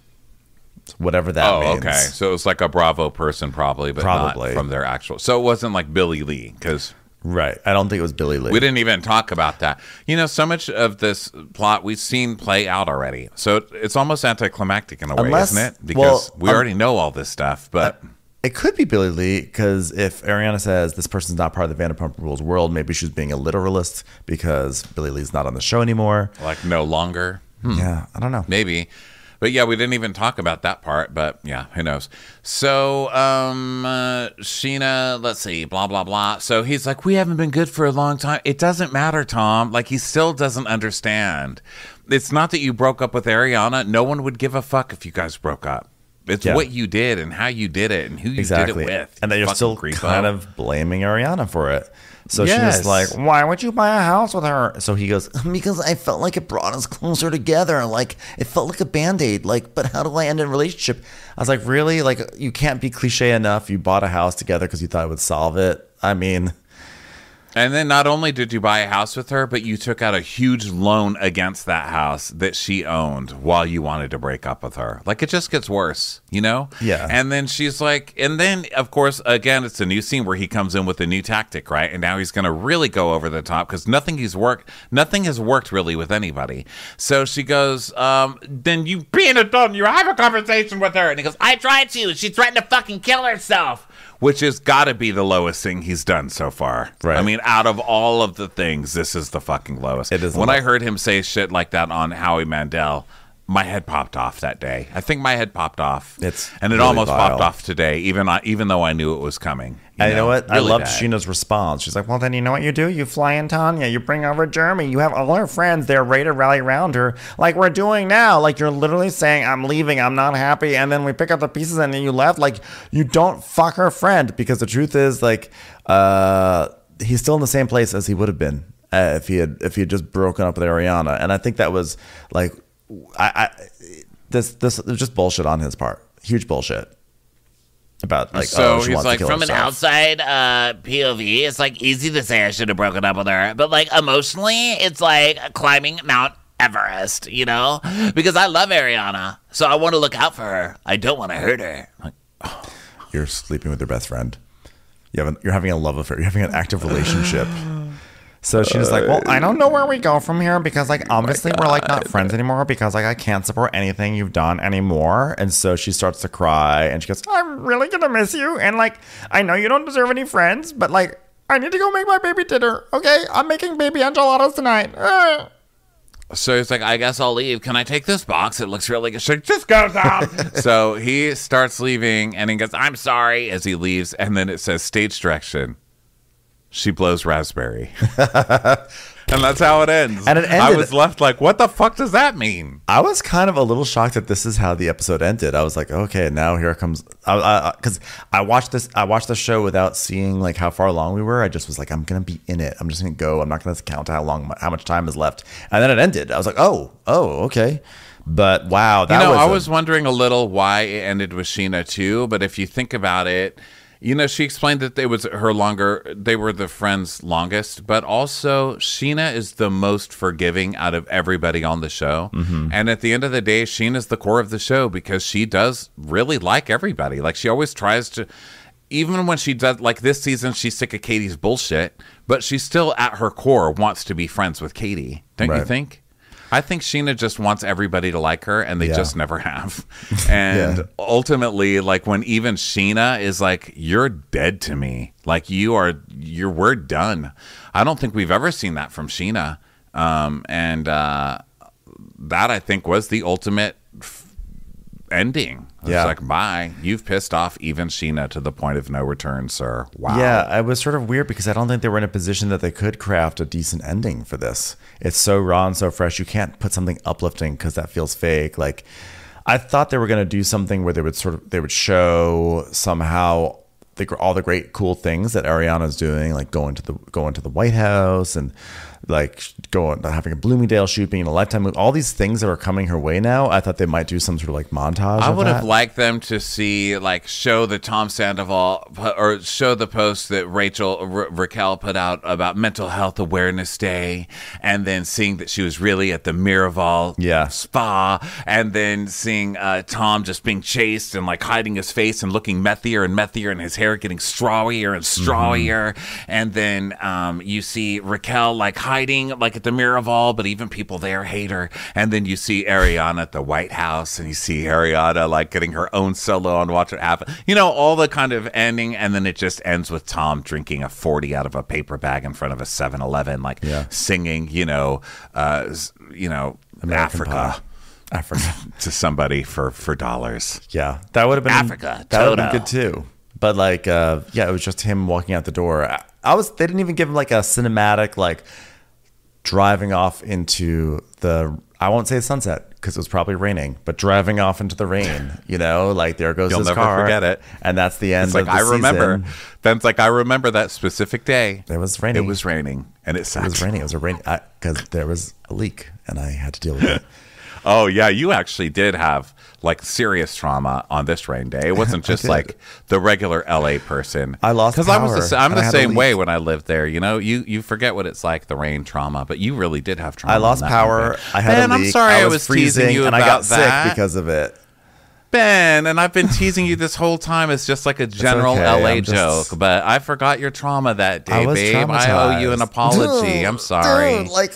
Whatever that means. Okay. So it was like a Bravo person probably, but not from their actual. So it wasn't like Billy Lee because. Right. I don't think it was Billy Lee. We didn't even talk about that. You know, so much of this plot we've seen play out already. So it's almost anticlimactic in a way, isn't it? Because we already know all this stuff, but. It could be Billy Lee because if Ariana says this person's not part of the Vanderpump Rules world, maybe she's being a literalist because Billy Lee's not on the show anymore. Like no longer. Yeah, I don't know. Maybe. But yeah, we didn't even talk about that part, but yeah, who knows. So, Sheena, let's see, blah, blah, blah. So he's like, we haven't been good for a long time. It doesn't matter, Tom. Like, he still doesn't understand. It's not that you broke up with Ariana. No one would give a fuck if you guys broke up. It's what you did and how you did it and who you did it with. And that you're still kind of blaming Ariana for it. So she's like, why would you buy a house with her? So he goes, because I felt like it brought us closer together. Like, it felt like a Band-Aid. Like, but how do I end a relationship? I was like, really? Like, you can't be cliche enough. You bought a house together because you thought it would solve it. I mean... And then not only did you buy a house with her, but you took out a huge loan against that house that she owned while you wanted to break up with her. Like, it just gets worse, you know? Yeah. And then she's like, and then, of course, again, it's a new scene where he comes in with a new tactic, right? And now he's going to really go over the top because nothing has worked really with anybody. So she goes, then you be an adult and you have a conversation with her. And he goes, I tried to. She threatened to fucking kill herself. Which has got to be the lowest thing he's done so far. Right. I mean, out of all of the things, this is the fucking lowest. It is. When I heard him say shit like that on Howie Mandel, my head popped off that day. I think my head popped off. And it really almost vile. popped off today, even though I knew it was coming. You know what? Really I loved bad. Sheena's response. She's like, well, then you know what you do? You fly in Tanya. You bring over Jeremy. You have all her friends. They're ready to rally around her like we're doing now. Like, you're literally saying, I'm leaving. I'm not happy. And then we pick up the pieces and then you left. Like, you don't fuck her friend because the truth is, like, he's still in the same place as he would have been if he had just broken up with Ariana. And I think that was, like, this was just bullshit on his part. Huge bullshit. About like, so she he's wants like, to kill from an herself. outside POV, it's like easy to say I should have broken up with her, but like emotionally, it's like climbing Mount Everest, you know, because I love Ariana, so I want to look out for her. I don't want to hurt her. Like, You're sleeping with your best friend. You're having a love affair. You're having an active relationship. So she's like, well, I don't know where we go from here because, like, obviously we're, like, not friends anymore because, like, I can't support anything you've done anymore. And so she starts to cry and she goes, I'm really going to miss you. And, like, I know you don't deserve any friends, but, like, I need to go make my baby dinner. Okay? I'm making baby enchiladas tonight. So he's like, I guess I'll leave. Can I take this box? It looks really good. She just goes out. So he starts leaving and he goes, I'm sorry, as he leaves. And then it says stage direction. She blows raspberry. And that's how it ends. And it ended. I was left like, what the fuck does that mean? I was kind of a little shocked that this is how the episode ended. I was like, okay, now here comes, because I watched the show without seeing like how far along we were. I just was like, I'm gonna be in it. I'm just gonna go. I'm not gonna count how much time is left. And then it ended. I was like, oh, okay. But wow, I was wondering a little why it ended with Sheena too. But if you think about it, you know, she explained that they were the friends longest, but also Sheena is the most forgiving out of everybody on the show. Mm-hmm. And at the end of the day, Sheena's the core of the show because she does really like everybody. Like, she always tries to, even when she does, like this season, she's sick of Katie's bullshit, but she still at her core wants to be friends with Katie. Don't you think? I think Sheena just wants everybody to like her, and they just never have. And ultimately, like when even Sheena is like, "You're dead to me. Like we're done." I don't think we've ever seen that from Sheena, and that I think was the ultimate ending. It's like, bye. You've pissed off even Sheena to the point of no return, sir. Wow. Yeah, it was sort of weird because I don't think they were in a position that they could craft a decent ending for this. It's so raw and so fresh. You can't put something uplifting because that feels fake. Like, I thought they were going to do something where they would show somehow all the great cool things that Ariana's doing, like going to the White House and like having a Bloomingdale shoot, being in a Lifetime movie, all these things that are coming her way now. I thought they might do some sort of like montage. I would have liked them to see, like, show the Tom Sandoval or show the post that Raquel put out about Mental Health Awareness Day, and then seeing that she was really at the Miraval spa, and then seeing Tom just being chased and like hiding his face and looking methier and methier, and his hair getting strawier and strawier, and then you see Raquel like hiding like at the Miraval, but even people there hate her. And then you see Ariana at the White House, and you see Ariana like getting her own solo on Watch What Happen. You know, all the kind of ending, and then it just ends with Tom drinking a 40 out of a paper bag in front of a 7-Eleven, like singing, Africa to somebody for dollars. Yeah, that would have been Africa. That would have been good too. But like, it was just him walking out the door. They didn't even give him like a cinematic, like driving off into I won't say sunset because it was probably raining, but driving off into the rain, like there goes his car. You'll never forget it. And that's the end it's like, of the season. Ben's like, I remember that specific day. It was raining. It was raining and it sucked. It was raining. It was a rain because there was a leak and I had to deal with it. Oh, yeah. You actually did have like serious trauma on this rain day. It wasn't just like the regular LA person. I lost power. Because I'm the same way when I lived there. You forget what it's like, the rain trauma, but you really did have trauma. I lost power. I had a leak. I'm sorry I was freezing teasing you and about I got that. sick because of it. Ben, and I've been teasing you this whole time. It's just like a general LA joke, but I forgot your trauma that day, babe. I owe you an apology. Dude, I'm sorry. Dude, like,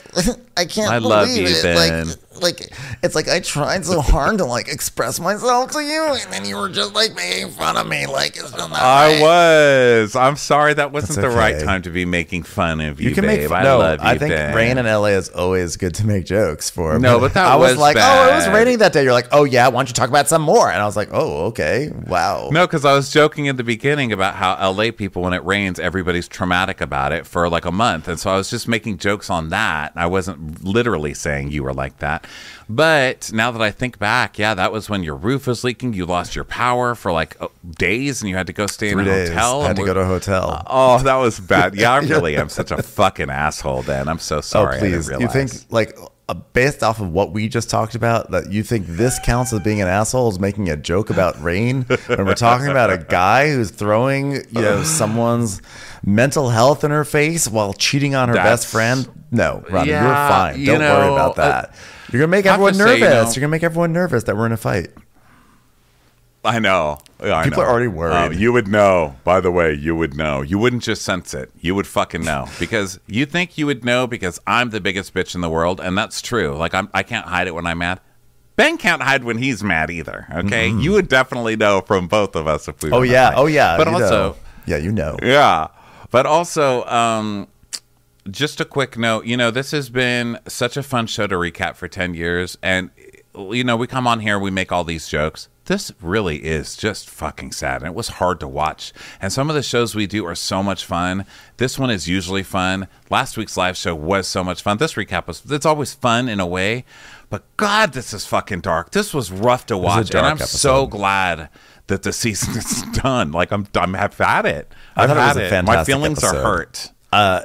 I can't I believe love you, it. Ben. Like, it's like I tried so hard to like express myself to you, and then you were just like making fun of me. Like, it's not I was. I'm sorry. That wasn't the right time to be making fun of you, can babe. I love you, I think Ben. rain in LA is always good to make jokes for. No, but that I was like, bad. oh, it was raining that day. You're like, oh yeah, why don't you talk about some more? And I was like, oh, okay, wow. No, because I was joking in the beginning about how LA people, when it rains, everybody's traumatic about it for like a month. And so I was just making jokes on that. I wasn't literally saying you were like that. But now that I think back, yeah, that was when your roof was leaking. You lost your power for like days and you had to go stay in a hotel. I had to go to a hotel. Oh, that was bad. Yeah, I really am such a fucking asshole, Ben. I'm so sorry. Oh, please. You think like based off of what we just talked about, that you think this counts as being an asshole is making a joke about rain when we're talking about a guy who's throwing, someone's mental health in her face while cheating on her best friend? No, Ronnie, you're fine. Don't worry about that. You're going to make everyone nervous. You're going to make everyone nervous that we're in a fight. I know. People are already worried. You would know. By the way, you would know. You wouldn't just sense it. You would fucking know. Because you think you would know because I'm the biggest bitch in the world, and that's true. Like, I can't hide it when I'm mad. Ben can't hide when he's mad either, okay? Mm-hmm. You would definitely know from both of us if we were Oh, yeah. But also... Yeah, you know. Yeah. But also... just a quick note, this has been such a fun show to recap for 10 years. And, we come on here, we make all these jokes. This really is just fucking sad. And it was hard to watch. And some of the shows we do are so much fun. This one is usually fun. Last week's live show was so much fun. This recap it's always fun in a way. But God, this is fucking dark. This was rough to watch. And I'm so glad that the season is done. Like, I've had it. I thought it was a fantastic My feelings episode. are hurt.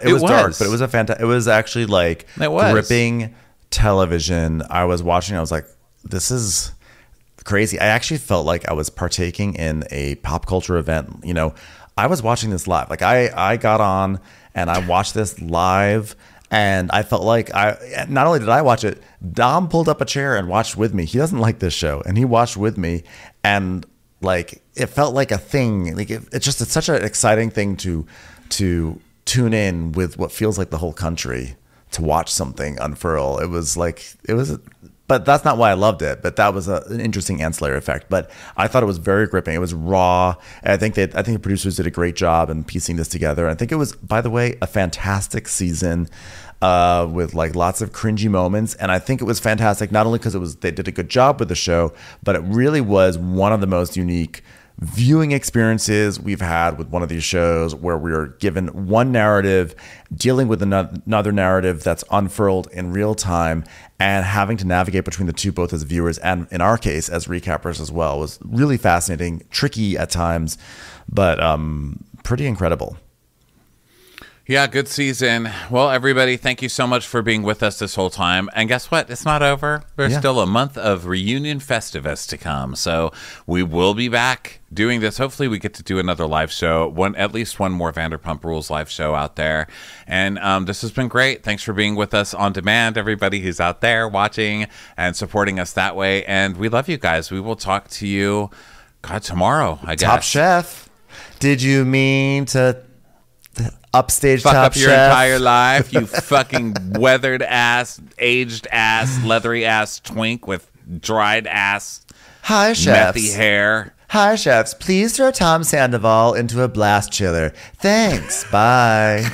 It was dark, but it was it was actually like gripping television. I was watching, I was like, this is crazy. I actually felt like I was partaking in a pop culture event. I was watching this live. Like I got on and I watched this live, and I felt like not only did I watch it, Dom pulled up a chair and watched with me. He doesn't like this show, and he watched with me, and like it felt like a thing. Like it's such an exciting thing to tune in with what feels like the whole country. to watch something unfurl. But that's not why I loved it. But that was an interesting ancillary effect. But I thought it was very gripping. It was raw. And I think the producers did a great job in piecing this together. I think it was, by the way, a fantastic season with like lots of cringy moments. And I think it was fantastic, not only because they did a good job with the show, but it really was one of the most unique viewing experiences we've had with one of these shows, where we're given one narrative dealing with another narrative that's unfurled in real time, and having to navigate between the two, both as viewers and in our case as recappers as well, was really fascinating, tricky at times, but pretty incredible. Yeah, good season. Well, everybody, thank you so much for being with us this whole time. And guess what? It's not over. There's still a month of Reunion Festivus to come. So we will be back doing this. Hopefully we get to do another live show, at least one more Vanderpump Rules live show out there. And this has been great. Thanks for being with us on demand, everybody who's out there watching and supporting us that way. And we love you guys. We will talk to you, tomorrow, I guess. Top Chef. Did you mean to upstage fuck Top up Chef? Your entire life, you fucking weathered ass, aged ass, leathery ass twink with dried ass, Hi, chefs. methy hair. Hi, chefs. Please throw Tom Sandoval into a blast chiller. Thanks. Bye.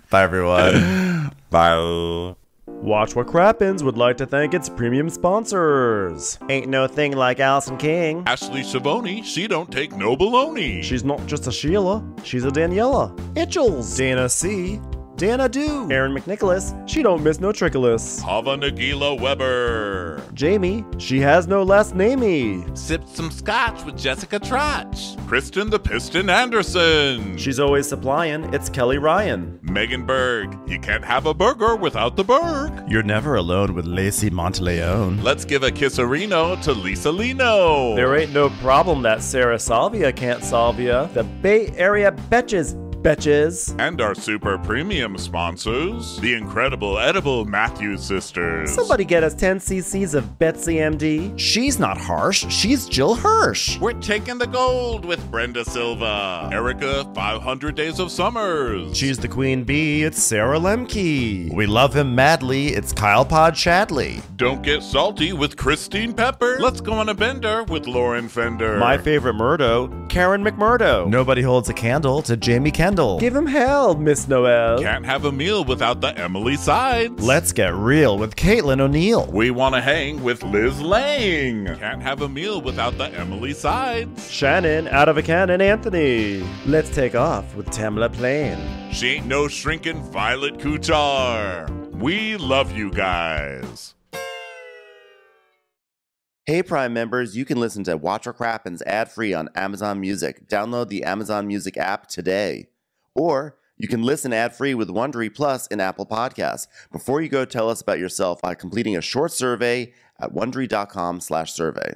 Bye, everyone. Bye. Watch What Crappens would like to thank its premium sponsors. Ain't no thing like Allison King. Ashley Savoni, she don't take no baloney. She's not just a Sheila, she's a Daniela. Itchels. Dana C. Dana Do. Aaron McNicholas, she don't miss no trickolas. Hava Nagila Weber. Jamie, she has no last namey. Sipped some scotch with Jessica Trotch. Kristen the Piston Anderson. She's always supplying, it's Kelly Ryan. Megan Berg, you can't have a burger without the Berg. You're never alone with Lacey Monteleone. Let's give a kisserino to Lisa Lino. There ain't no problem that Sarah Salvia can't solve ya. The Bay Area Betches. And our super premium sponsors, the incredible edible Matthews sisters. Somebody get us 10 cc's of Betsy MD. She's not harsh. She's Jill Hirsch. We're taking the gold with Brenda Silva. Erica, 500 Days of Summers. She's the queen bee. It's Sarah Lemke. We love him madly. It's Kyle Pod Shadley. Don't get salty with Christine Pepper. Let's go on a bender with Lauren Fender. My favorite Murdo, Karen McMurdo. Nobody holds a candle to Jamie Kendall. Give him hell, Miss Noel. Can't have a meal without the Emily Sides. Let's get real with Caitlin O'Neill. We want to hang with Liz Lang. Can't have a meal without the Emily Sides. Shannon, out of a cannon, Anthony. Let's take off with Tamla Plain. She ain't no shrinking Violet Kuchar. We love you guys. Hey Prime members, you can listen to Watch What Crappens ad-free on Amazon Music. Download the Amazon Music app today. Or you can listen ad-free with Wondery Plus in Apple Podcasts. Before you go, tell us about yourself by completing a short survey at Wondery.com/survey.